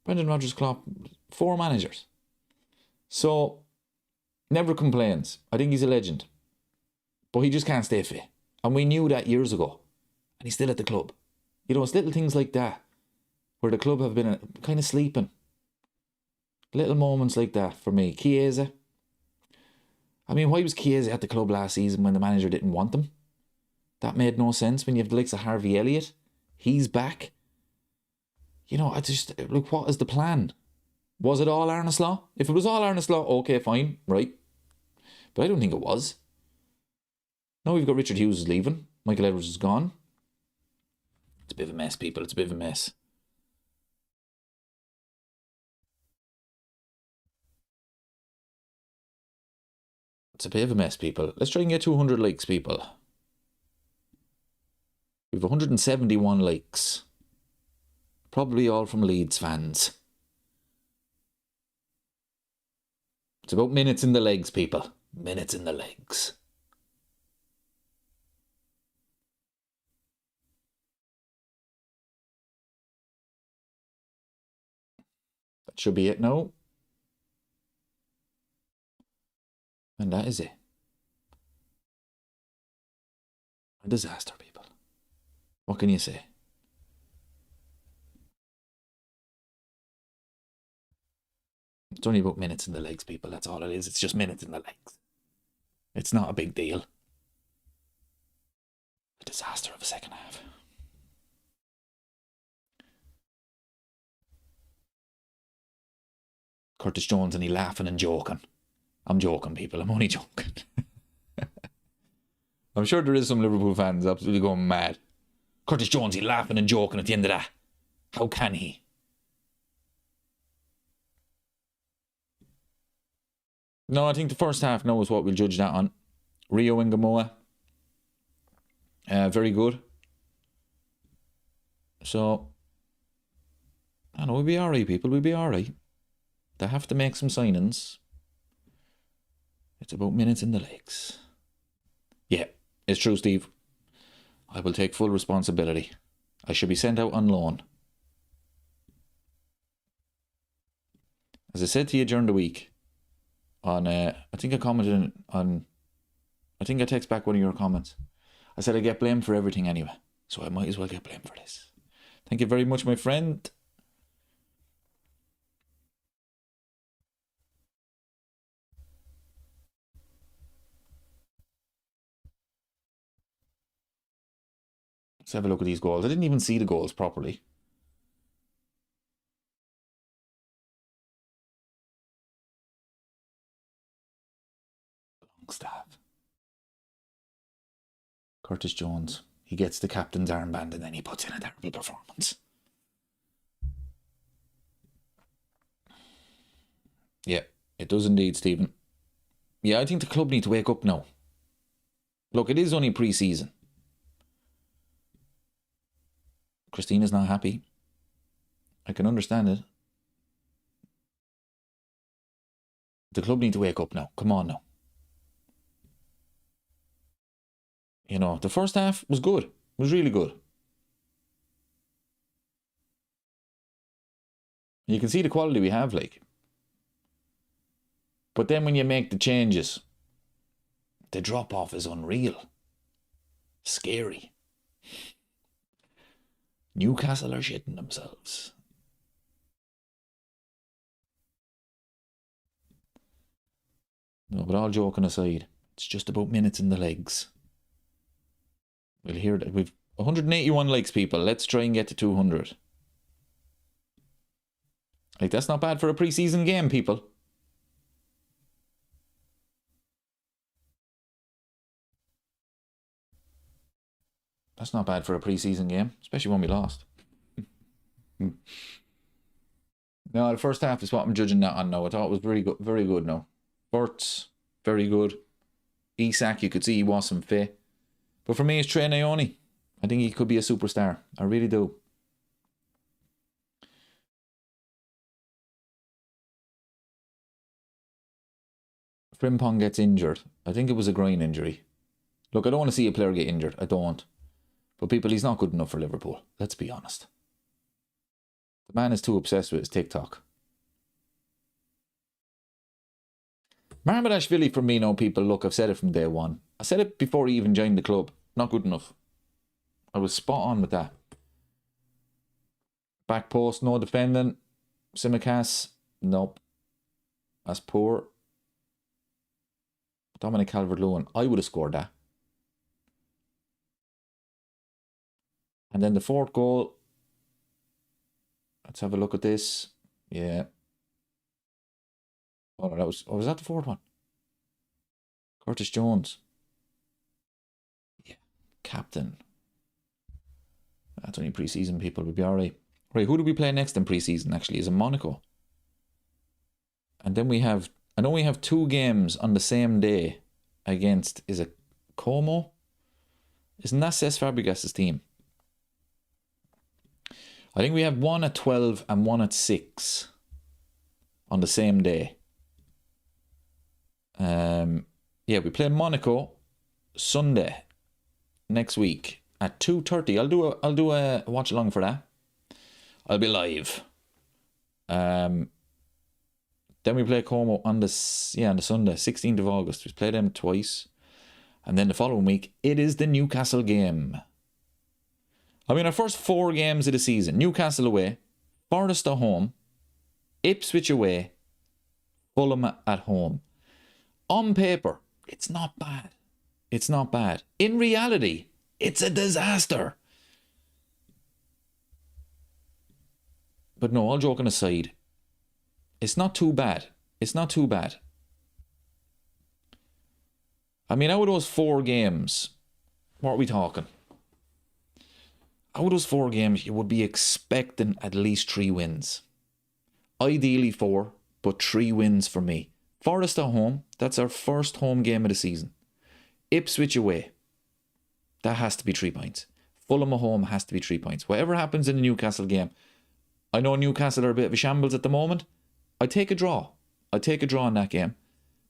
Brendan Rodgers, Klopp, 4 managers. So, never complains. I think he's a legend. But he just can't stay fit. And we knew that years ago. And he's still at the club. You know, it's little things like that where the club have been kind of sleeping. Little moments like that for me. Chiesa. I mean, why was Chiesa at the club last season when the manager didn't want him? That made no sense when you have the likes of Harvey Elliott. He's back. You know, I just... Look, what is the plan? Was it all Arne Slot? If it was all Arne Slot, okay, fine, right. But I don't think it was. Now we've got Richard Hughes is leaving. Michael Edwards is gone. It's a bit of a mess, people. It's a bit of a mess. It's a bit of a mess, people. Let's try and get 200 likes, people. We have 171 likes. Probably all from Leeds fans. It's about minutes in the legs, people. Minutes in the legs. That should be it now. And that is it. A disaster, people. What can you say? It's only about minutes in the legs, people. That's all it is. It's just minutes in the legs. It's not a big deal. A disaster of a second half. Curtis Jones and he laughing and joking. I'm joking, people. I'm only joking. I'm sure there is some Liverpool fans absolutely going mad. Curtis Jones, he laughing and joking at the end of that. How can he? No, I think the first half now is what we'll judge that on. Rio and Gamoa. Very good. So, I know we'll be alright, people. We'll be alright. They have to make some signings. It's about minutes in the legs. Yeah, it's true, Steve. I will take full responsibility. I should be sent out on loan. As I said to you during the week, on I think I commented on, I think I text back one of your comments. I said I get blamed for everything anyway, so I might as well get blamed for this. Thank you very much, my friend. Let's have a look at these goals. I didn't even see the goals properly. Longstaff. Curtis Jones. He gets the captain's armband and then he puts in a terrible performance. Yeah, it does indeed, Stephen. Yeah, I think the club need to wake up now. Look, it is only pre-season. Christina's not happy. I can understand it. The club need to wake up now. Come on now. You know, the first half was good. It was really good. You can see the quality we have, like. But then when you make the changes, the drop-off is unreal. Scary. Newcastle are shitting themselves. No, but all joking aside, it's just about minutes in the legs. We'll hear that. We've 181 likes, people. Let's try and get to 200. Like, that's not bad for a pre-season game, people. That's not bad for a pre-season game, especially when we lost. No, the first half is what I'm judging that on now. I thought it was very good now. Burt's, very good. Isak, you could see he wasn't fit. But for me, it's Trey Naoni. I think he could be a superstar. I really do. Frimpong gets injured. I think it was a groin injury. Look, I don't want to see a player get injured. I don't. But people, he's not good enough for Liverpool. Let's be honest. The man is too obsessed with his TikTok. Marmadashvili, for me, no, people, look, I've said it from day one. I said it before he even joined the club. Not good enough. I was spot on with that. Back post, no defending. Simicast, nope. That's poor. Dominic Calvert-Lewin, I would have scored that. And then the fourth goal. Let's have a look at this. Yeah. Oh, that was that the fourth one? Curtis Jones. Yeah. Captain. That's only pre-season, people. We'll be alright. Right, who do we play next in pre-season, actually? Is it Monaco? And then we have... I know we have 2 games on the same day against... Is it Como? Isn't that Cesc Fabregas' team? I think we have one at 12 and one at 6 on the same day. Yeah, we play Monaco Sunday next week at 2:30. I'll do a watch along for that. I'll be live. Then we play Como on the Sunday, 16th of August. We play them twice. And then the following week, it is the Newcastle game. I mean, our first 4 games of the season. Newcastle away, Forest at home, Ipswich away, Fulham at home. On paper, it's not bad. It's not bad. In reality, it's a disaster. But no, all joking aside, it's not too bad. It's not too bad. I mean, out of those 4 games, what are we talking? Out of those 4 games, you would be expecting at least 3 wins. Ideally 4, but 3 wins for me. Forest at home, that's our first home game of the season. Ipswich away, that has to be 3 points. Fulham at home has to be 3 points. Whatever happens in the Newcastle game, I know Newcastle are a bit of a shambles at the moment. I take a draw. I take a draw in that game.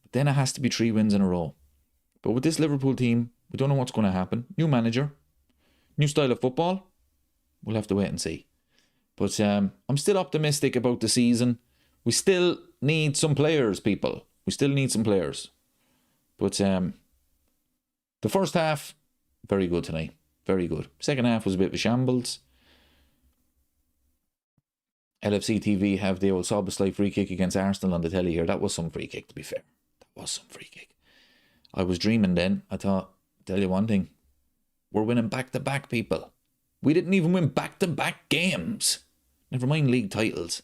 But then it has to be 3 wins in a row. But with this Liverpool team, we don't know what's going to happen. New manager, new style of football. We'll have to wait and see. But I'm still optimistic about the season. We still need some players, people. We still need some players. But the first half, very good tonight. Very good. Second half was a bit of a shambles. LFC TV have the old Szoboszlai free kick against Arsenal on the telly here. That was some free kick, to be fair. That was some free kick. I was dreaming then. I thought, tell you one thing. We're winning back-to-back, people. We didn't even win back-to-back games. Never mind league titles.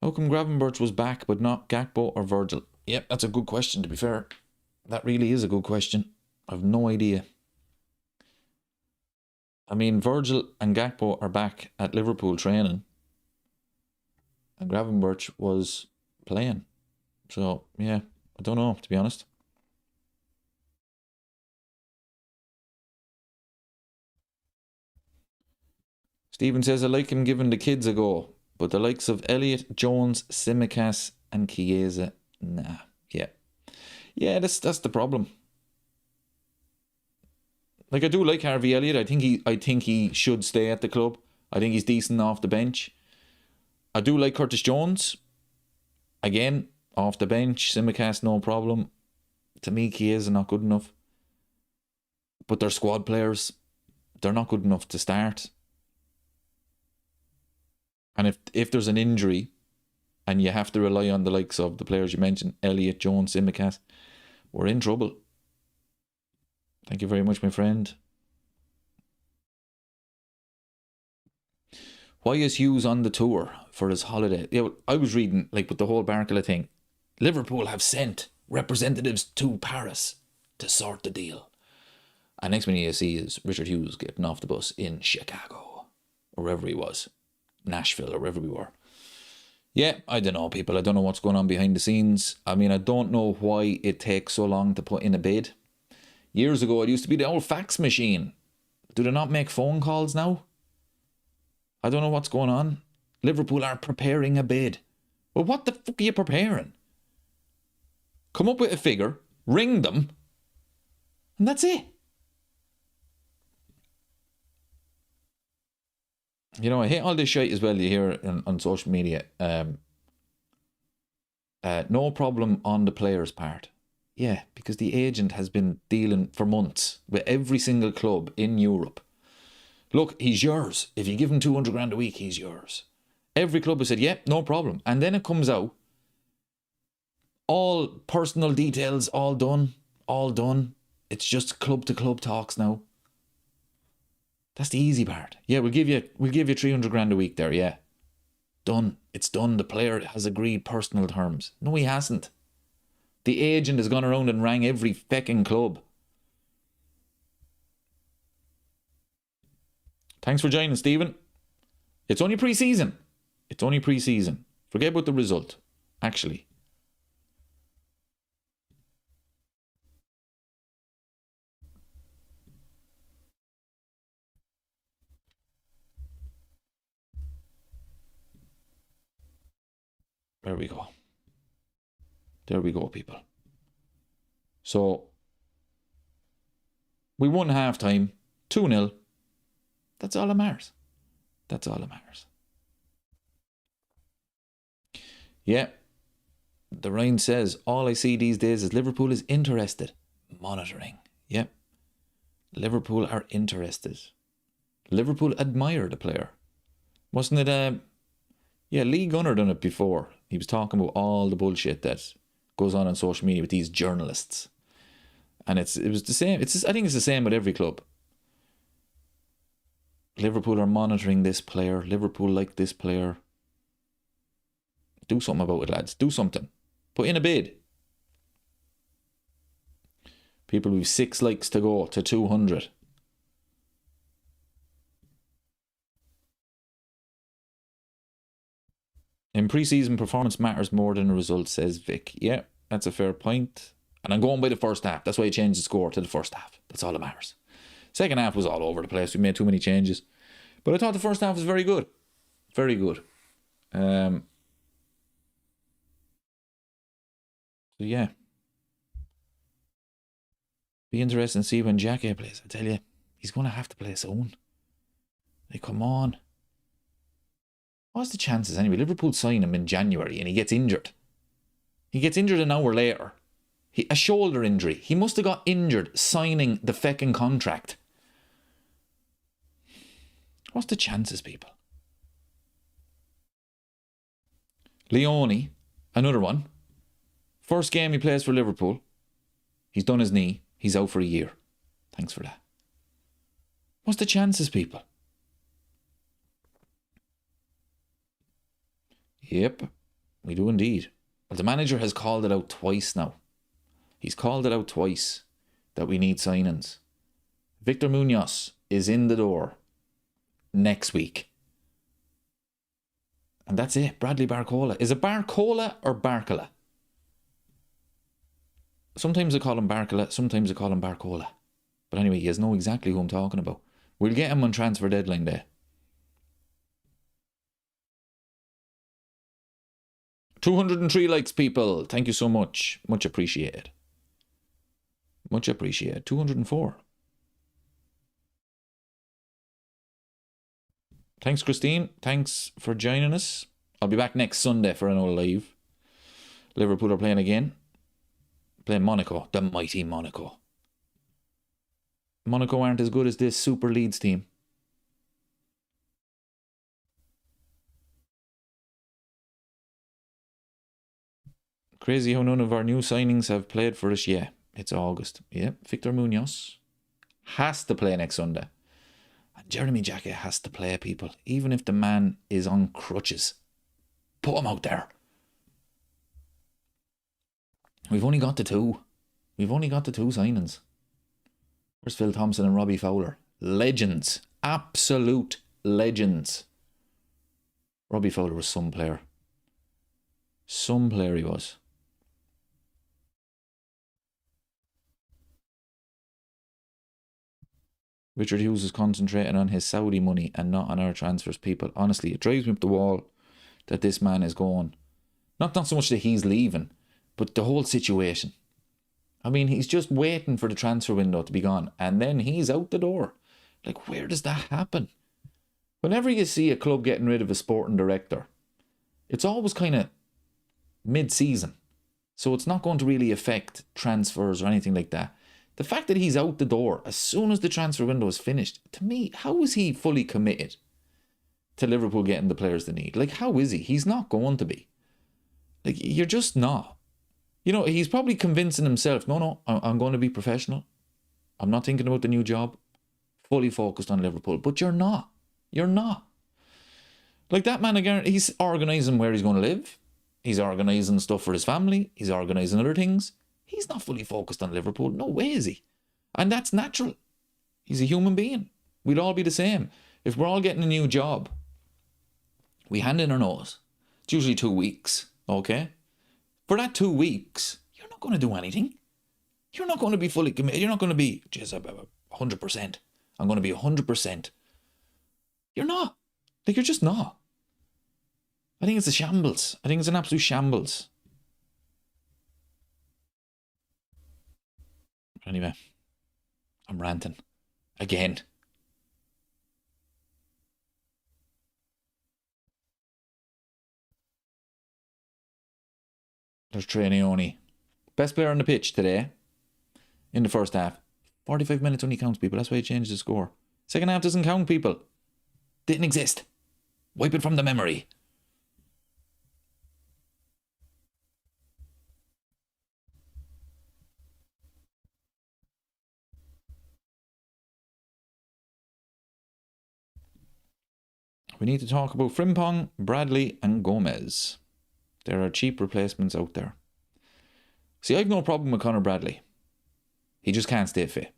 How come Gravenberch was back but not Gakpo or Virgil? Yep, that's a good question, to be fair. That really is a good question. I've no idea. I mean, Virgil and Gakpo are back at Liverpool training. and Gravenberch was playing. So, yeah, I don't know, to be honest. Stephen says, I like him giving the kids a go, but the likes of Elliott, Jones, Simicas, and Chiesa, nah. Yeah. Yeah, that's the problem. Like, I do like Harvey Elliott. I think he should stay at the club. I think he's decent off the bench. I do like Curtis Jones. Again, off the bench, Simicast, no problem. To me, Chiesa not good enough. But they're squad players. They're not good enough to start. And if there's an injury and you have to rely on the likes of the players you mentioned, Elliott, Jones, Simicast, we're in trouble. Thank you very much, my friend. Why is Hughes on the tour for his holiday? Yeah, I was reading, like, with the whole Barcola thing, Liverpool have sent representatives to Paris to sort the deal. And next thing you see is Richard Hughes getting off the bus in Chicago, or wherever he was, Nashville, or wherever we were. Yeah, I don't know, people. I don't know what's going on behind the scenes. I mean, I don't know why it takes so long to put in a bid. Years ago, it used to be the old fax machine. Do they not make phone calls now? I don't know what's going on. Liverpool are preparing a bid. Well, what the fuck are you preparing? Come up with a figure, ring them, and that's it. You know, I hate all this shit as well you hear on social media. No problem on the player's part. Yeah, because the agent has been dealing for months with every single club in Europe. Look, he's yours. If you give him 200 grand a week, he's yours. Every club has said, yeah, no problem. And then it comes out, all personal details, all done. It's just club to club talks now. That's the easy part. Yeah, we'll give you 300 grand a week there, yeah. Done. It's done. The player has agreed personal terms. No, he hasn't. The agent has gone around and rang every fecking club. Thanks for joining, Stephen. It's only pre-season. Forget about the result, actually. There we go. There we go, people. So, we won half time, 2-0. That's all that matters. Yeah. The Rhine says, all I see these days is Liverpool is interested. Monitoring. Yep. Liverpool are interested. Liverpool admire the player. Wasn't it, Lee Gunner done it before. He was talking about all the bullshit that goes on social media with these journalists. And it was the same. I think it's the same with every club. Liverpool are monitoring this player. Liverpool like this player. Do something about it, lads. Do something. Put in a bid. People with 6 likes to go to 200. In pre-season, performance matters more than the result, says Vic. Yeah, that's a fair point. And I'm going by the first half. That's why I changed the score to the first half. That's all that matters. Second half was all over the place. We made too many changes. But I thought the first half was very good. Very good. So yeah. Be interesting to see when Jackie plays. I tell you, he's going to have to play soon. Like, come on. What's the chances anyway? Liverpool sign him in January and he gets injured. He gets injured an hour later. A shoulder injury. He must have got injured signing the fecking contract. What's the chances, people? Leone, another one. First game he plays for Liverpool. He's done his knee. He's out for a year. Thanks for that. What's the chances, people? Yep, we do indeed. But the manager has called it out twice now. He's called it out twice that we need signings. Victor Munoz is in the door next week. And that's it. Bradley Barcola. Is it Barcola or Barcola? Sometimes I call him Barcola, sometimes I call him Barcola. But anyway, you guys know exactly who I'm talking about. We'll get him on transfer deadline day. 203 likes, people. Thank you so much. Much appreciated. Much appreciated. 204. Thanks, Christine. Thanks for joining us. I'll be back next Sunday for another live. Liverpool are playing again. Playing Monaco. The mighty Monaco. Monaco aren't as good as this Super Leeds team. Crazy how none of our new signings have played for us yet. It's August. Yep, Victor Munoz has to play next Sunday. And Jeremy Jacquet has to play, people. Even if the man is on crutches. Put him out there. We've only got the two. We've only got the two signings. Where's Phil Thompson and Robbie Fowler? Legends. Absolute legends. Robbie Fowler was some player. Some player he was. Richard Hughes is concentrating on his Saudi money and not on our transfers, people. Honestly, it drives me up the wall that this man is going. Not so much that he's leaving, but the whole situation. I mean, he's just waiting for the transfer window to be gone, and then he's out the door. Like, where does that happen? Whenever you see a club getting rid of a sporting director, it's always kind of mid-season. So it's not going to really affect transfers or anything like that. The fact that he's out the door as soon as the transfer window is finished, to me, how is he fully committed to Liverpool getting the players they need? Like, how is he? He's not going to be. Like, you're just not. You know, he's probably convincing himself, no, I'm going to be professional. I'm not thinking about the new job. Fully focused on Liverpool. But you're not. You're not. Like, that man, again, he's organising where he's going to live. He's organising stuff for his family. He's organising other things. He's not fully focused on Liverpool. No way is he. And that's natural. He's a human being. We'd all be the same. If we're all getting a new job, we hand in our notice. It's usually 2 weeks, okay? For that 2 weeks, you're not going to do anything. You're not going to be fully committed. You're not going to be, 100%. I'm going to be 100%. You're not. Like, you're just not. I think it's a shambles. I think it's an absolute shambles. Anyway, I'm ranting. Again. There's Trainioni. Best player on the pitch today. In the first half. 45 minutes only counts, people. That's why he changed the score. Second half doesn't count, people. Didn't exist. Wipe it from the memory. We need to talk about Frimpong, Bradley and Gomez. There are cheap replacements out there. See, I've no problem with Conor Bradley. He just can't stay fit.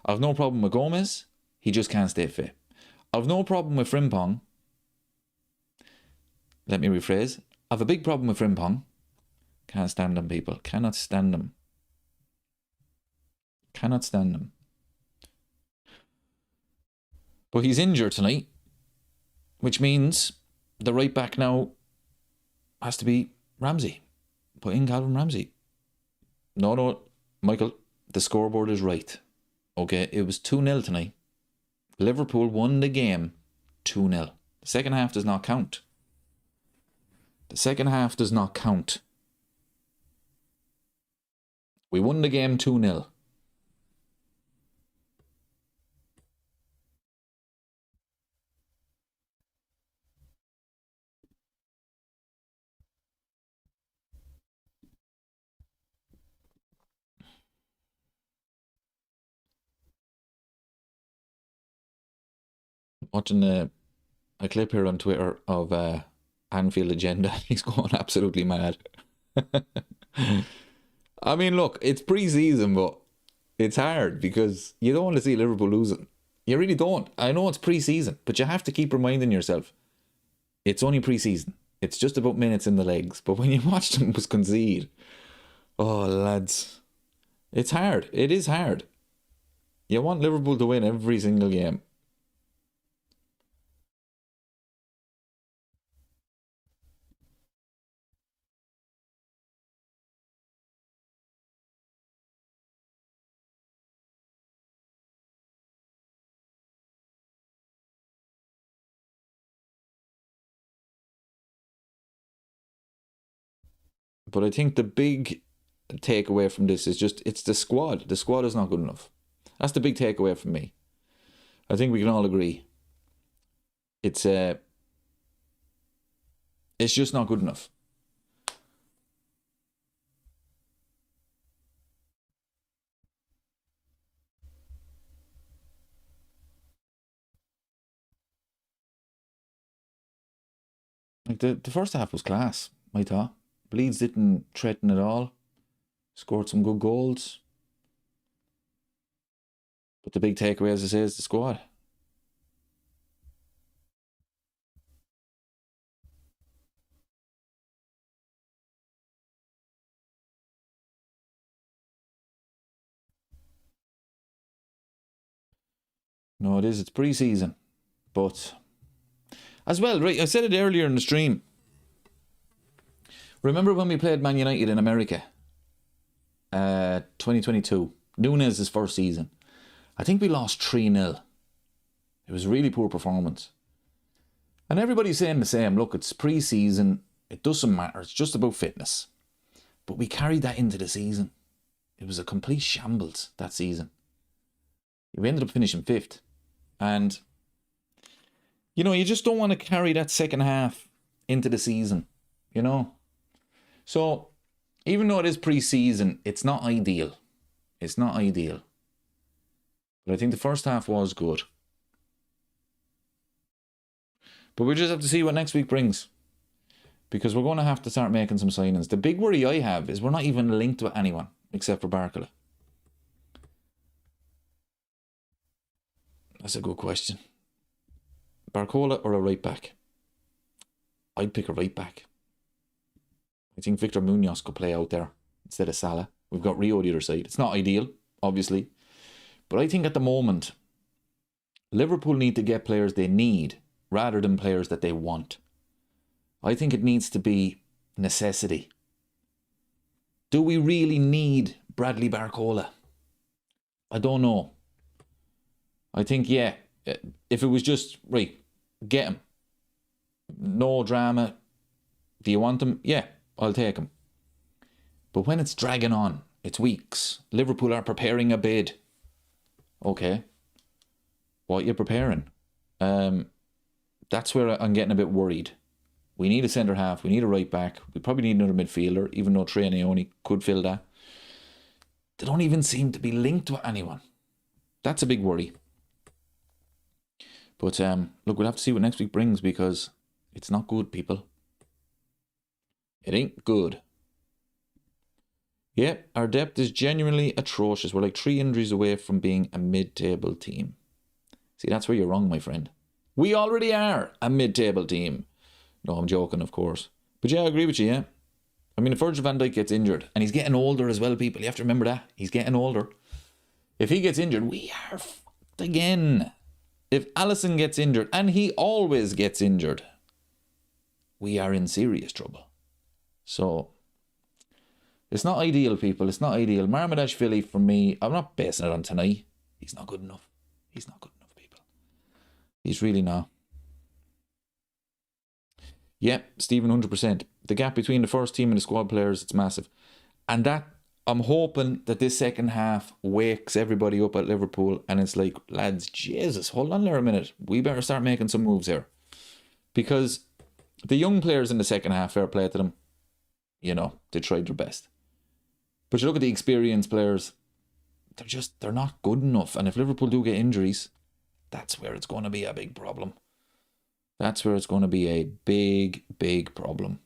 I've no problem with Gomez. He just can't stay fit. I've no problem with Frimpong. Let me rephrase. I've a big problem with Frimpong. Can't stand him, people. Cannot stand him. Cannot stand him. But he's injured tonight. Which means the right back now has to be Ramsey. Put in Calvin Ramsey. No, Michael, the scoreboard is right. Okay, it was 2-0 tonight. Liverpool won the game 2-0. The second half does not count. The second half does not count. We won the game 2-0. Watching a clip here on Twitter of Anfield Agenda. He's going absolutely mad. I mean, look, it's pre-season, but it's hard because you don't want to see Liverpool losing. You really don't. I know it's pre-season, but you have to keep reminding yourself it's only pre-season. It's just about minutes in the legs. But when you watch them was concede, oh, lads, it's hard. It is hard. You want Liverpool to win every single game. But I think the big takeaway from this is just it's the squad. The squad is not good enough. That's the big takeaway from me. I think we can all agree. It's just not good enough. Like the first half was class, I thought. Leeds didn't threaten at all. Scored some good goals. But the big takeaway, as I say, is the squad. No, it is. It's pre-season. But as well, right, I said it earlier in the stream. Remember when we played Man United in America? 2022. Nunes' first season. I think we lost 3-0. It was a really poor performance. And everybody's saying the same. Look, it's pre-season. It doesn't matter. It's just about fitness. But we carried that into the season. It was a complete shambles that season. We ended up finishing 5th. And, you know, you just don't want to carry that second half into the season, you know. So, even though it is pre-season, it's not ideal. It's not ideal. But I think the first half was good. But we just have to see what next week brings. Because we're going to have to start making some signings. The big worry I have is we're not even linked with anyone except for Barcola. That's a good question. Barcola or a right back? I'd pick a right back. I think Victor Munoz could play out there instead of Salah. We've got Rio the other side. It's not ideal, obviously. But I think at the moment, Liverpool need to get players they need rather than players that they want. I think it needs to be necessity. Do we really need Bradley Barcola? I don't know. I think, yeah, if it was just, right, get him. No drama. Do you want him? Yeah, I'll take him. But when it's dragging on, it's weeks. Liverpool are preparing a bid. Okay. What are you preparing? That's where I'm getting a bit worried. We need a centre half. We need a right back. We probably need another midfielder, even though Trey Naoni could fill that. They don't even seem to be linked with anyone. That's a big worry. But look, we'll have to see what next week brings because it's not good, people. It ain't good. Yeah, our depth is genuinely atrocious. We're like 3 injuries away from being a mid-table team. See, that's where you're wrong, my friend. We already are a mid-table team. No, I'm joking, of course. But yeah, I agree with you, yeah. I mean, if Virgil van Dijk gets injured, and he's getting older as well, people, you have to remember that. He's getting older. If he gets injured, we are fucked again. If Alisson gets injured, and he always gets injured, we are in serious trouble. So, it's not ideal, people. It's not ideal. Marmadashvili, for me, I'm not basing it on tonight. He's not good enough. He's not good enough, people. He's really not. Yeah, Stephen, 100%. The gap between the first team and the squad players, it's massive. And that, I'm hoping that this second half wakes everybody up at Liverpool and it's like, lads, Jesus, hold on there a minute. We better start making some moves here. Because the young players in the second half, fair play to them, you know, they tried their best. But you look at the experienced players, they're not good enough. And if Liverpool do get injuries, that's where it's going to be a big problem. That's where it's going to be a big, big problem.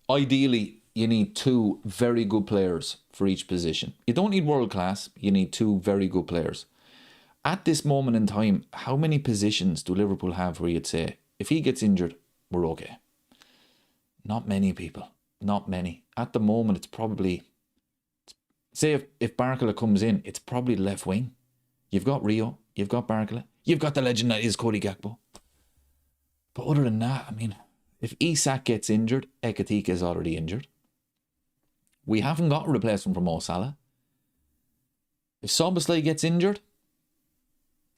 Ideally, you need 2 very good players for each position. You don't need world class, you need 2 very good players. At this moment in time, how many positions do Liverpool have where you'd say, If he gets injured, we're okay. Not many people. Not many. At the moment, it's probably... Say if Barkala comes in, it's probably left wing. You've got Rio. You've got Barkala. You've got the legend that is Cody Gakpo. But other than that, I mean, if Isak gets injured, Ekitike is already injured. We haven't got a replacement for Mo Salah. If Szoboszlai gets injured,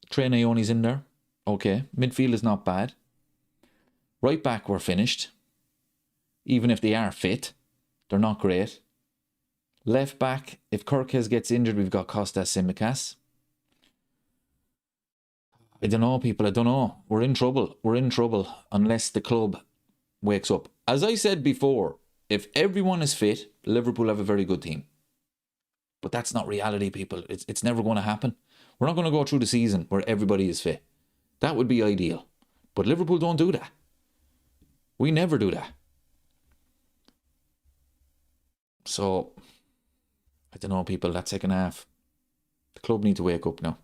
Trey Naoni's in there. Okay. Midfield is not bad. Right back, we're finished. Even if they are fit, they're not great. Left back, if Kirkes gets injured, we've got Kostas Tsimikas. I don't know, people. I don't know. We're in trouble. We're in trouble unless the club wakes up. As I said before, if everyone is fit, Liverpool have a very good team. But that's not reality, people. It's never going to happen. We're not going to go through the season where everybody is fit. That would be ideal. But Liverpool don't do that. We never do that. So, I don't know, people. That second half, the club need to wake up now.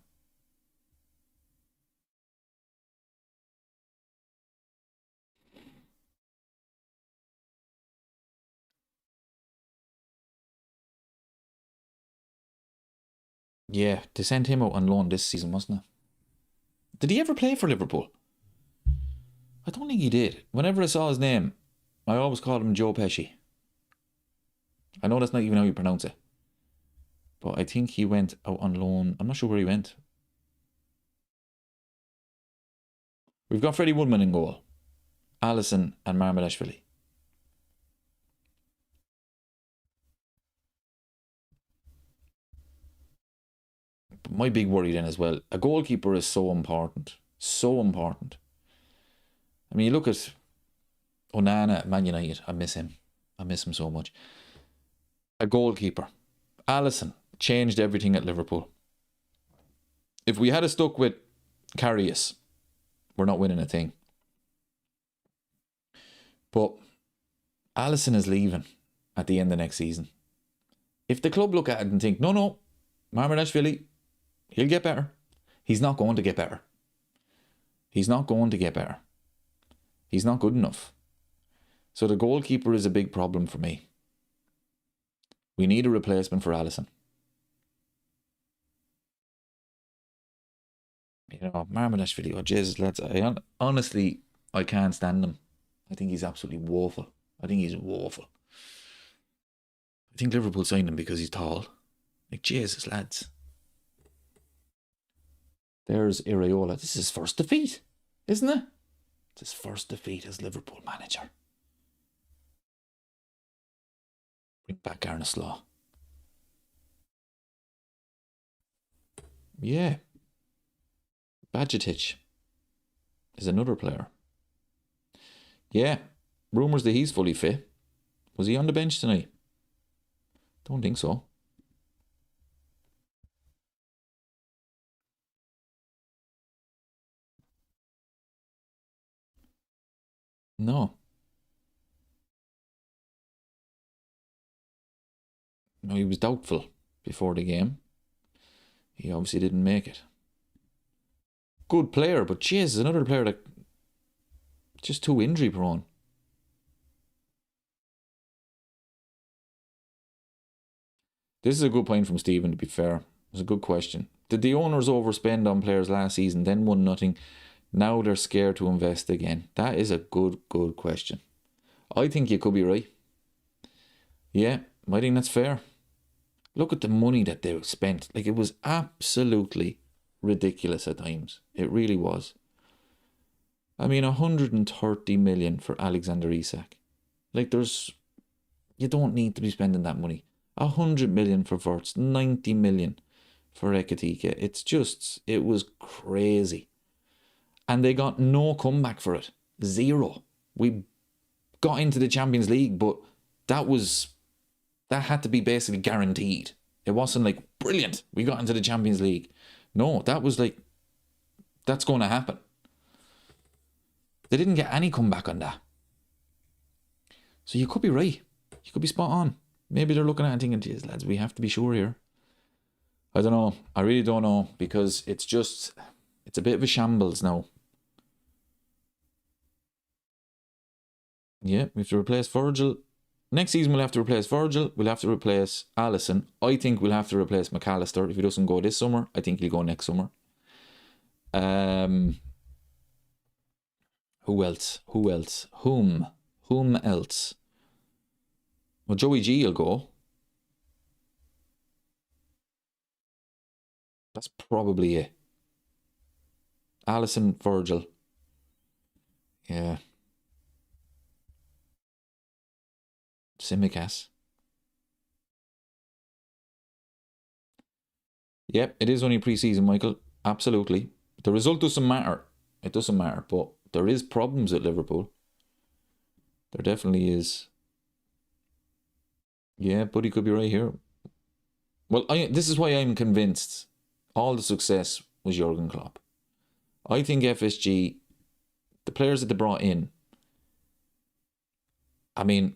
Yeah, they sent him out on loan this season, wasn't it? Did he ever play for Liverpool? I don't think he did. Whenever I saw his name, I always called him Joe Pesci. I know that's not even how you pronounce it. But I think he went out on loan. I'm not sure where he went. We've got Freddie Woodman in goal. Alisson and Marmelashvili. But my big worry then as well, a goalkeeper is so important. So important. I mean, you look at Onana at Man United. I miss him. I miss him so much. A goalkeeper. Alisson changed everything at Liverpool. If we had stuck with Karius, we're not winning a thing. But Alisson is leaving at the end of next season. If the club look at it and think, no, Marmelashvili, he'll get better. He's not going to get better. He's not going to get better. He's not good enough. So the goalkeeper is a big problem for me. We need a replacement for Alisson. You know, Marmelashvili, oh Jesus, lads, honestly, I can't stand him. I think he's absolutely woeful. I think he's woeful. I think Liverpool signed him because he's tall. Like, Jesus, lads. There's Iraola. This is his first defeat, isn't it? It's his first defeat as Liverpool manager. Bring back Arne Slot. Yeah. Bajcetic is another player. Yeah. Rumours that he's fully fit. Was he on the bench tonight? Don't think so. No. No, he was doubtful before the game. He obviously didn't make it. Good player, but jeez, another player that just too injury prone. This is a good point from Stephen, to be fair. It's a good question. Did the owners overspend on players last season, then won nothing? Now they're scared to invest again. That is a good question. I think you could be right. Yeah, I think that's fair. Look at the money that they spent. Like, it was absolutely ridiculous at times. It really was. I mean, 130 million for Alexander Isak. Like, you don't need to be spending that money. 100 million for Wirtz, 90 million for Ekitike. It was crazy. And they got no comeback for it. Zero. We got into the Champions League, but that had to be basically guaranteed. It wasn't like, brilliant, we got into the Champions League. No, that was like, that's going to happen. They didn't get any comeback on that. So you could be right. You could be spot on. Maybe they're looking at it and thinking, geez, lads, we have to be sure here. I don't know. I really don't know, because it's a bit of a shambles now. Yeah, we have to replace Virgil. Next season we'll have to replace Virgil. We'll have to replace Allison. I think we'll have to replace McAllister. If he doesn't go this summer, I think he'll go next summer. Who else? Whom else? Well, Joey G will go. That's probably it. Allison, Virgil. Yeah. Simicas. Yep, it is only pre-season, Michael. Absolutely. The result doesn't matter. It doesn't matter, but there is problems at Liverpool. There definitely is. Yeah, Buddy could be right here. Well, this is why I'm convinced all the success was Jurgen Klopp. I think FSG, the players that they brought in, I mean,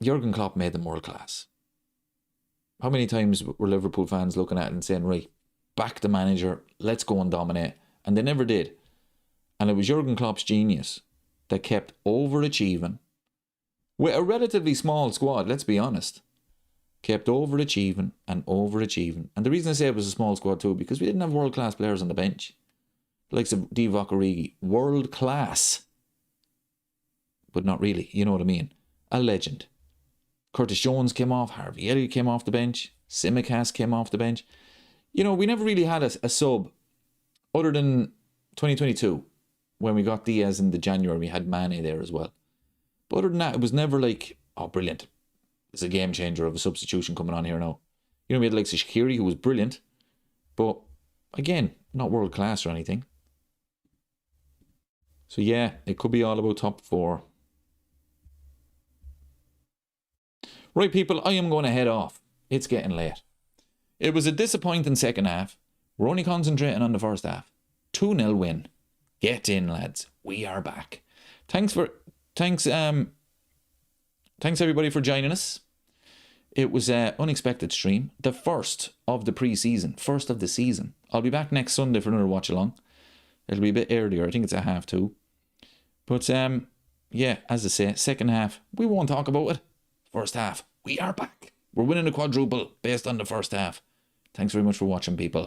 Jurgen Klopp made them world class. How many times were Liverpool fans looking at it and saying, right, back the manager, let's go and dominate? And they never did. And it was Jurgen Klopp's genius that kept overachieving with a relatively small squad, let's be honest. Kept overachieving and overachieving. And the reason I say it was a small squad too, because we didn't have world-class players on the bench. The likes of Divock Origi, world-class. But not really, you know what I mean. A legend. Curtis Jones came off, Harvey Elliott came off the bench, Simicas came off the bench. You know, we never really had a sub other than 2022 when we got Diaz in the January. We had Mane there as well. But other than that, it was never like, oh, brilliant. It's a game changer of a substitution coming on here now. You know, we had like Shaqiri, who was brilliant, but again, not world class or anything. So yeah, it could be all about top four. Right, people, I am going to head off. It's getting late. It was a disappointing second half. We're only concentrating on the first half. 2-0 win. Get in, lads. We are back. Thanks everybody for joining us. It was an unexpected stream. The first of the pre-season. First of the season. I'll be back next Sunday for another watch-along. It'll be a bit earlier. I think it's at 2:30. But, yeah, as I say, second half, we won't talk about it. First half, we are back. We're winning a quadruple based on the first half. Thanks very much for watching, people.